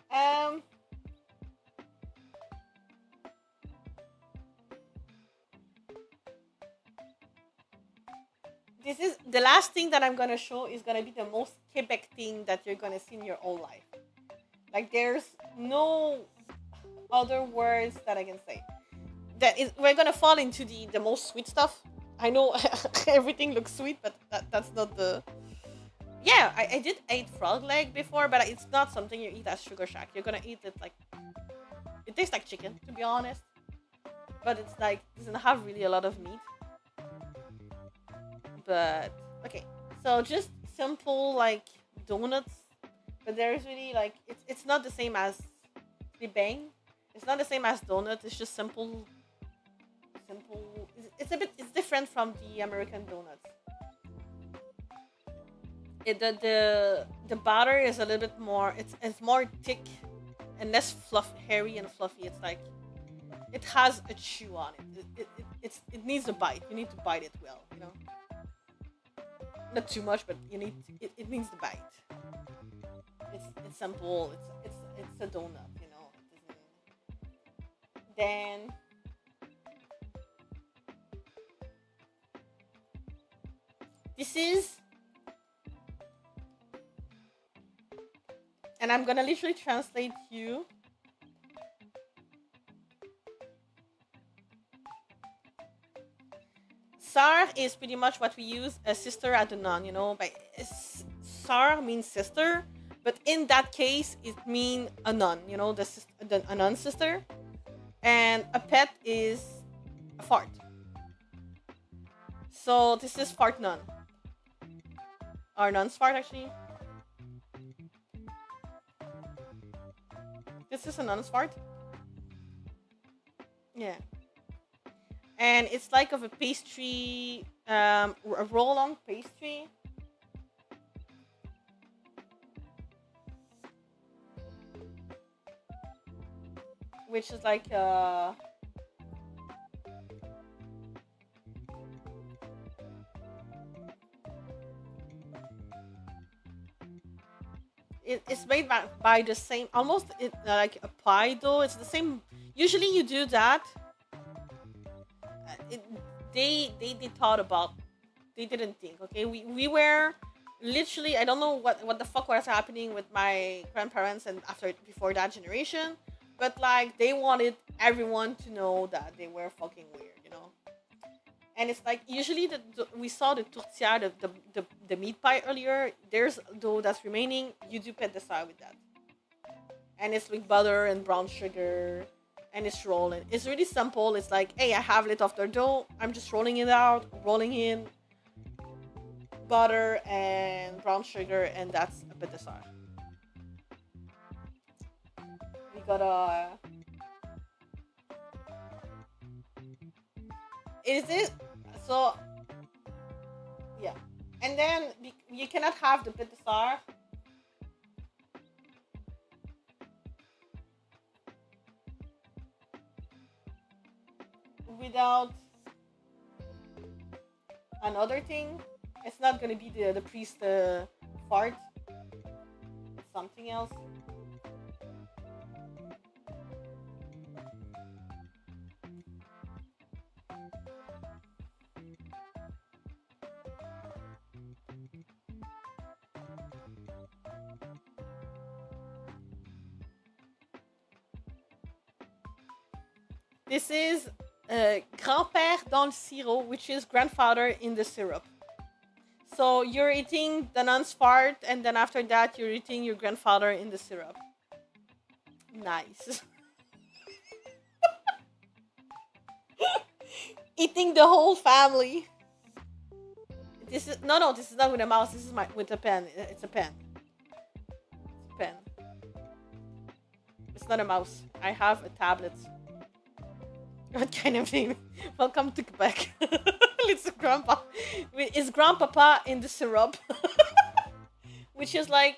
um this is the last thing that I'm gonna show is gonna be the most Quebec thing that you're gonna see in your whole life. Like there's no other words that I can say. We're gonna fall into the most sweet stuff. I know everything looks sweet, but that's not the. Yeah, I did eat frog leg before, but it's not something you eat at Sugar Shack. You're gonna eat it like it tastes like chicken, to be honest, but it's like doesn't have really a lot of meat. But okay, so just simple like donuts, but there's really like it's not the same as the bang. It's not the same as donut. It's just simple. It's different from the American donuts. The batter is a little bit more. It's more thick and less hairy and fluffy. It's like it has a chew on it. It needs a bite. You need to bite it well. You know, not too much, but it needs the bite. It's simple. It's a donut. You know. Then this is, and I'm gonna literally translate you. Sar is pretty much what we use a sister at the nun, you know. But Sar means sister, but in that case, it means a nun, you know, a nun sister. And a pet is a fart. So this is fart nun. Or nun's fart, actually. This is a nun's fart. Yeah. And it's like of a pastry, a roll-on pastry. Which is like it's made by the same, almost like a pie dough. It's the same. Usually you do that. It, they thought about. They didn't think. Okay, we were literally, I don't know what the fuck was happening with my grandparents and before that generation, but like they wanted everyone to know that they were fucking weird, you know. And it's like usually we saw the tourtière, the meat pie earlier. There's dough that's remaining. You do pet the side with that, and it's with butter and brown sugar, and it's rolling. It's really simple. It's like, hey, I have leftover dough. I'm just rolling it out, rolling in butter and brown sugar, and that's a pet de sar. We got a. Is it so? Yeah, and then you cannot have the pet de sar without another thing. It's not gonna be the priest fart. It's something else. This is grand-père dans le sirop, which is grandfather in the syrup. So you're eating the nun's fart, and then after that, you're eating your grandfather in the syrup. Nice. Eating the whole family. This is no. This is not with a mouse. This is with a pen. It's a pen. It's a pen. It's not a mouse. I have a tablet. What kind of name? Welcome to Quebec. It's grandpa. It's grandpapa in the syrup, which is like,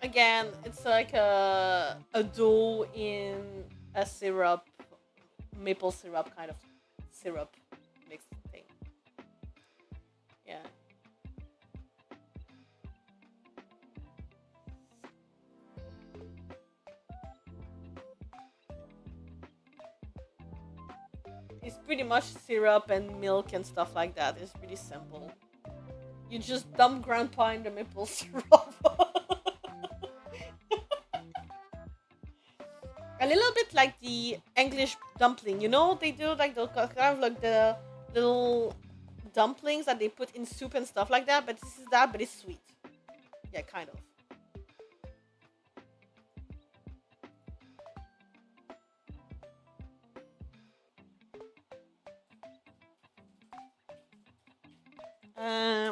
again, it's like a dough in a syrup, maple syrup kind of syrup mixed thing. Yeah. It's pretty much syrup and milk and stuff like that. It's pretty simple. You just dump grandpa in the maple syrup. A little bit like the English dumpling, you know, they do like the kind of like the little dumplings that they put in soup and stuff like that. But this is that, but it's sweet. Yeah, kind of.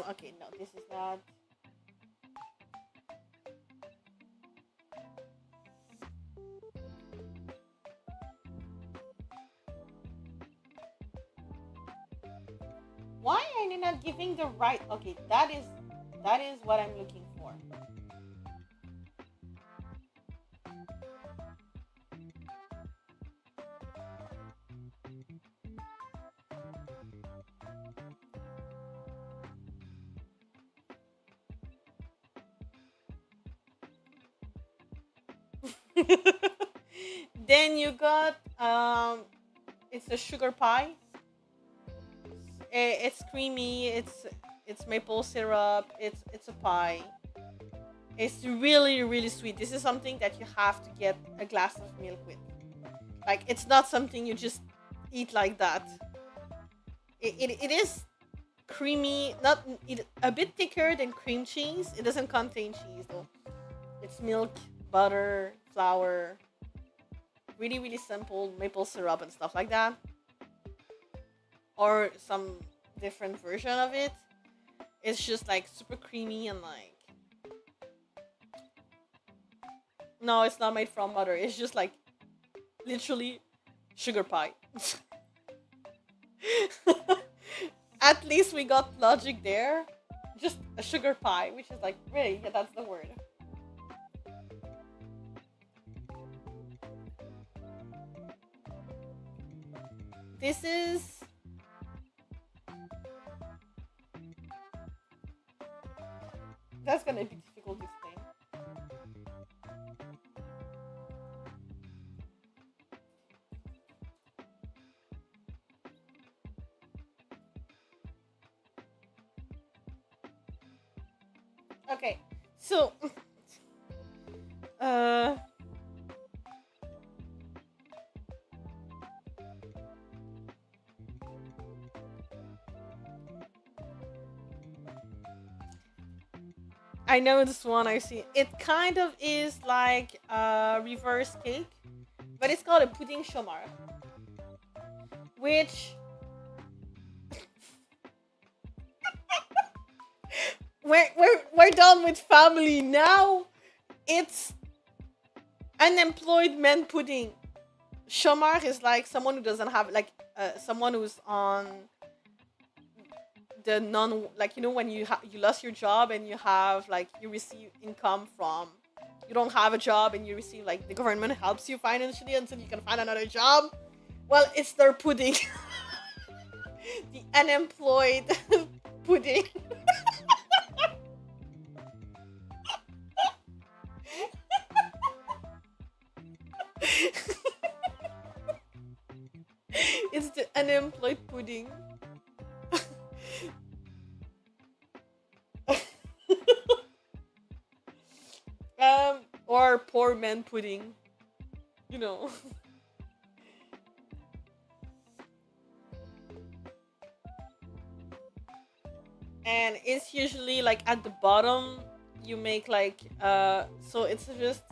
Okay, no, this is not. Why are you not giving the right? Okay, that is what I'm looking for. Then you got It's a sugar pie. It's creamy. It's maple syrup. It's a pie. It's really really sweet. This is something that you have to get a glass of milk with. Like it's not something you just eat like that. It is creamy, not a bit thicker than cream cheese. It doesn't contain cheese though. It's milk, butter, flour, really really simple maple syrup and stuff like that, or some different version of it. It's just like super creamy and like no, it's not made from butter. It's just like literally sugar pie. At least we got logic there. Just a sugar pie, which is like really, yeah, that's the word. This is that's gonna be difficult to explain. Okay, so uh I know this one I see. It kind of is like a reverse cake, but it's called a pudding chomar, which we're done with family now. It's unemployed man pudding. Chomar is like someone who doesn't have like someone who's on the non, like when you lost your job and you have like you receive income from, you don't have a job and you receive like the government helps you financially until you can find another job. Well, it's their pudding. The unemployed pudding. It's the unemployed pudding. Or poor man pudding, you know. And it's usually like at the bottom you make like so it's just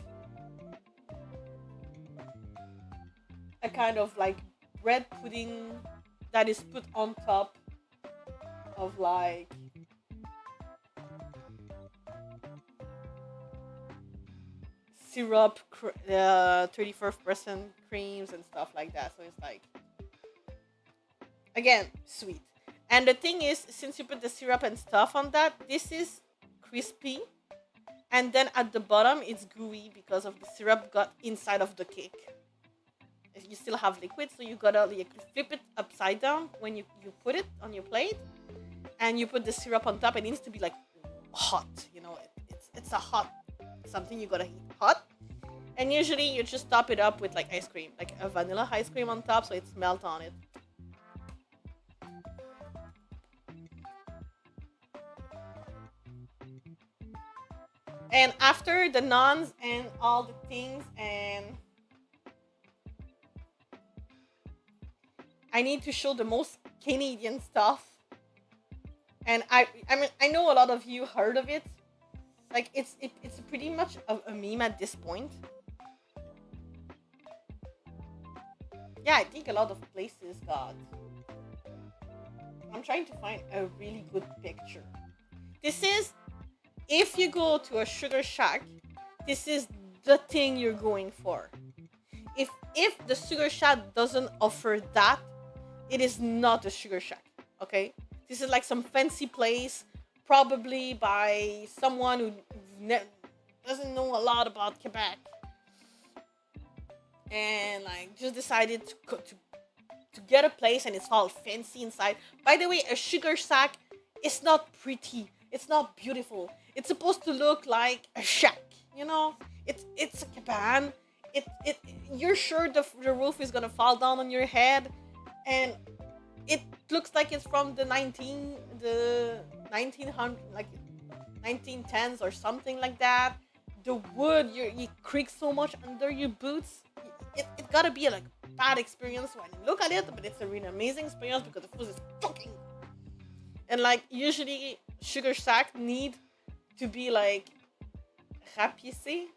a kind of like bread pudding that is put on top of like syrup, 34% creams and stuff like that. So it's like again sweet. And the thing is, since you put the syrup and stuff on that, this is crispy, and then at the bottom it's gooey because of the syrup got inside of the cake. You still have liquid, so you gotta like flip it upside down when you put it on your plate, and you put the syrup on top. And it needs to be like hot, it's a hot something you gotta eat hot. And usually you just top it up with like ice cream, like a vanilla ice cream on top, so it's melt on it. And after the nuns and all the things, and I need to show the most Canadian stuff. And I mean I know a lot of you heard of it. Like it's pretty much a meme at this point. Yeah, I think a lot of places got. I'm trying to find a really good picture. This is, if you go to a sugar shack, this is the thing you're going for. If the sugar shack doesn't offer that, it is not a sugar shack. Okay, this is like some fancy place, probably by someone who doesn't know a lot about Quebec, and like just decided to get a place, and it's all fancy inside. By the way, a sugar shack is not pretty. It's not beautiful. It's supposed to look like a shack. It's a cabin. You're sure the roof is gonna fall down on your head, and it looks like it's from the 1900, like 1910s or something like that. The wood, you creak so much under your boots. It gotta be like a bad experience when you look at it, but it's a really amazing experience because the food is fucking. And like usually, sugar shack need to be like rapissé.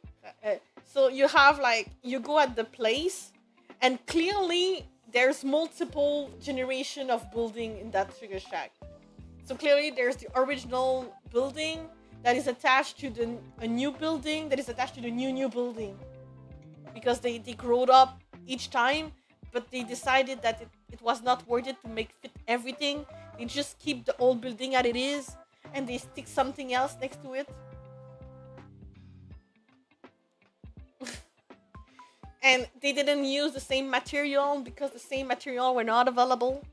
So you have like you go at the place, and clearly there's multiple generation of building in that sugar shack. So clearly there's the original building that is attached to a new building that is attached to the new building, because they growed up each time, but they decided that it was not worth it to make fit everything. They just keep the old building as it is, and they stick something else next to it. And they didn't use the same material because the same material were not available.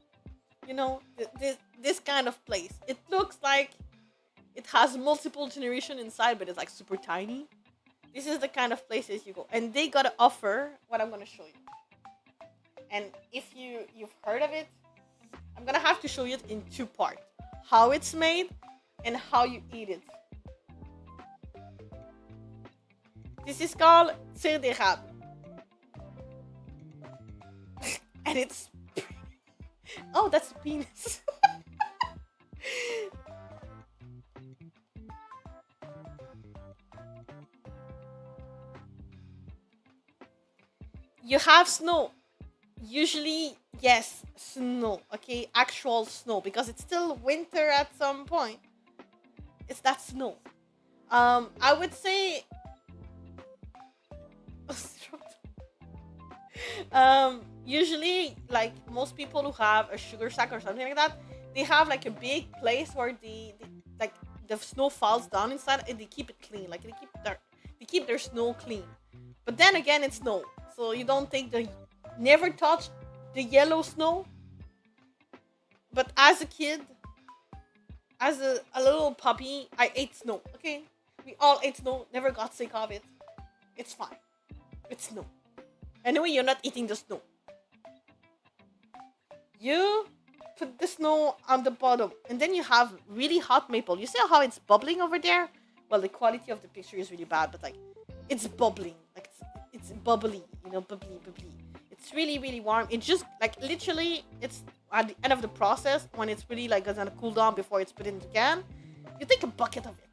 You know, this kind of place. It looks like it has multiple generation inside, but it's like super tiny. This is the kind of places you go, and they gotta offer what I'm gonna show you. And if you've heard of it, I'm gonna have to show you it in two parts: how it's made and how you eat it. This is called tire d'érable, and it's oh, that's a penis. You have snow. Usually, yes, snow. Okay, actual snow, because it's still winter at some point. It's that snow. I would say. Usually, like most people who have a sugar shack or something like that, they have like a big place where like the snow falls down inside, and they keep it clean. Like they keep their snow clean. But then again, it's snow, so you don't take never touch the yellow snow. But as a kid, as a little puppy, I ate snow. Okay, we all ate snow. Never got sick of it. It's fine. It's snow. Anyway, you're not eating the snow. You put the snow on the bottom, and then you have really hot maple. You see how it's bubbling over there? Well, the quality of the picture is really bad, but like, it's bubbling. Like it's bubbly, you know, bubbly. It's really, really warm. It just like literally, it's at the end of the process when it's really like gonna cool down before it's put in the can. You take a bucket of it,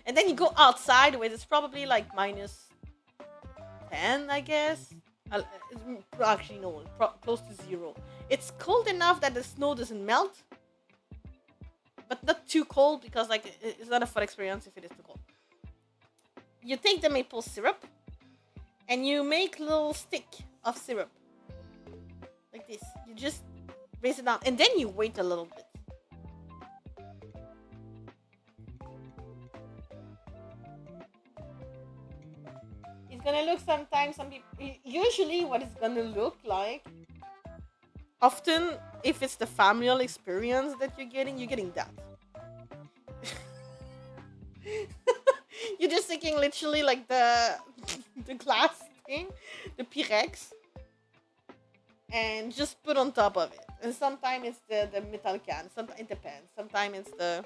and then you go outside where it's probably like -10, I guess. Actually, no, close to 0. It's cold enough that the snow doesn't melt, but not too cold, because like it's not a fun experience if it is too cold. You take the maple syrup, and you make a little stick of syrup like this. You just raise it down, and then you wait a little bit. Gonna look sometimes, some people, usually what it's gonna look like, often if it's the familial experience that you're getting that. You're just taking literally like the glass thing, the Pyrex, and just put on top of it. And sometimes it's the metal can, sometimes it depends. Sometimes it's the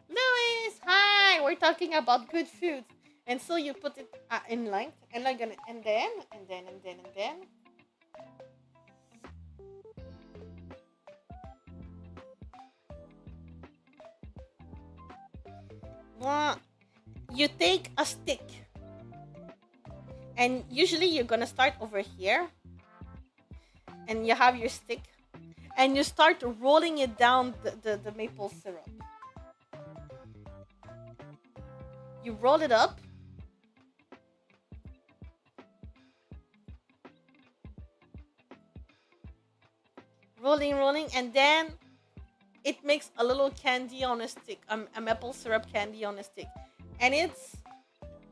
Louis, hi, we're talking about good food. And so you put it in length, and like and then. You take a stick, and usually you're gonna start over here, and you have your stick, and you start rolling it down the maple syrup. You roll it up. Rolling, and then it makes a little candy on a stick, a maple syrup candy on a stick, and it's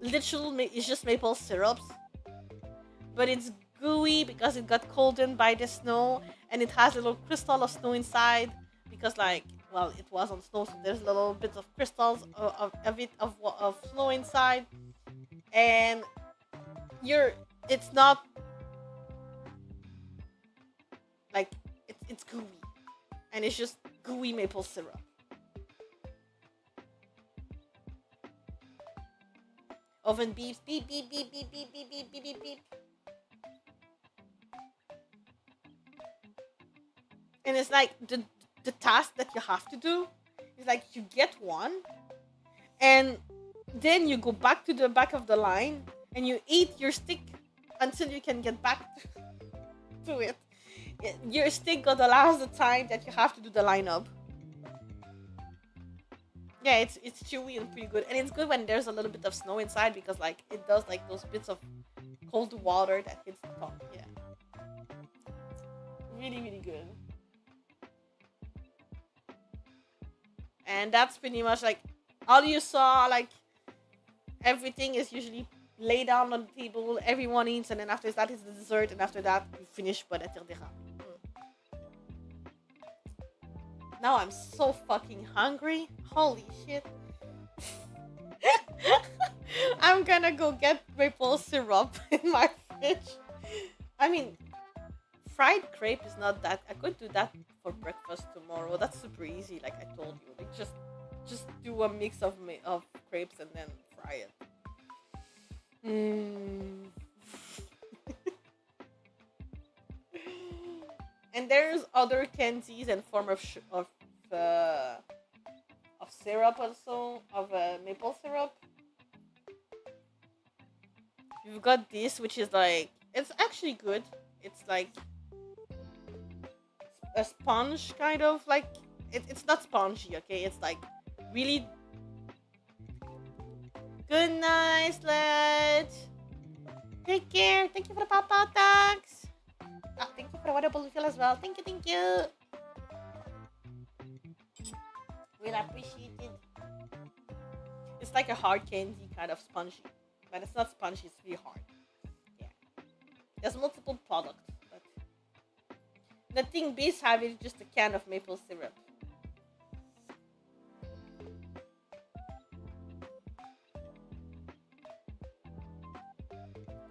it's just maple syrups, but it's gooey because it got colden by the snow, and it has a little crystal of snow inside, because like, well, it was on snow, so there's a little bit of crystals of snow inside, and it's not Like it's gooey, and it's just gooey maple syrup. Oven beeps, beep beep beep beep beep beep beep beep beep beep. And it's like the task that you have to do is like you get one, and then you go back to the back of the line and you eat your stick until you can get back to it. Your stick gotta last the time that you have to do the lineup. Yeah, it's chewy and pretty good, and it's good when there's a little bit of snow inside because like it does like those bits of cold water that hits the top. Yeah, really really good. And that's pretty much like all you saw. Like everything is usually laid down on the table, everyone eats, and then after that is the dessert, and after that you finish PAWLETTE. Now I'm so fucking hungry. Holy shit. I'm gonna go get maple syrup in my fridge. I mean, fried crepe is not that. I could do that for breakfast tomorrow. That's super easy, like I told you. Like just do a mix of crepes and then fry it. Mm. And there's other candies and form of syrup also, of maple syrup. You've got this, which is like, it's actually good. It's like a sponge kind of like, it's not spongy, okay? It's like really good night, Sledge. Take care. Thank you for the pop-out tags. Thank you for the wonderful refill as well. Thank you, thank you. We'll appreciate it. It's like a hard candy, kind of spongy. But it's not spongy, it's really hard. Yeah. There's multiple products, but the thing bees have is just a can of maple syrup.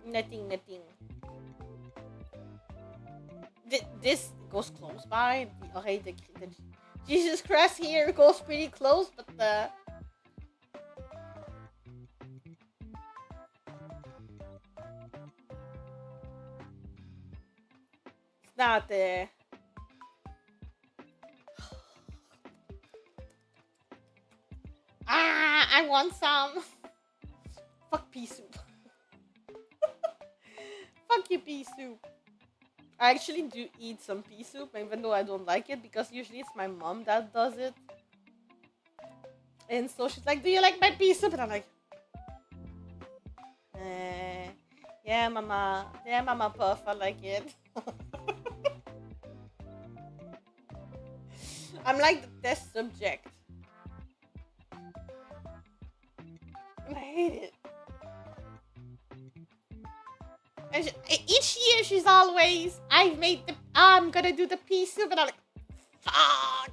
Nothing. This goes close by. Okay, the Jesus Christ here goes pretty close, but it's not there. I want some. Fuck pea soup. Fuck you, pea soup. I actually do eat some pea soup, even though I don't like it, because usually it's my mom that does it. And so she's like, do you like my pea soup? And I'm like, yeah, mama. Yeah, mama puff, I like it. I'm like the test subject. And I hate it. And each year she's always, I'm gonna do the pea soup, and I'm like, fuck.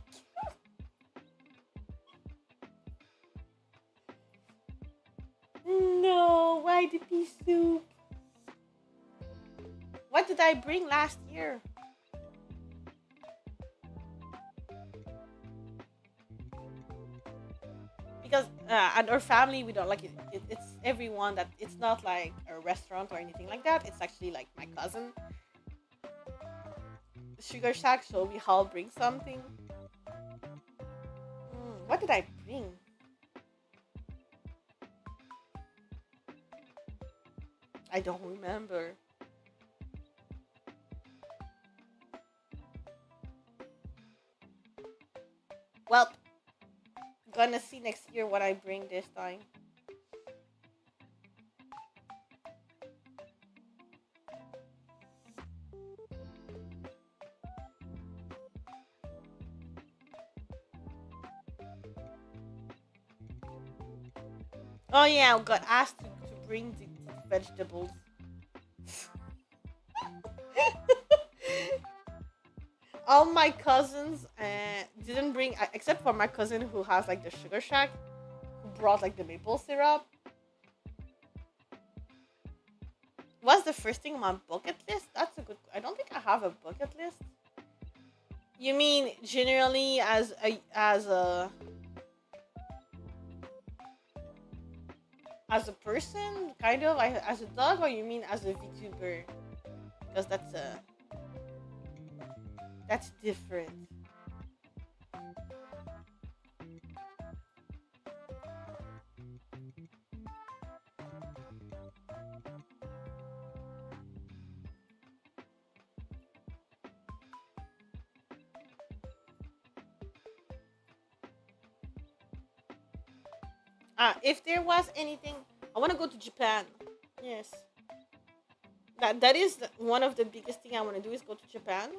No, why the pea soup? What did I bring last year? Because at our family we don't like it. It's everyone that it's not like a restaurant or anything like that. It's actually like my cousin Sugar Shack, so we all bring something. What did I bring? I don't remember. Well, gonna see next year what I bring this time. Oh yeah, I got asked to bring the vegetables. All my cousins didn't bring, except for my cousin who has like the Sugar Shack, who brought like the maple syrup. What's the first thing on my bucket list? That's a good. I don't think I have a bucket list. You mean generally as a person, kind of, as a dog, or you mean as a VTuber? Because that's different. If there was anything, I want to go to Japan. Yes, that is one of the biggest thing I want to do is go to Japan.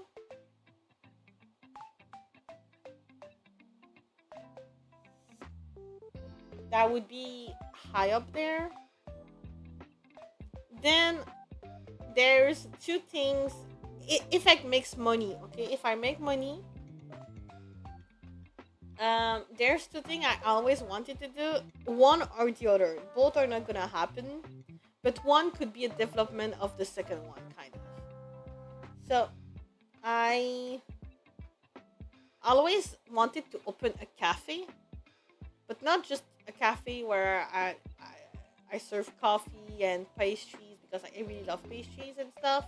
That would be high up there. Then there's two things. If I makes money, okay, if I make money, there's two things I always wanted to do. One or the other. Both are not gonna happen, but one could be a development of the second one, kind of. So I always wanted to open a cafe, but not just a cafe where I serve coffee and pastries because I really love pastries and stuff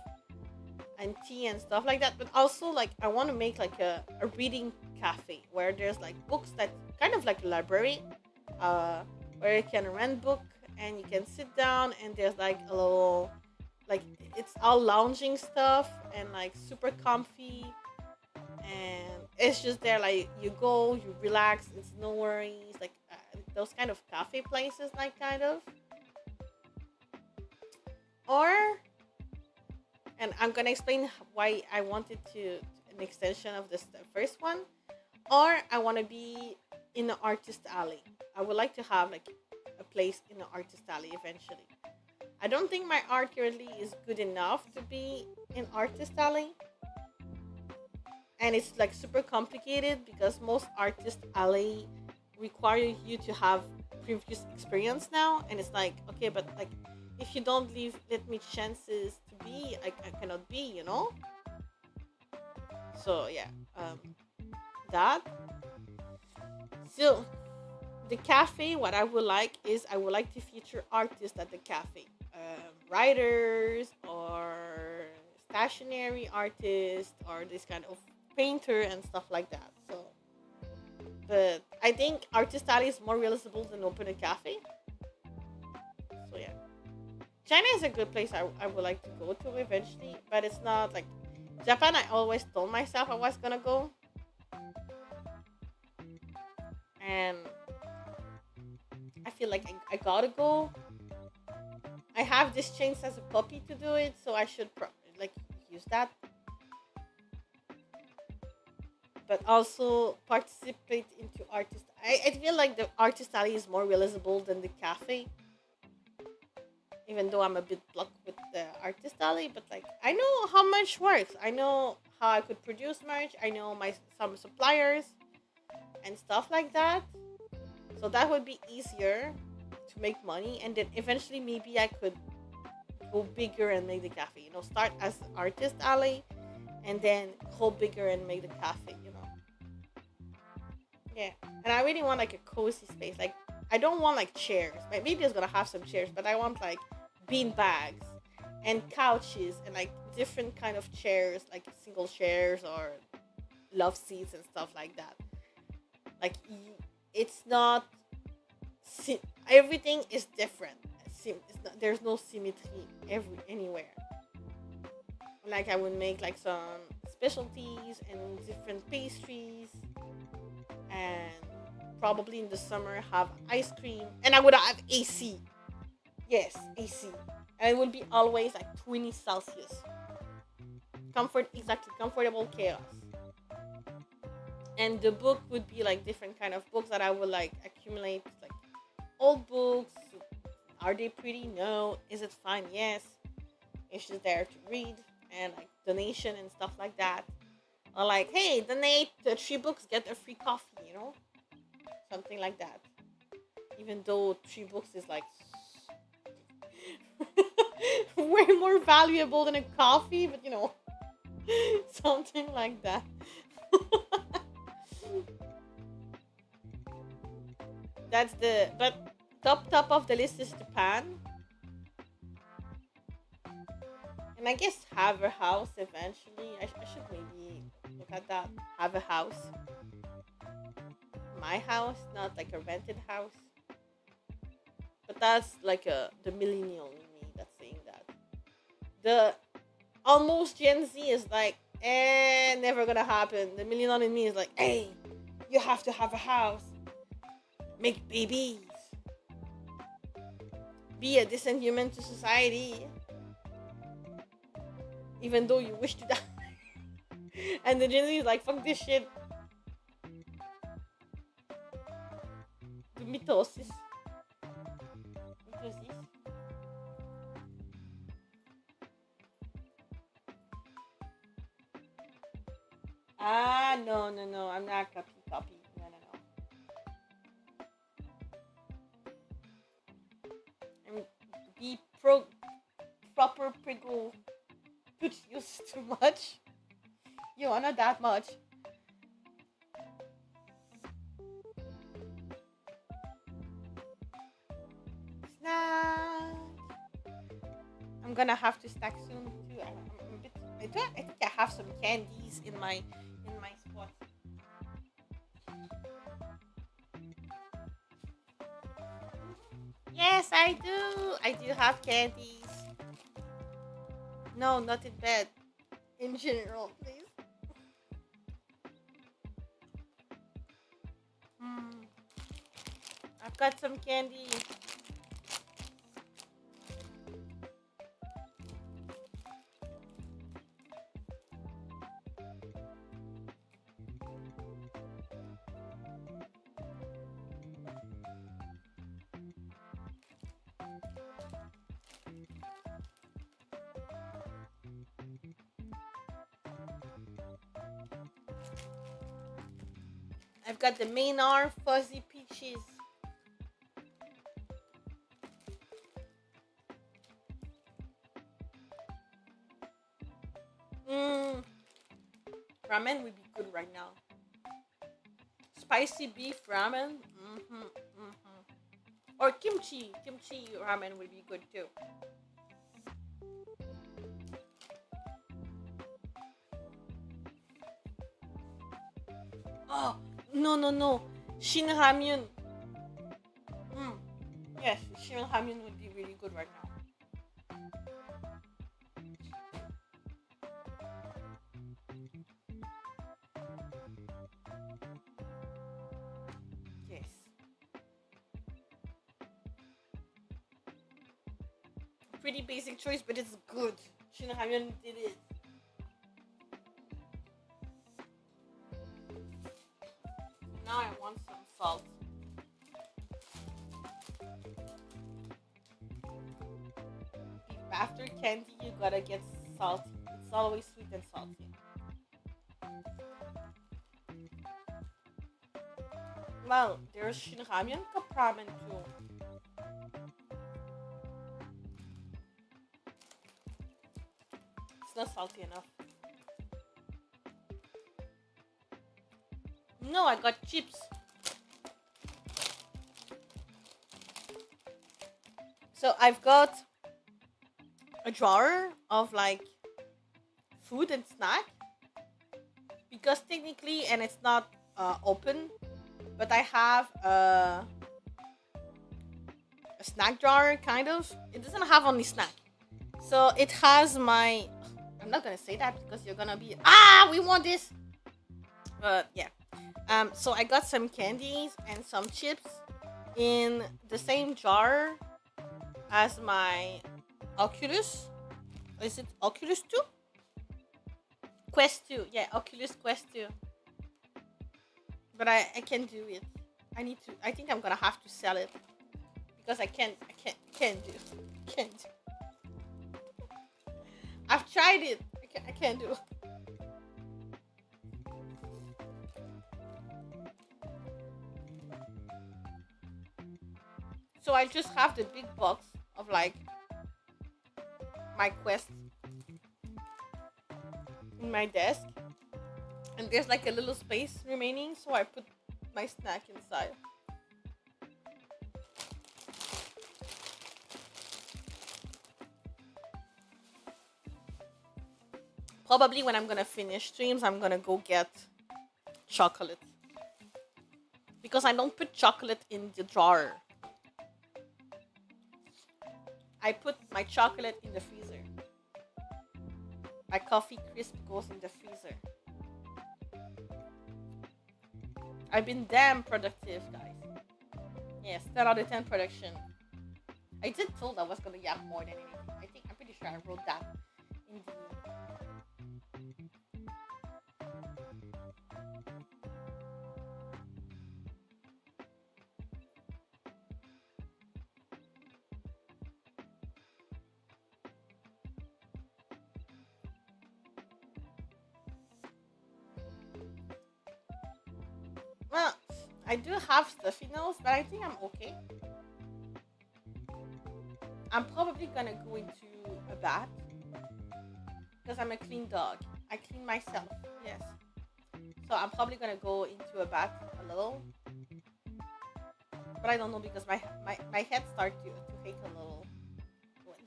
and tea and stuff like that. But also like I want to make like a reading cafe where there's like books that kind of like a library, uh, where you can rent book and you can sit down and there's like a little like it's all lounging stuff and like super comfy and it's just there like you go you relax it's no worries like those kind of cafe places like kind of or and I'm gonna explain why I wanted to an extension of this the first one or I want to be in the artist alley. I would like to have like a place in the artist alley eventually. I don't think my art currently is good enough to be in artist alley and it's like super complicated because most artist alley require you to have previous experience now and it's like okay but like if you don't leave let me chances to be I cannot be so yeah um that so the cafe what I would like is I would like to feature artists at the cafe, writers or stationary artists or this kind of painter and stuff like that so but I think artist alley is more realizable than open a cafe so yeah China is a good place I would like to go to eventually but it's not like Japan I always told myself I was gonna go and I feel like I gotta go. I have this chance as a puppy to do it, so I should like use that, but also participate into artist. I feel like the artist alley is more realizable than the cafe, even though I'm a bit blocked with the artist alley. But like I know how much works. I know how I could produce merch. I know my some suppliers and stuff like that. So that would be easier to make money, and then eventually maybe I could go bigger and make the cafe. Start as artist alley, and then go bigger and make the cafe. Yeah. And I really want like a cozy space. Like I don't want like chairs. Maybe it's gonna have some chairs, but I want like bean bags and couches and like different kind of chairs, like single chairs or love seats and stuff like that. Like it's not everything is different. There's no symmetry anywhere. Like I would make like some specialties and different pastries and probably in the summer have ice cream and I would have AC. Yes, AC. And it would be always like 20 Celsius. Exactly, comfortable chaos. And the book would be like different kind of books that I would like accumulate like old books. Are they pretty? No. Is it fun? Yes. It's just there to read and like donation and stuff like that. Or like, hey, donate 3 books, get a free coffee, something like that. Even though 3 books is like way more valuable than a coffee, but something like that. That's the but top of the list is Japan, and I guess have a house eventually. I should maybe look at that. Have a house, my house, not like a rented house. But that's like the millennial in me that's saying that. The almost Gen Z is like, never gonna happen. The millennial in me is like, hey, you have to have a house, make babies, be a decent human to society, even though you wish to die. And the Gen Z is like, fuck this shit. The mitosis. Mitosis. No. I'm not copy. No. I'm be proper prego. Could use too much. You are not that much. Snack. I'm gonna have to snack soon too. I'm a bit. I think I have some candies in my spot. Yes, I do. I do have candies. No, not in bed. In general, please. Mm, I've got some candy. I've got the Maynard fuzzy peaches. Mm, ramen would be good right now. Spicy beef ramen. Or kimchi. Kimchi ramen would be good too. Oh, no. Shin ramyun. Mm. Yes, shin ramyun would be really good right now. Yes. Pretty basic choice, but it's good. Shin ramyun did it. Now I want some salt. After candy, you gotta get salty. It's always sweet and salty. Well, there's Shin Ramyun cup ramen too. It's not salty enough. No, I got chips. So I've got a drawer of like food and snack because technically, and it's not open, but I have a snack drawer kind of. It doesn't have only snack, so it has my. I'm not gonna say that because you're gonna be we want this, but yeah. So I got some candies and some chips in the same jar as my Oculus. Is it Oculus 2? Quest 2. Yeah, Oculus Quest 2. But I can't do it. I think I'm gonna have to sell it because I can't do. Can't do. I've tried it. I can't do. So I just have the big box of like my Quest in my desk, And there's like a little space remaining, so I put my snack inside. Probably when I'm gonna finish streams, I'm gonna go get chocolate. Because I don't put chocolate in the drawer. I put my chocolate in the freezer. My coffee crisp goes in the freezer. I've been damn productive, guys. Yes, 10 out of 10 production. I did told I was gonna yap more than anything. I'm pretty sure I wrote that in the... Well, I do have stuffy nose, but I think I'm okay. I'm probably gonna go into a bath because I'm a clean dog. I clean myself, yes. So I'm probably gonna go into a bath a little, but I don't know because my head starts to ache a little.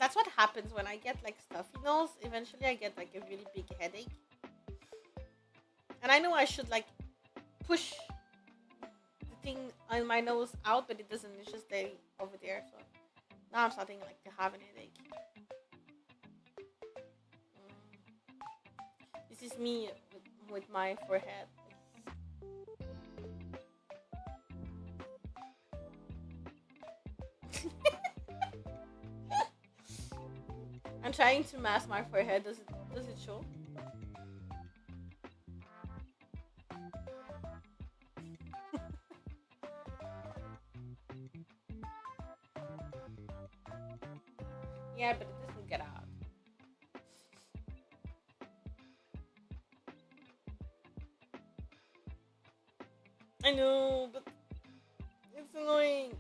That's what happens when I get like stuffy nose. Eventually, I get like a really big headache, and I know I should like push the thing on my nose out, but it doesn't. It's just stay over there. So now I'm starting like to have an headache. This is me with my forehead. I'm trying to mask my forehead. Does it show? Yeah, but it doesn't get out. I know, but it's annoying.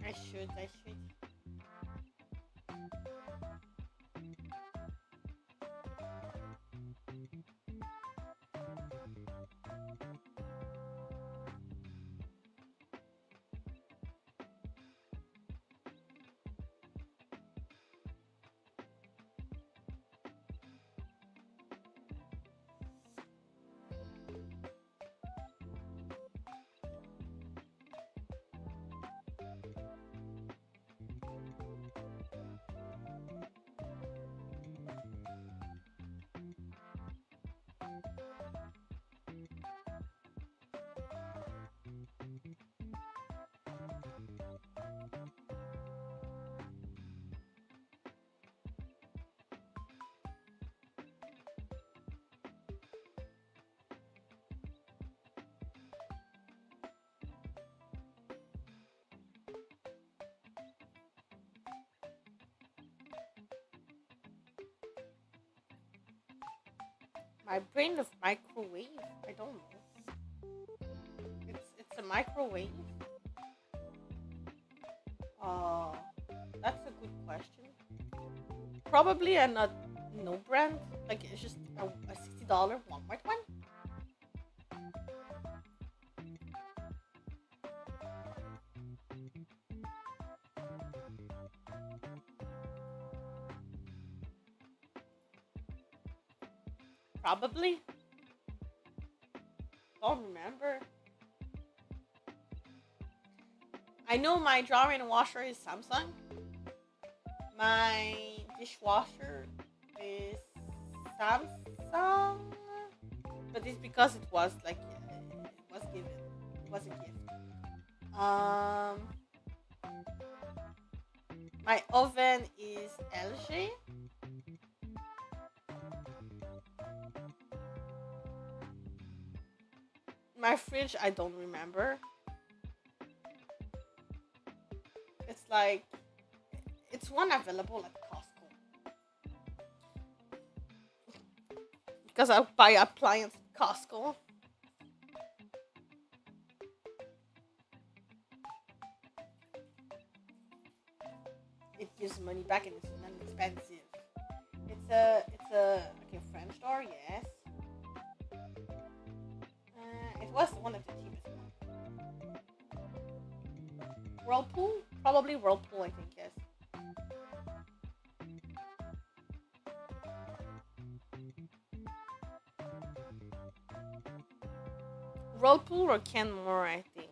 I should. My brain of microwave? I don't know. It's a microwave? Uh, that's a good question. Probably a not no brand. Like it's just a $60 Walmart one. Probably. don't remember. I know my dryer and washer is Samsung. My dishwasher is Samsung, but it's because it was like it was given. It was a gift. Um, my oven is LG. My fridge, I don't remember. It's like it's one available at Costco because I buy appliance at Costco. It gives money back and it's not expensive. It's a okay French door, yes. It was one of the cheapest ones. Whirlpool, probably Whirlpool. I think yes. Whirlpool or Kenmore, I think.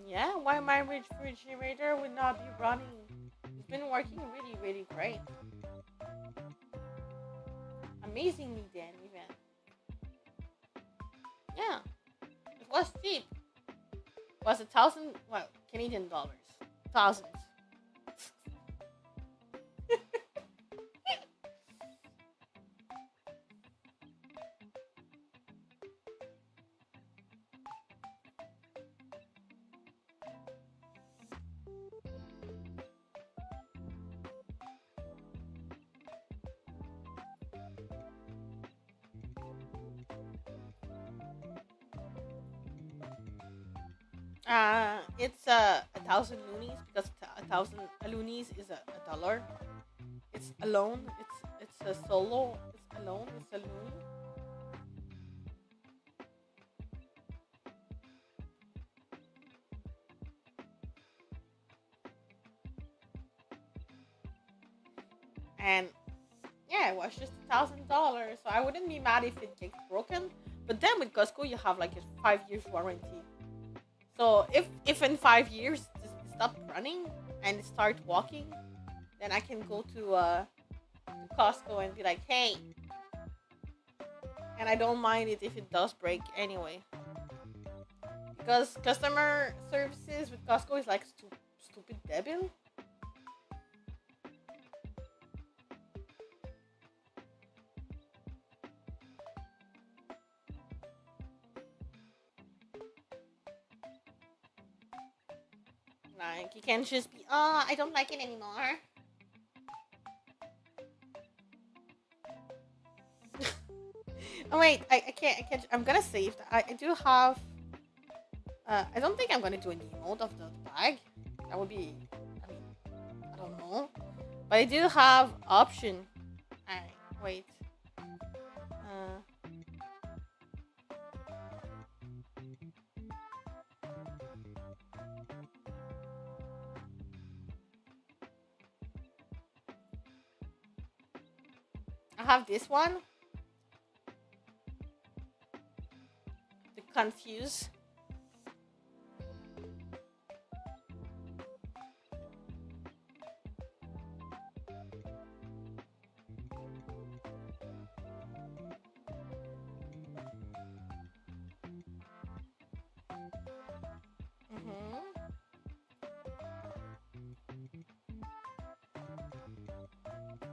Yeah, why my refrigerator would not be running? It's been working really, really great. Amazingly, then even. Yeah, it was cheap. It was 1,000, well, Canadian dollars, thousands. It's 1,000 loonies because 1,000 loonies is a dollar. It's alone. It's a solo. It's alone. It's a loonie. And yeah, it was just $1,000. So I wouldn't be mad if it gets broken. But then with Costco, you have like a 5 years warranty. So if in 5 years it stop running and start walking, then I can go to Costco and be like, hey, and I don't mind it if it does break anyway. Because customer services with Costco is like stupid devil. Like you can't just be, oh, I don't like it anymore. Oh wait, I can't. I'm gonna save that. I do have. I don't think I'm gonna do an emote of the bag. That would be. I mean, I don't know, but I do have option. Alright, wait. Uh, I have this one. The confuse. Mm-hmm.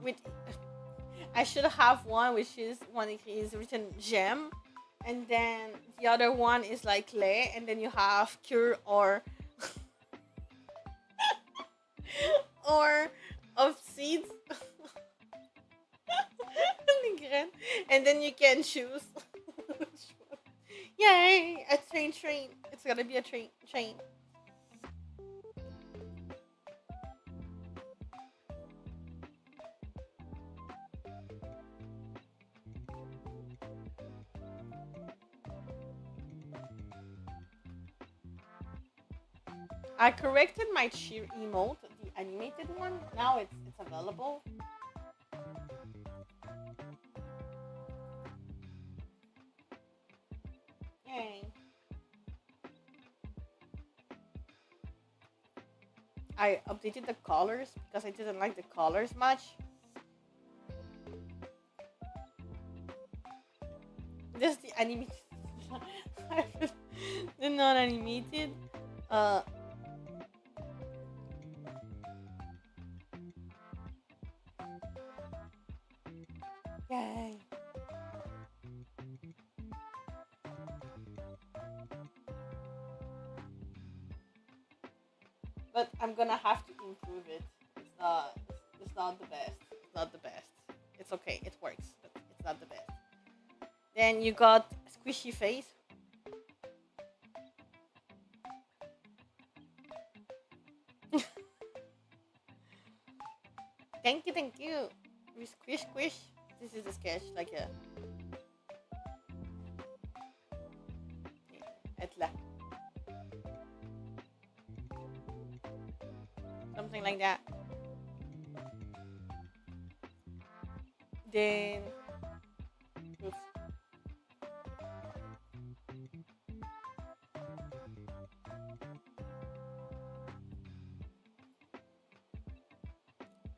With I should have one which is one is written gem, and then the other one is like lay, and then you have cure or or of seeds. And then you can choose. Yay! A train. It's gonna be a train. I corrected my cheer emote, the animated one. Now it's available. Yay. I updated the colors because I didn't like the colors much. This is the animated. The non-animated. Uh. Yay. But I'm gonna have to improve it. It's not the best. It's not the best. It's okay. It works, but it's not the best. Then you got squishy face. Thank you, thank you. We squish, squish. This is the sketch, like a. Etla. Something like that. Then. Oops.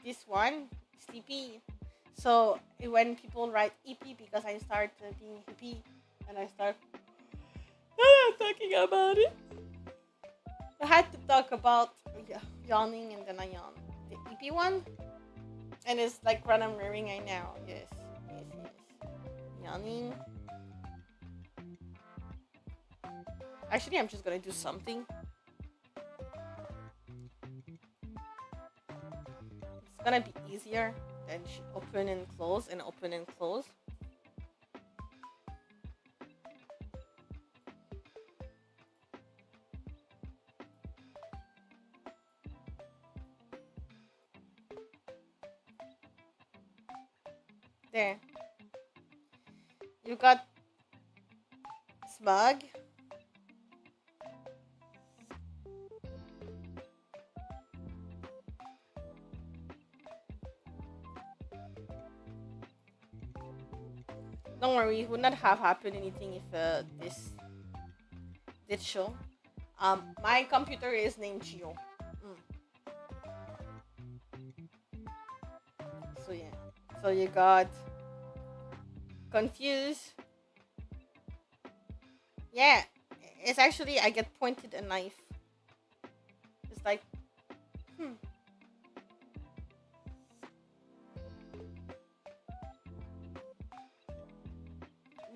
This one, sleepy. So when people write EP, because I start being hippie and I start talking about it, I had to talk about yawning and then I yawn. The EP one, and it's like what I'm wearing right now. Yes, yes, yes. Yawning. Actually, I'm just gonna do something. It's gonna be easier than open and close and open and close. There. You got smug. Don't worry, it would not have happened anything if this did show. My computer is named Gio. So yeah. So you got confused. Yeah, it's actually I get pointed a knife. It's like,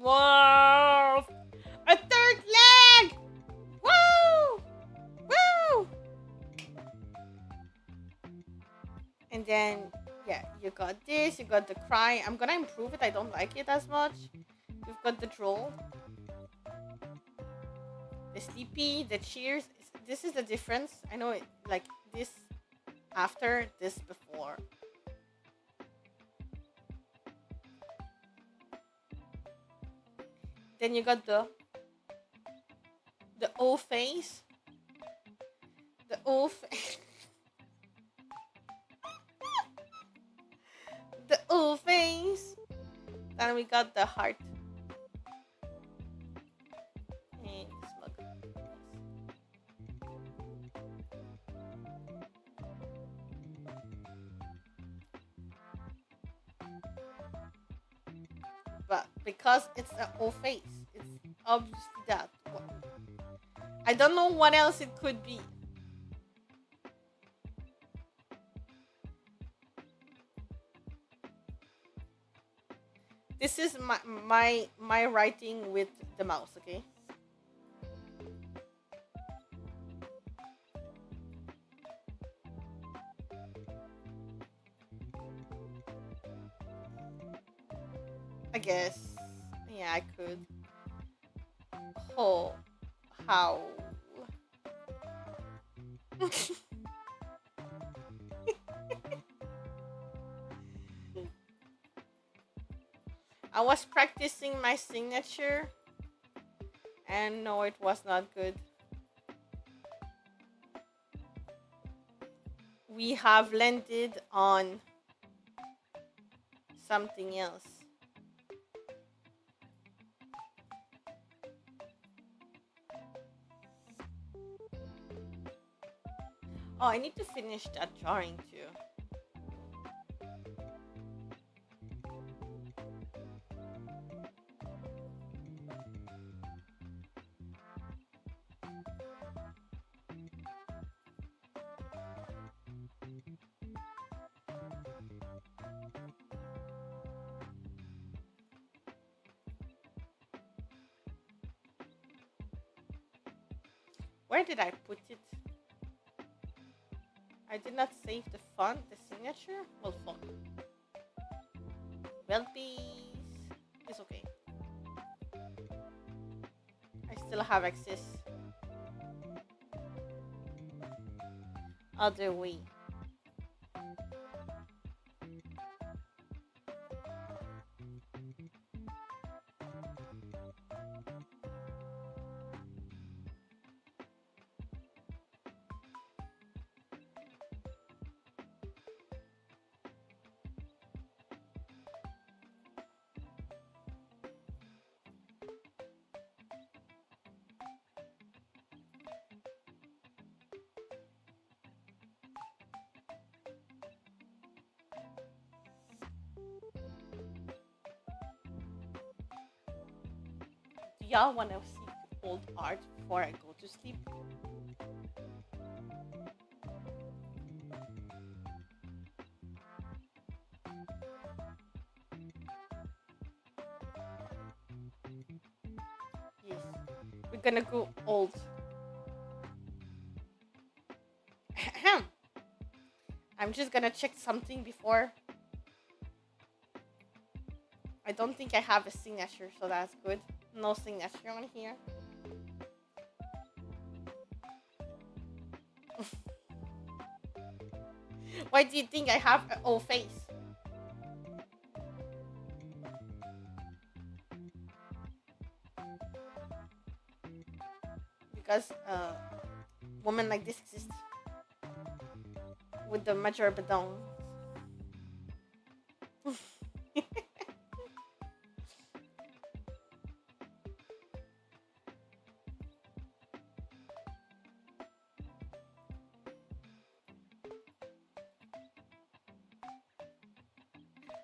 Whoa! A third leg! Woo! Woo! And then, yeah, you got this, you got the cry. I'm gonna improve it, I don't like it as much. You've got the droll. The sleepy, the cheers. This is the difference. I know it, like, this after, this before. Then you got the O face. The O face. The O face. Then we got the heart. And smug. But because it's an O face, it's obviously that. I don't know what else it could be. This is my writing with the mouse, okay? I guess. Yeah, I could. Oh, how? I was practicing my signature, and no, it was not good. we have landed on something else. Oh, I need to finish that drawing too. Where did I put it? I did not save the font, the signature? Well, fuck. Well, peace. It's okay. I still have access. Other way. Do y'all want to see old art before I go to sleep? Yes. We're gonna go old. I'm just gonna check something before. I don't think I have a signature, so that's good. No signature on here. Why do you think I have an old face? Because women like this exist with the major badon.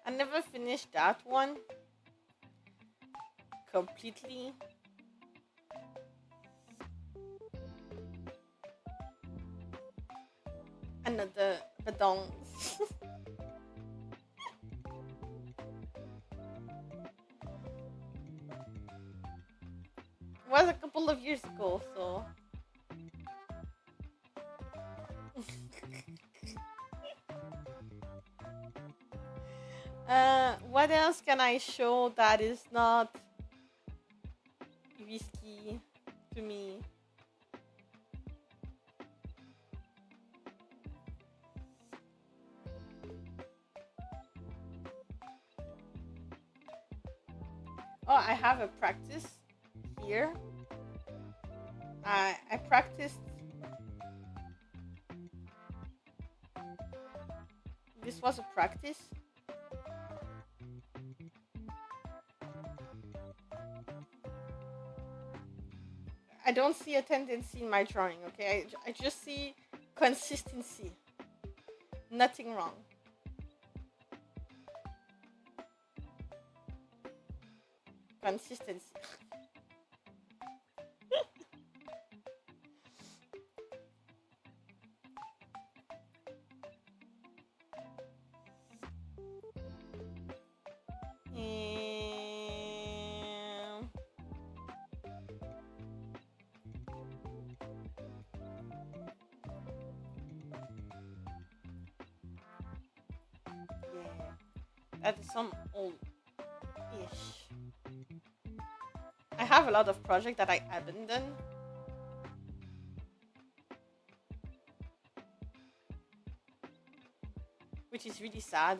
I never finished that one completely. Another badong. It was a couple of years ago, so. What else can I show that is not risky to me? Oh, I have a practice here. I practiced. This was a practice. I don't see a tendency in my drawing, okay? I just see consistency. Nothing wrong. Consistency. That is some old-ish. I have a lot of projects that I abandoned. Which is really sad.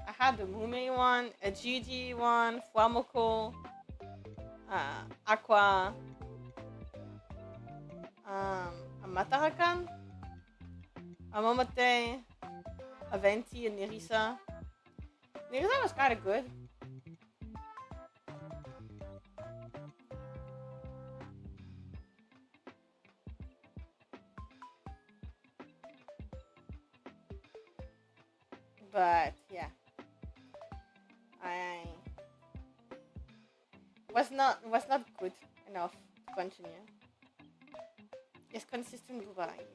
I had the Mume one, a Gigi one, Fuamoko, Aqua, Amatarakan, Amomate, Aventi, and Nerissa. Nerissa was kind of good. But yeah, I was not good enough to continue. Yes, consistent Dubai. Yes.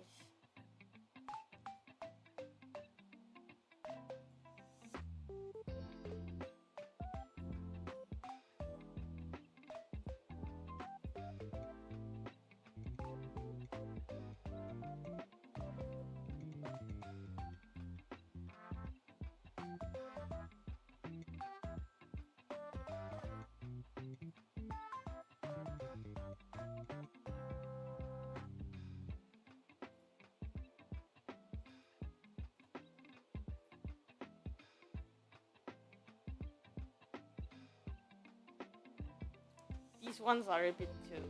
These ones are a bit too.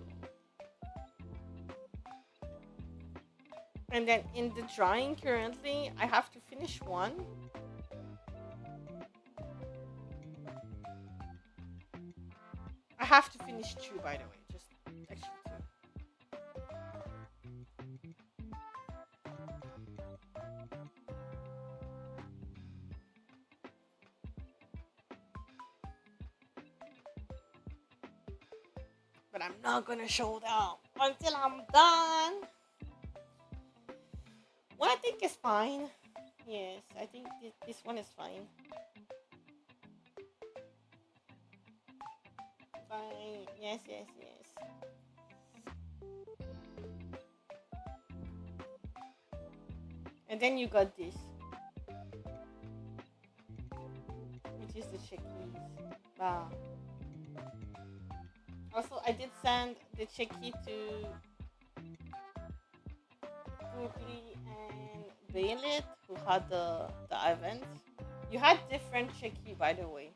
And then in the drawing currently, I have to finish one. I have to finish two, by the way. Just actually two. But I'm not gonna show them until I'm done. What I think is fine. Yes, I think this one is fine. Fine. Yes, yes, yes. And then you got this, which is the checkies. Wow. Also, I did send the checkie to Pugli and Baylit, who had the event. You had different checkie, by the way.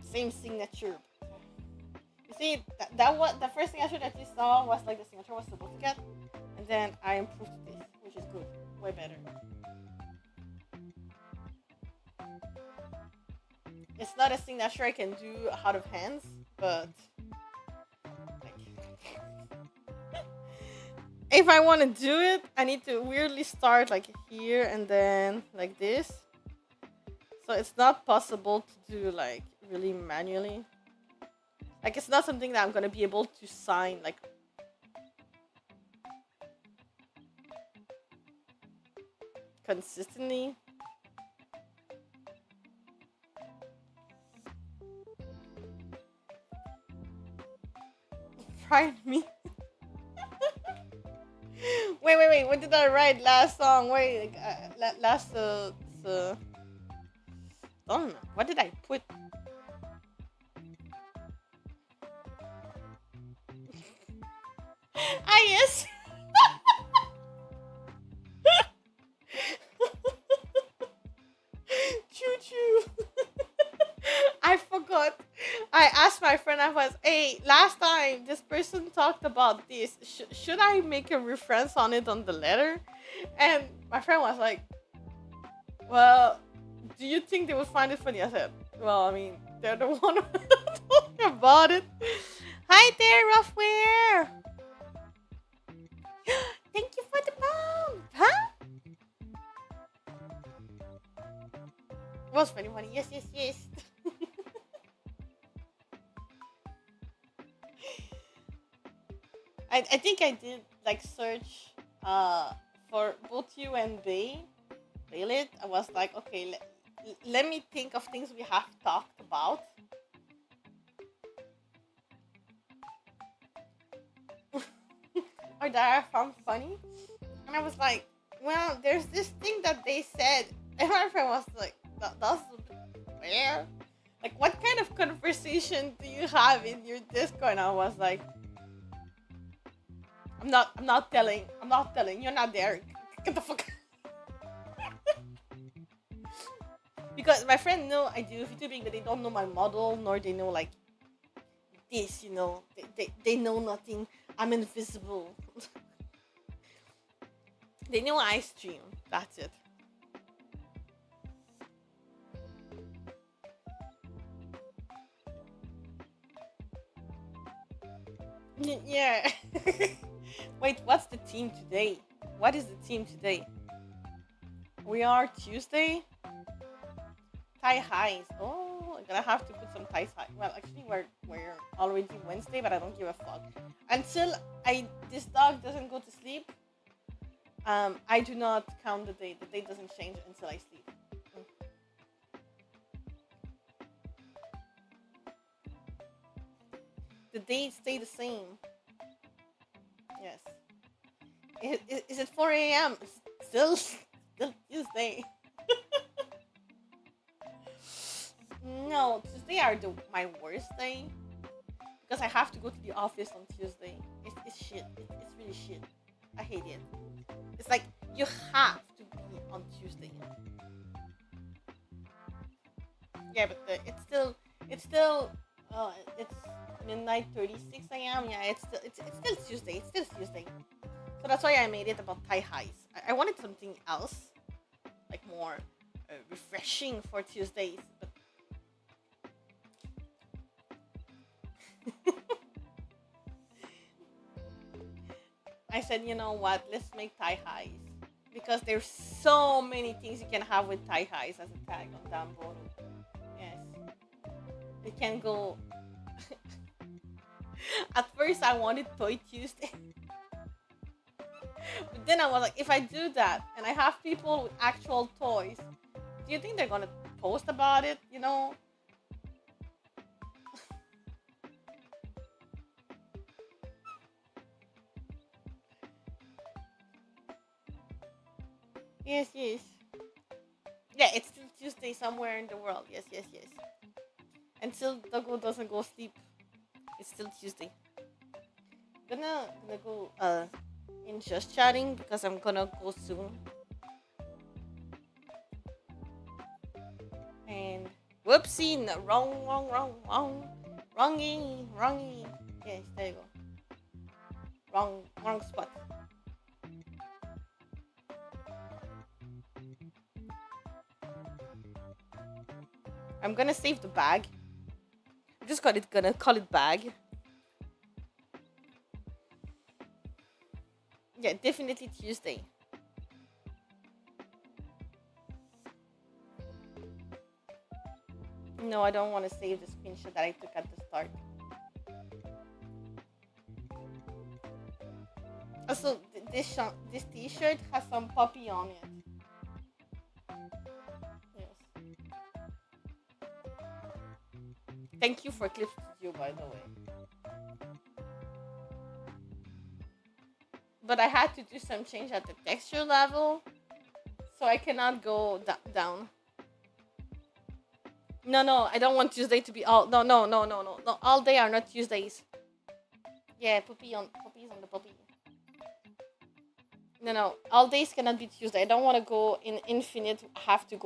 Same signature. You see, that was the first signature that you saw was like the signature was supposed to get, and then I improved this, which is good, way better. It's not a signature I can do out of hands, but like, if I want to do it, I need to weirdly start like here and then like this. So it's not possible to do like really manually. Like it's not something that I'm gonna be able to sign like consistently. Pride me. Wait. What did I write last song? Wait, last don't know. What did I put? Yes. Choo choo. I forgot. I asked my friend, I was, hey, last time this person talked about this. Should I make a reference on it on the letter? And my friend was like, well, do you think they would find it funny? I said, well, I mean, they're the one talking about it. Hi there, Roughwear. Thank you for the bomb. Huh? Was funny. Yes. I think I did like search for both you and Baylit. I was like, okay, let me think of things we have talked about. Or that I found funny. And I was like, well, there's this thing that they said. And my friend was like, that's weird. Like, what kind of conversation do you have in your Discord? And I was like, I'm not telling. I'm not telling. You're not there. Get the fuck. Because my friend know I do VTubing, but they don't know my model, nor they know like this. They know nothing. I'm invisible. They know I stream. That's it. Yeah. Wait, what's the theme today? What is the theme today? We are Tuesday. Thai highs. Oh, I'm gonna have to put some Thai highs. Well, actually, we're already Wednesday, but I don't give a fuck. Until this dog doesn't go to sleep, I do not count the day. The day doesn't change until I sleep. Mm. The days stay the same. Yes. Is it 4 a.m.? Still Tuesday. No, Tuesday are my worst day because I have to go to the office on Tuesday. It's shit. It's really shit. I hate it. It's like you have to be on Tuesday. Yeah, but it's midnight 36 a.m. Yeah, it's still Tuesday. It's still Tuesday. So that's why I made it about Thai highs. I wanted something else, like more refreshing for Tuesdays. But I said, you know what? Let's make Thai highs because there's so many things you can have with Thai highs as a tag on Dambo. Yes, it can go. At first, I wanted Toy Tuesday, but then I was like, if I do that and I have people with actual toys, do you think they're gonna post about it? Yes, yes. Yeah, it's still Tuesday somewhere in the world. Yes, yes, yes. Until Doggo doesn't go sleep, it's still Tuesday. Gonna go in just chatting because I'm gonna go soon. And whoopsie, no, wrongy. Yes, there you go. Wrong spot. I'm gonna save the bag. I'm just gonna call it bag. Yeah, definitely Tuesday. No, I don't want to save the screenshot that I took at the start. Also, this T-shirt has some puppy on it. Yes. Thank you for Clip Studio, by the way. But I had to do some change at the texture level, so I cannot go down. No, I don't want Tuesday to be all. No. All day are not Tuesdays. Yeah, puppies on the puppy. No, all days cannot be Tuesday. I don't want to go in infinite. Have to go